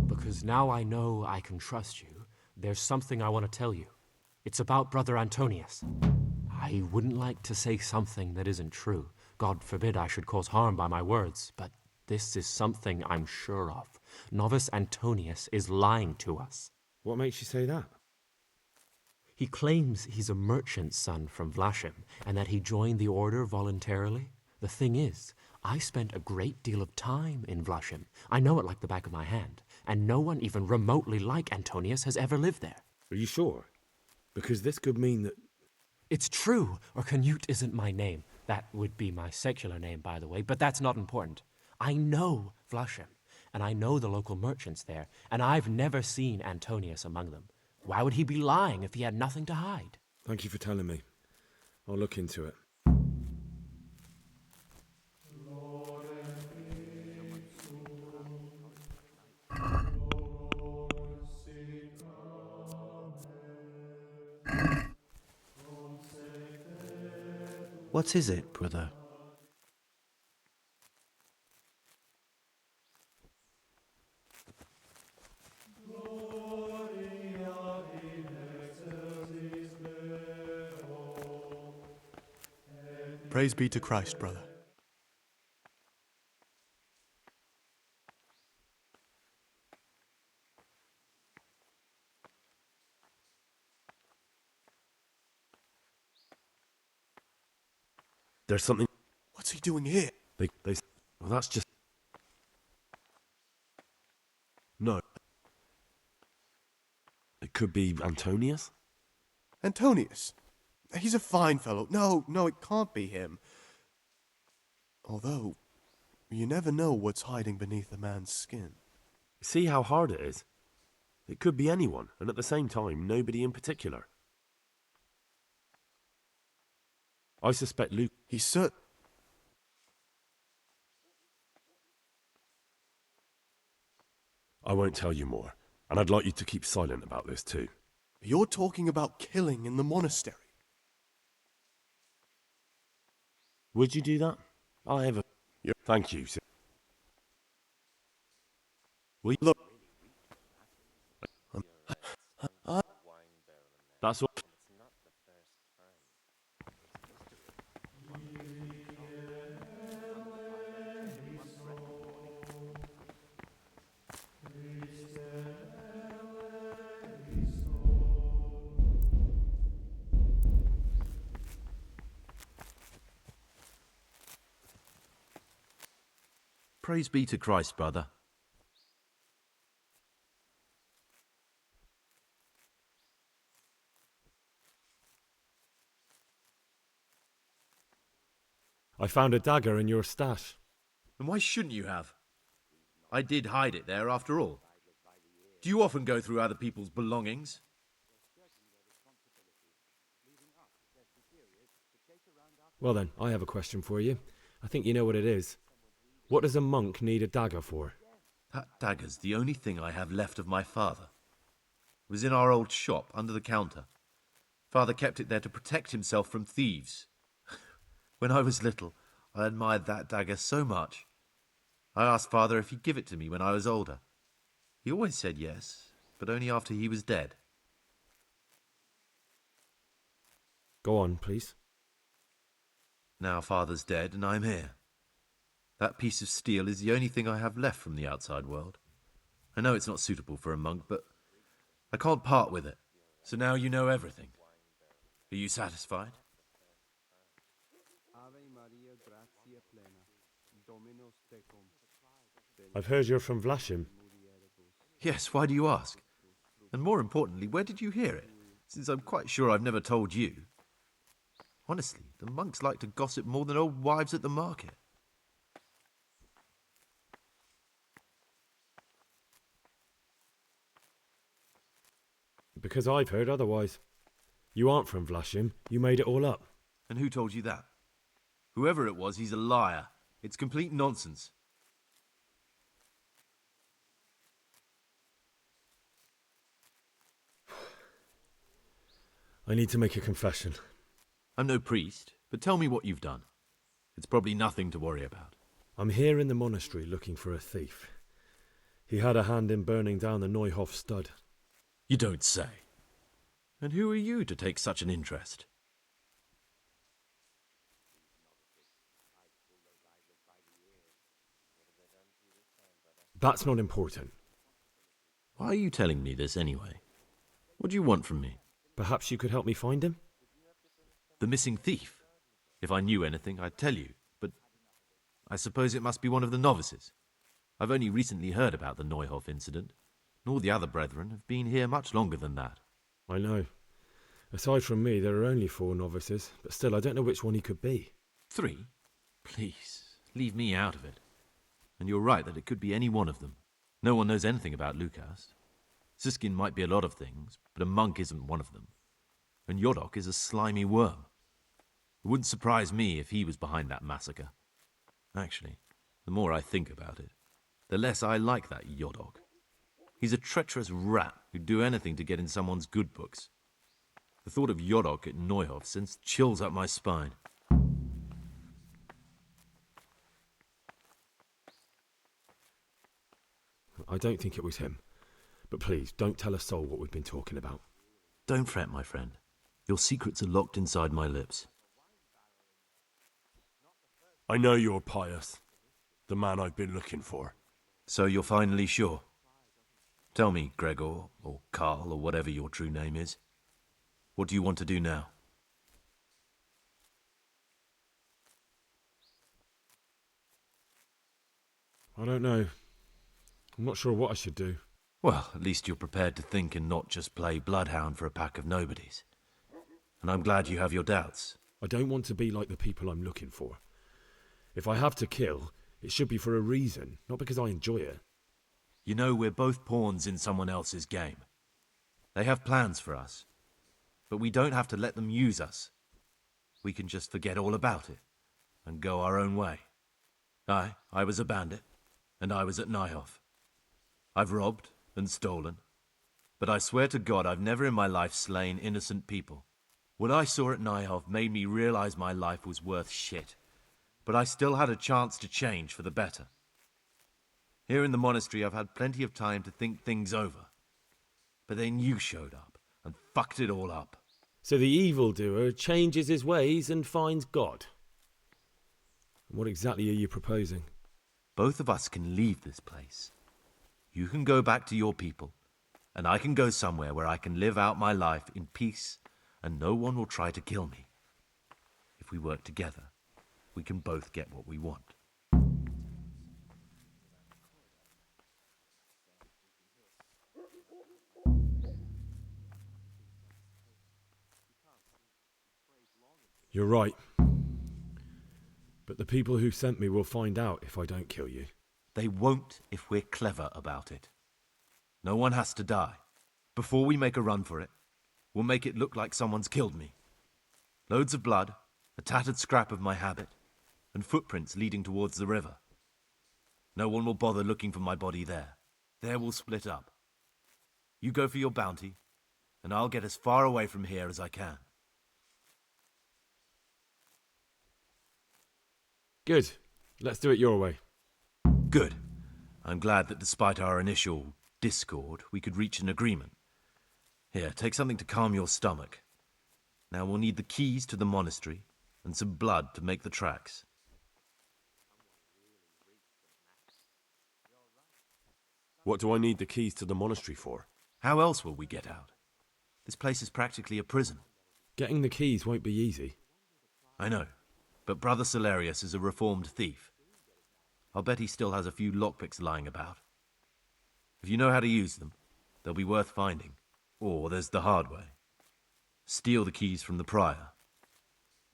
S12: Because now I know I can trust you, there's something I want to tell you. It's about Brother Antonius. I wouldn't like to say something that isn't true. God forbid I should cause harm by my words, but this is something I'm sure of. Novice Antonius is lying to us.
S1: What makes you say that?
S12: He claims he's a merchant's son from Vlachim, and that he joined the order voluntarily. The thing is, I spent a great deal of time in Vlachim. I know it like the back of my hand, and no one even remotely like Antonius has ever lived there.
S1: Are you sure? Because this could mean that...
S12: It's true, or Canute isn't my name. That would be my secular name, by the way, but that's not important. I know Vlachim, and I know the local merchants there, and I've never seen Antonius among them. Why would he be lying if he had nothing to hide?
S1: Thank you for telling me. I'll look into it.
S9: What is it, brother?
S5: Praise be to Christ, brother.
S1: There's something...
S5: What's he doing here?
S1: They... Well, that's just... No. It could be Antonius?
S5: Antonius? He's a fine fellow. No, it can't be him. Although, you never know what's hiding beneath a man's skin.
S1: See how hard it is? It could be anyone, and at the same time, nobody in particular. I suspect Luke...
S5: He's
S1: I won't tell you more, and I'd like you to keep silent about this too.
S5: You're talking about killing in the monastery.
S1: Would you do that? I have a... Thank you, sir. Will you...
S5: Look...
S8: That's what.
S6: Praise be to Christ, brother.
S19: I found a dagger in your stash.
S6: And why shouldn't you have? I did hide it there after all. Do you often go through other people's belongings?
S19: Well then, I have a question for you. I think you know what it is. What does a monk need a dagger for?
S6: That dagger's the only thing I have left of my father. It was in our old shop, under the counter. Father kept it there to protect himself from thieves. When I was little, I admired that dagger so much. I asked Father if he'd give it to me when I was older. He always said yes, but only after he was dead.
S19: Go on, please.
S6: Now Father's dead and I'm here. That piece of steel is the only thing I have left from the outside world. I know it's not suitable for a monk, but I can't part with it. So now you know everything. Are you satisfied?
S19: I've heard you're from Vlashim.
S6: Yes, why do you ask? And more importantly, where did you hear it? Since I'm quite sure I've never told you. Honestly, the monks like to gossip more than old wives at the market.
S19: Because I've heard otherwise. You aren't from Vlashim. You made it all up.
S6: And who told you that? Whoever it was, he's a liar. It's complete nonsense.
S19: I need to make a confession.
S6: I'm no priest, but tell me what you've done. It's probably nothing to worry about.
S19: I'm here in the monastery looking for a thief. He had a hand in burning down the Neuhof stud.
S6: You don't say. And who are you to take such an interest?
S19: That's not important.
S6: Why are you telling me this anyway? What do you want from me?
S19: Perhaps you could help me find him?
S6: The missing thief? If I knew anything, I'd tell you, but I suppose it must be one of the novices. I've only recently heard about the Neuhof incident, and all the other brethren have been here much longer than that.
S19: I know. Aside from me, there are only 4 novices, but still, I don't know which one he could be.
S6: 3? Please, leave me out of it. And you're right that it could be any one of them. No one knows anything about Lukas. Siskin might be a lot of things, but a monk isn't one of them. And Yodok is a slimy worm. It wouldn't surprise me if he was behind that massacre. Actually, the more I think about it, the less I like that Yodok. He's a treacherous rat who'd do anything to get in someone's good books. The thought of Yodok at Neuhof sends chills up my spine.
S19: I don't think it was him. But please, don't tell a soul what we've been talking about.
S6: Don't fret, my friend. Your secrets are locked inside my lips.
S1: I know you're pious. The man I've been looking for.
S6: So you're finally sure? Tell me, Gregor, or Karl, or whatever your true name is. What do you want to do now?
S19: I don't know. I'm not sure what I should do.
S6: Well, at least you're prepared to think and not just play bloodhound for a pack of nobodies. And I'm glad you have your doubts.
S19: I don't want to be like the people I'm looking for. If I have to kill, it should be for a reason, not because I enjoy it.
S6: You know, we're both pawns in someone else's game. They have plans for us, but we don't have to let them use us. We can just forget all about it and go our own way. I was a bandit, and I was at Neuhof. I've robbed and stolen, but I swear to God I've never in my life slain innocent people. What I saw at Neuhof made me realize my life was worth shit, but I still had a chance to change for the better. Here in the monastery I've had plenty of time to think things over, but then you showed up and
S21: fucked it all up.
S19: So the evildoer changes his ways and finds God. What exactly are you proposing?
S21: Both of us can leave this place. You can go back to your people, and I can go somewhere where I can live out my life in peace, and no one will try to kill me. If we work together, we can both get what we want.
S19: You're right. But the people who sent me will find out if I don't kill you.
S21: They won't if we're clever about it. No one has to die. Before we make a run for it, we'll make it look like someone's killed me. Loads of blood, a tattered scrap of my habit, and footprints leading towards the river. No one will bother looking for my body there. There we'll split up. You go for your bounty, and I'll get as far away from here as I can.
S19: Good. Let's do it your way.
S21: Good. I'm glad that despite our initial discord, we could reach an agreement. Here, take something to calm your stomach. Now we'll need the keys to the monastery and some blood to make the tracks.
S1: What do I need the keys to the monastery for?
S21: How else will we get out? This place is practically a prison.
S19: Getting the keys won't be easy.
S21: I know, but Brother Salarius is a reformed thief. I'll bet he still has a few lockpicks lying about. If you know how to use them, they'll be worth finding. Or there's the hard way. Steal the keys from the prior.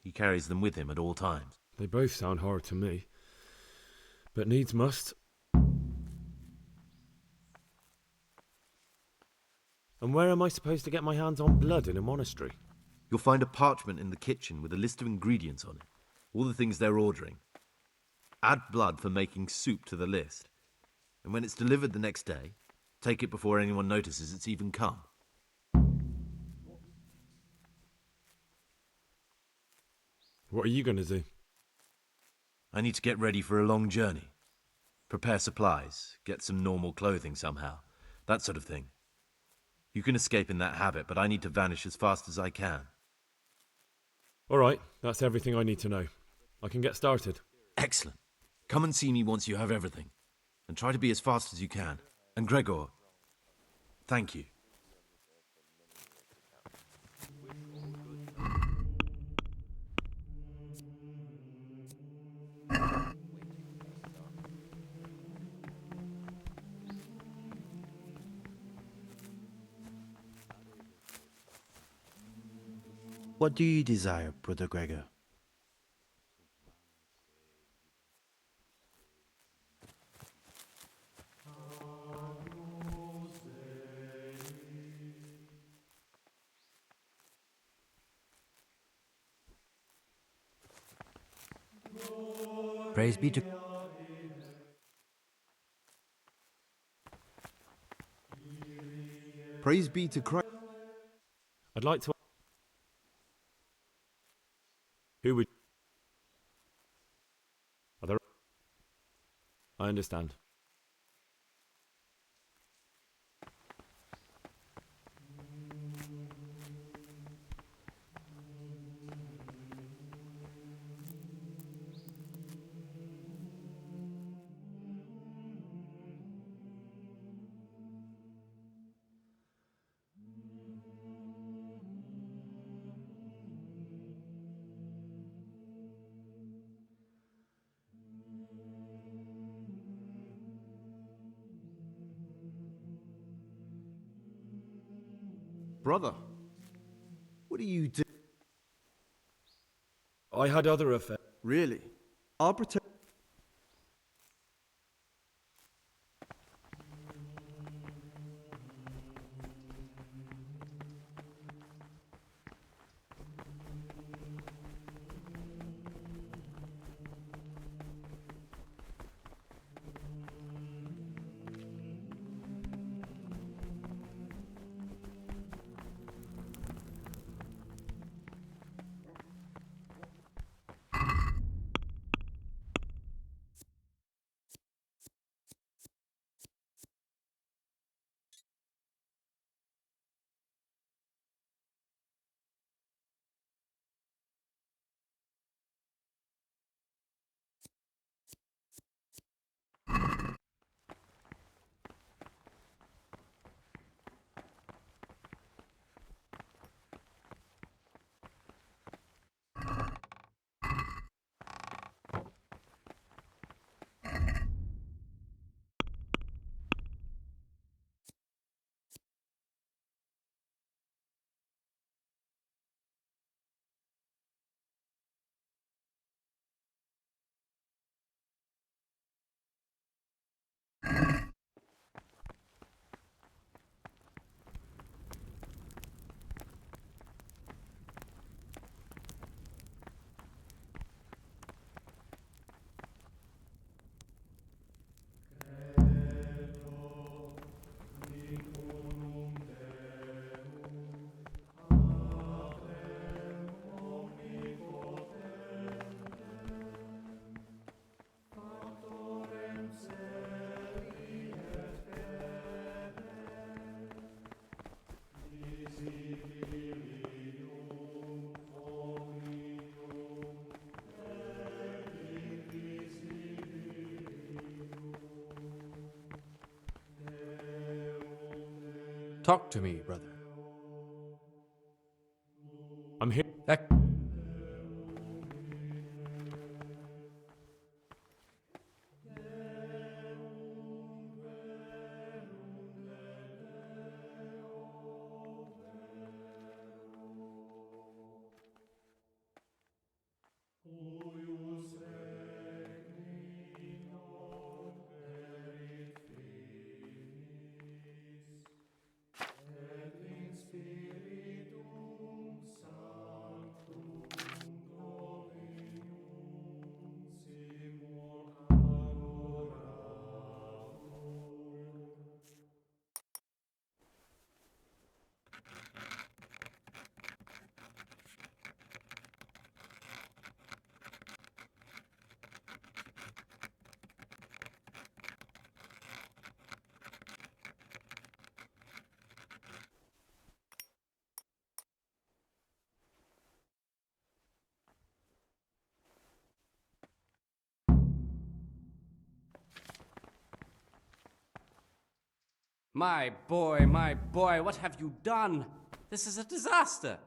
S21: He carries them with him at all times.
S19: They both sound hard to me. But needs must. And where am I supposed to get my hands on blood in a monastery?
S21: You'll find a parchment in the kitchen with a list of ingredients on it. All the things they're ordering. Add blood for making soup to the list. And when it's delivered the next day, take it before anyone notices it's even come.
S19: What are you going to do?
S21: I need to get ready for a long journey. Prepare supplies, get some normal clothing somehow. That sort of thing. You can escape in that habit, but I need to vanish as fast as I can.
S19: All right, that's everything I need to know. I can get started.
S21: Excellent. Come and see me once you have everything. And try to be as fast as you can. And Gregor, thank you.
S9: What do you desire, Brother Gregor?
S18: Praise be to...
S2: Praise be to Christ.
S19: I'd like to... Who would... Are there... I understand.
S2: Brother, what do you do?
S19: I had other affairs.
S2: Really? I'll protect...
S13: Talk to me, brother.
S19: I'm here.
S15: My boy, what have you done? This is a disaster.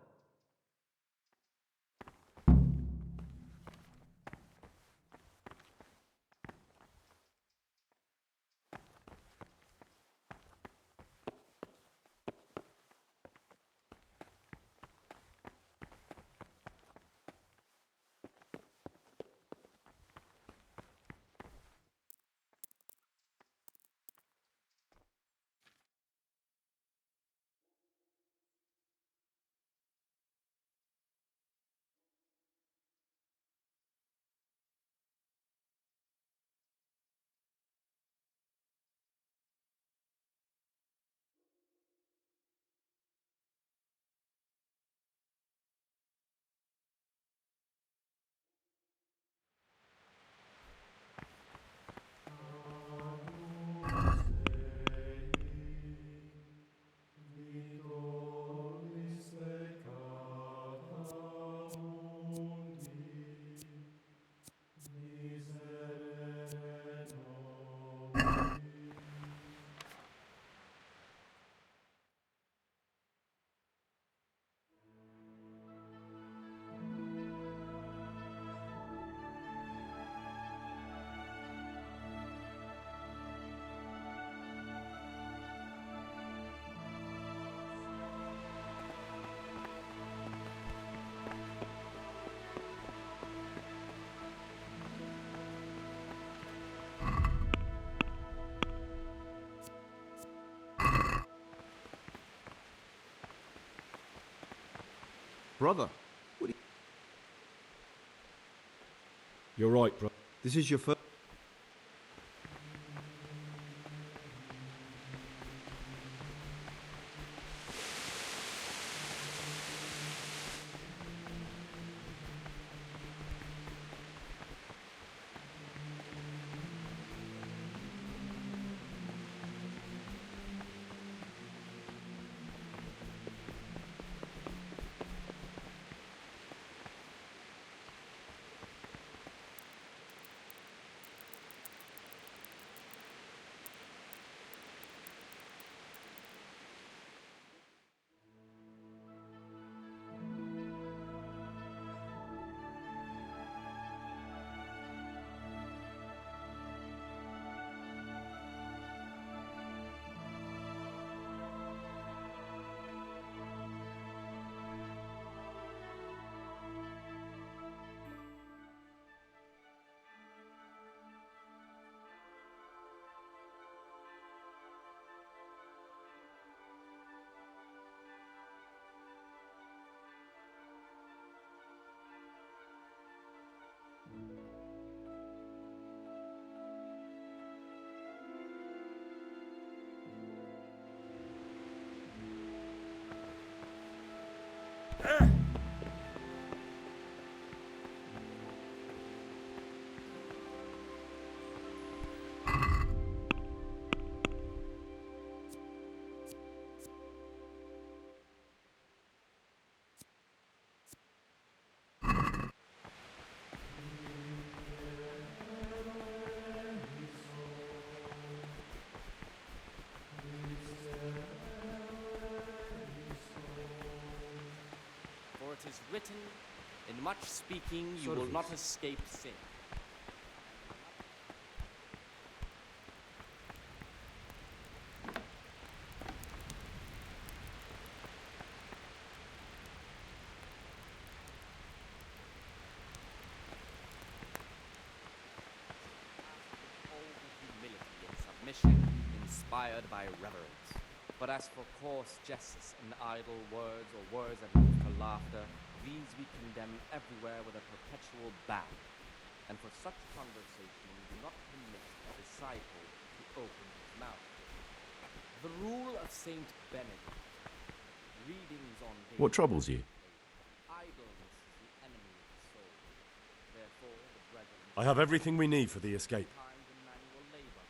S2: Brother, what do
S19: You're right, bro.
S2: This is your first...
S15: it is written, in much speaking you
S19: Sort of
S15: will not
S19: is.
S15: escape sin. Humility and submission, inspired by reverence. But as for coarse jests and idle words, or words that move to laughter, these we condemn everywhere with a perpetual ban. And for such conversation we do not permit a disciple to open his mouth. The rule of Saint Benedict, readings on daily
S6: What troubles you?
S15: idleness is the enemy of the soul. Therefore the brethren
S1: I have everything we need for the escape.
S15: times and manual labor,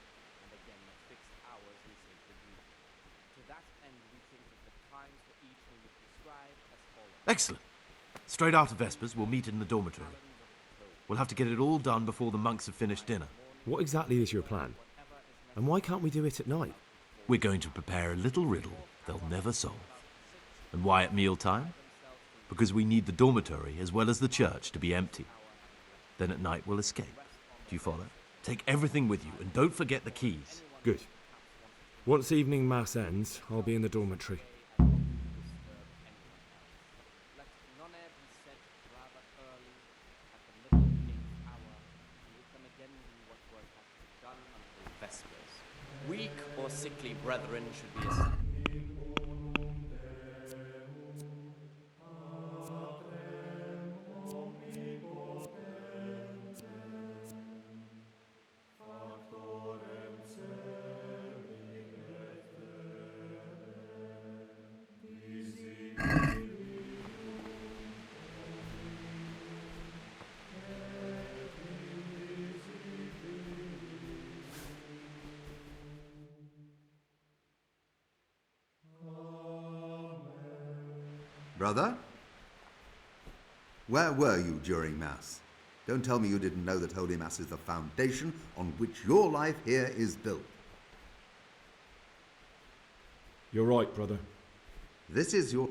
S15: and again at fixed hours in sacred reading. To that end we think that the times for each may be prescribed as follows.
S21: Excellent. Straight after Vespers, we'll meet in the dormitory. We'll have to get it all done before the monks have finished dinner.
S19: What exactly is your plan? And why can't we do it at night?
S21: We're going to prepare a little riddle they'll never solve. And why at mealtime? Because we need the dormitory as well as the church to be empty. Then at night we'll escape. Do you follow? Take everything with you and don't forget the keys.
S19: Good. Once evening mass ends, I'll be in the dormitory.
S15: Weak or sickly brethren should be assigned.
S11: Brother? Where were you during Mass? Don't tell me you didn't know that Holy Mass is the foundation on which your life here is built.
S19: You're right, brother.
S11: This is your...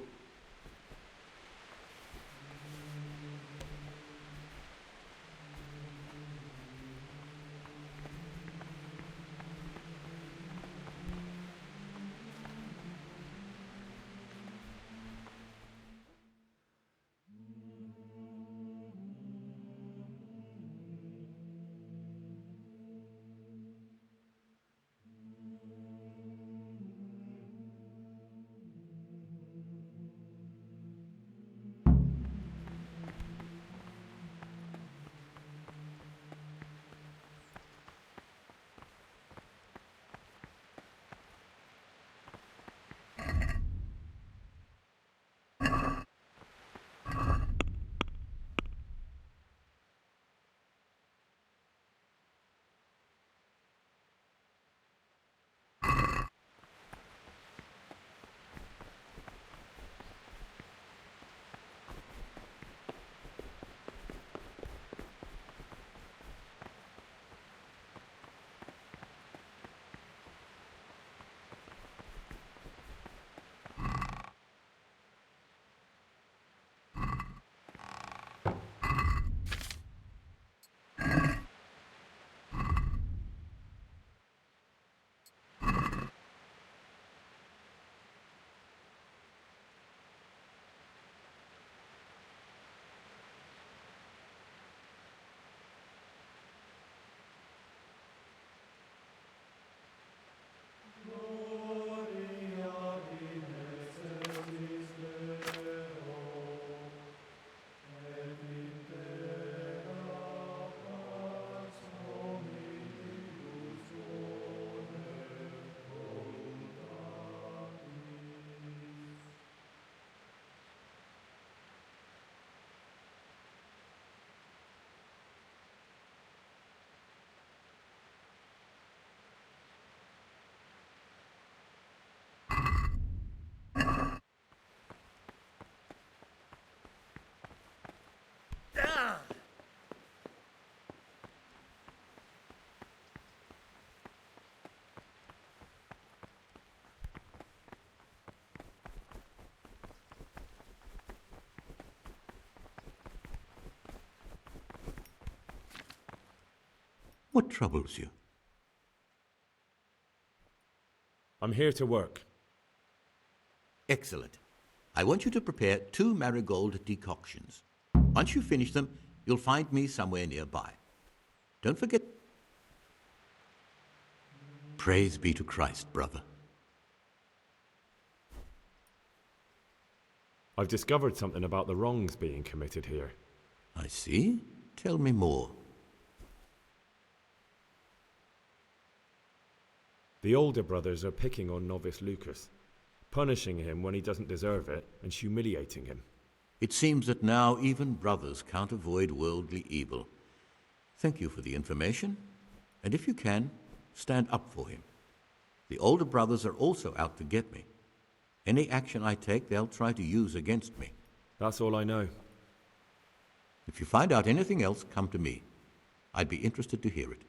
S16: What troubles you?
S19: I'm here to work.
S16: Excellent. I want you to prepare 2 marigold decoctions. Once you finish them, you'll find me somewhere nearby. Don't forget... Praise be to Christ, brother.
S19: I've discovered something about the wrongs being committed here.
S16: I see. Tell me more.
S19: The older brothers are picking on novice Lucas, punishing him when he doesn't deserve it and humiliating him.
S16: It seems that now even brothers can't avoid worldly evil. Thank you for the information, and if you can, stand up for him. The older brothers are also out to get me. Any action I take, they'll try to use against me.
S19: That's all I know.
S16: If you find out anything else, come to me. I'd be interested to hear it.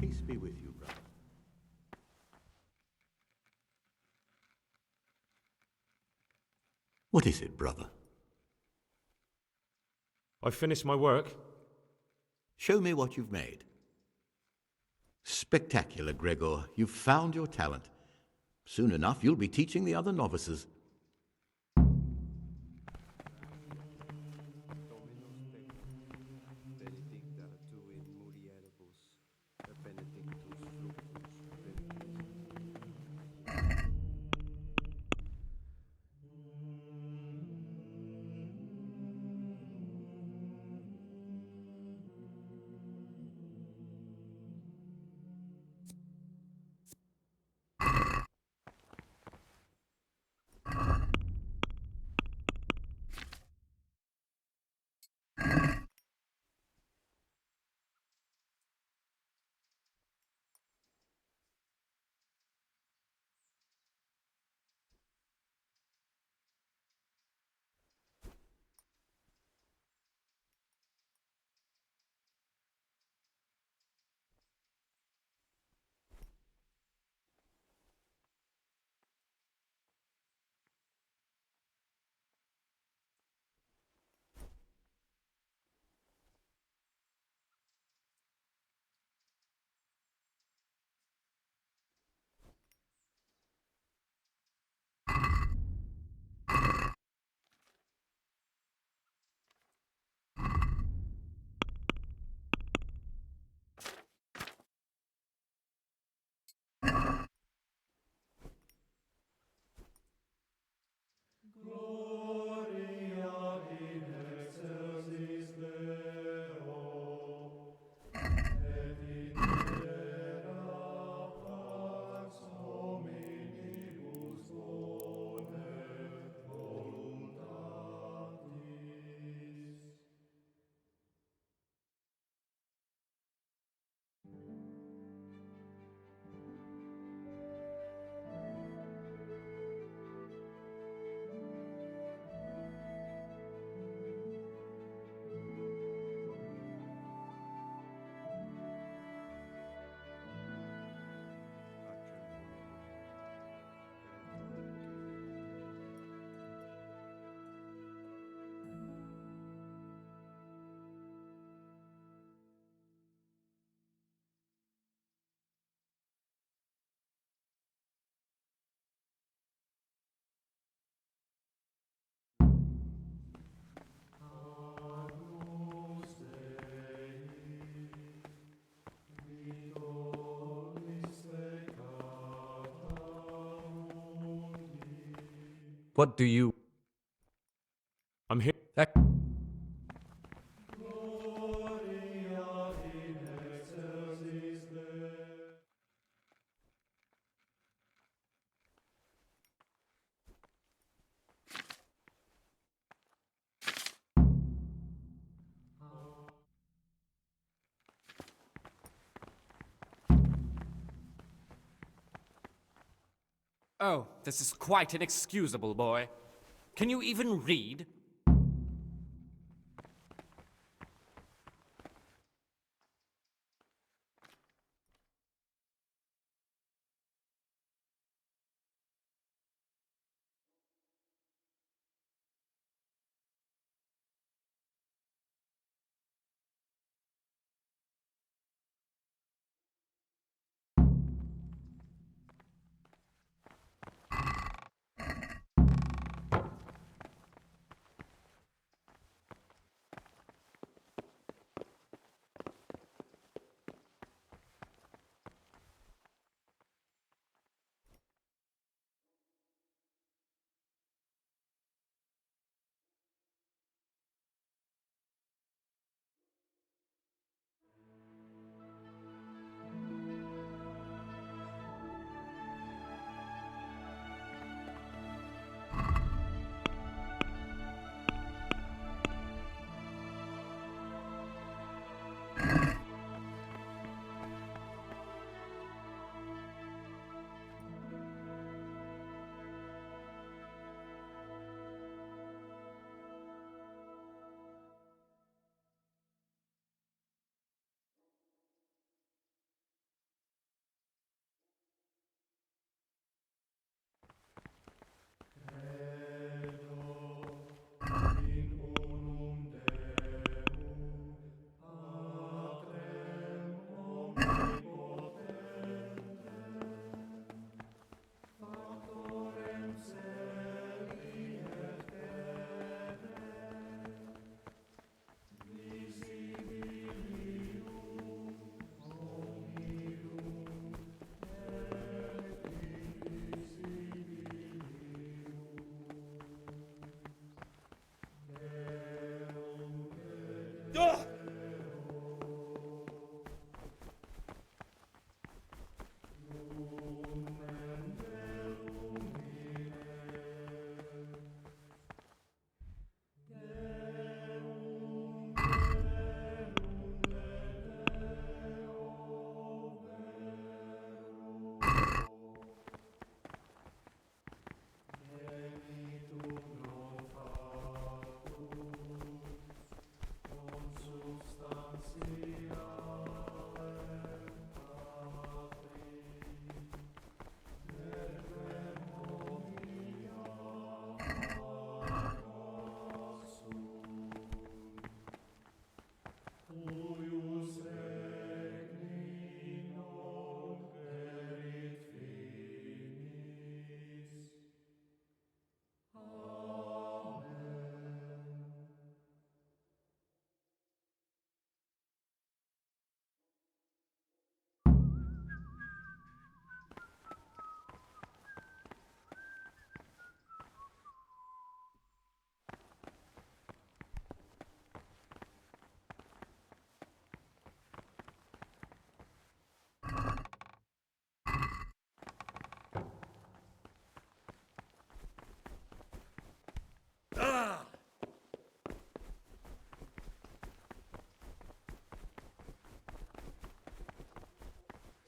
S16: Peace be with you, brother. What is it, brother?
S19: I've finished my work.
S16: Show me what you've made. Spectacular, Gregor. You've found your talent. Soon enough, you'll be teaching the other novices.
S13: What do you...
S19: I'm here.
S15: Oh, this is quite inexcusable, boy. Can you even read?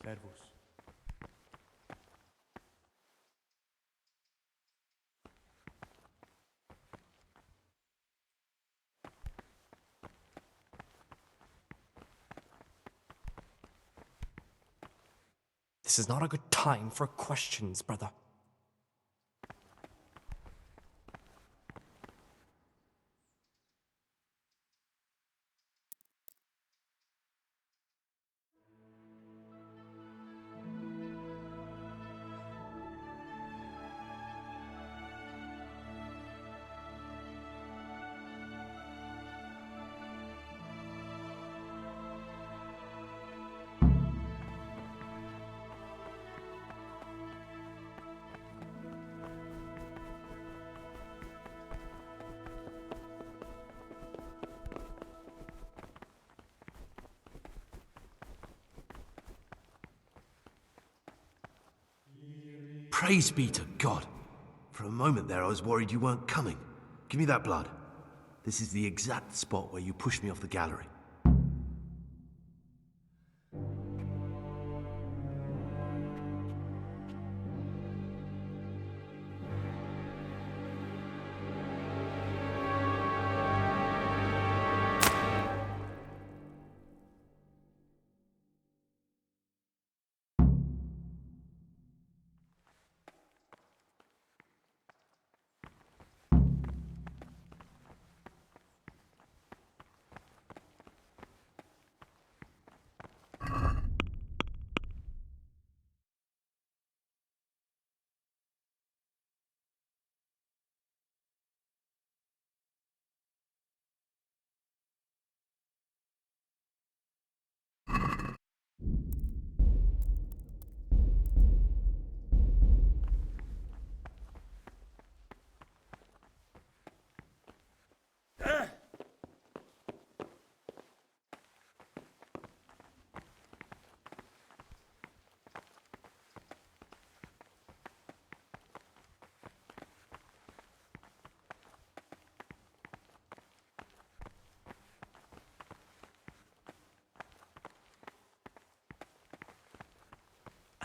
S17: Servus.
S12: This is not a good time for questions, brother.
S21: Praise be to God. For a moment there, I was worried you weren't coming. Give me that blood. This is the exact spot where you pushed me off the gallery.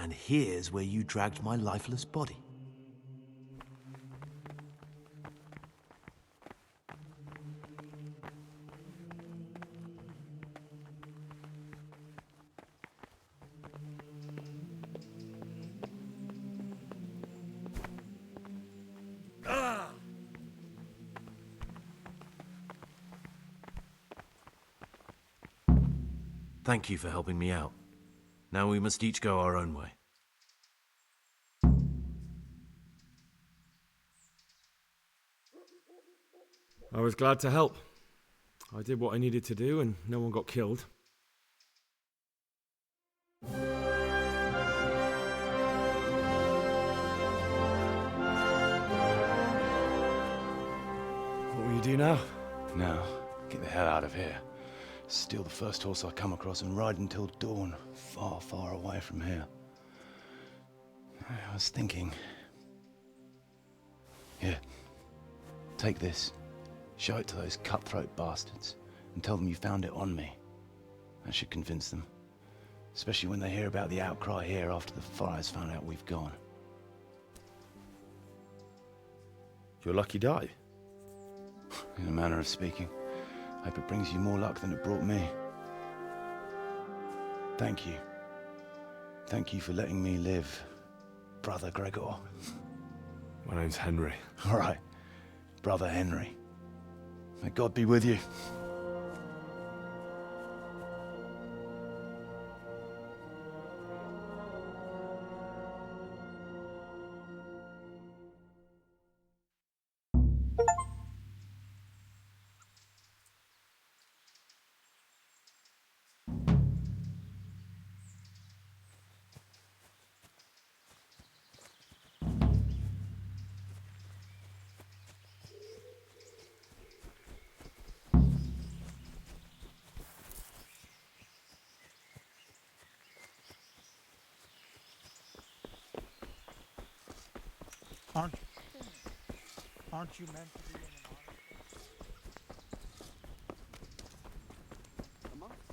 S21: And here's where you dragged my lifeless body. Thank you for helping me out. Now we must each go our own way.
S19: I was glad to help. I did what I needed to do and no one got killed.
S4: What
S19: will you do now?
S4: Now, get the hell out of here. Steal the first horse I come across and ride until dawn, far, far away from here. I was thinking... Here, take this. Show it to those cutthroat bastards and tell them you found it on me. That should convince them. Especially when they hear about the outcry here after the Friars found out we've gone.
S19: Your lucky die?
S4: In a manner of speaking. Hope it brings you more luck than it brought me. Thank you. Thank you for letting me live, Brother Gregor.
S19: My name's Henry.
S4: All right, Brother Henry. May God be with you.
S22: Aren't you meant to be in the monastery?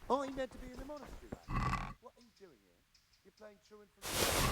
S5: Are you meant to be in the monastery, lad? What are you doing here? You're playing truant for...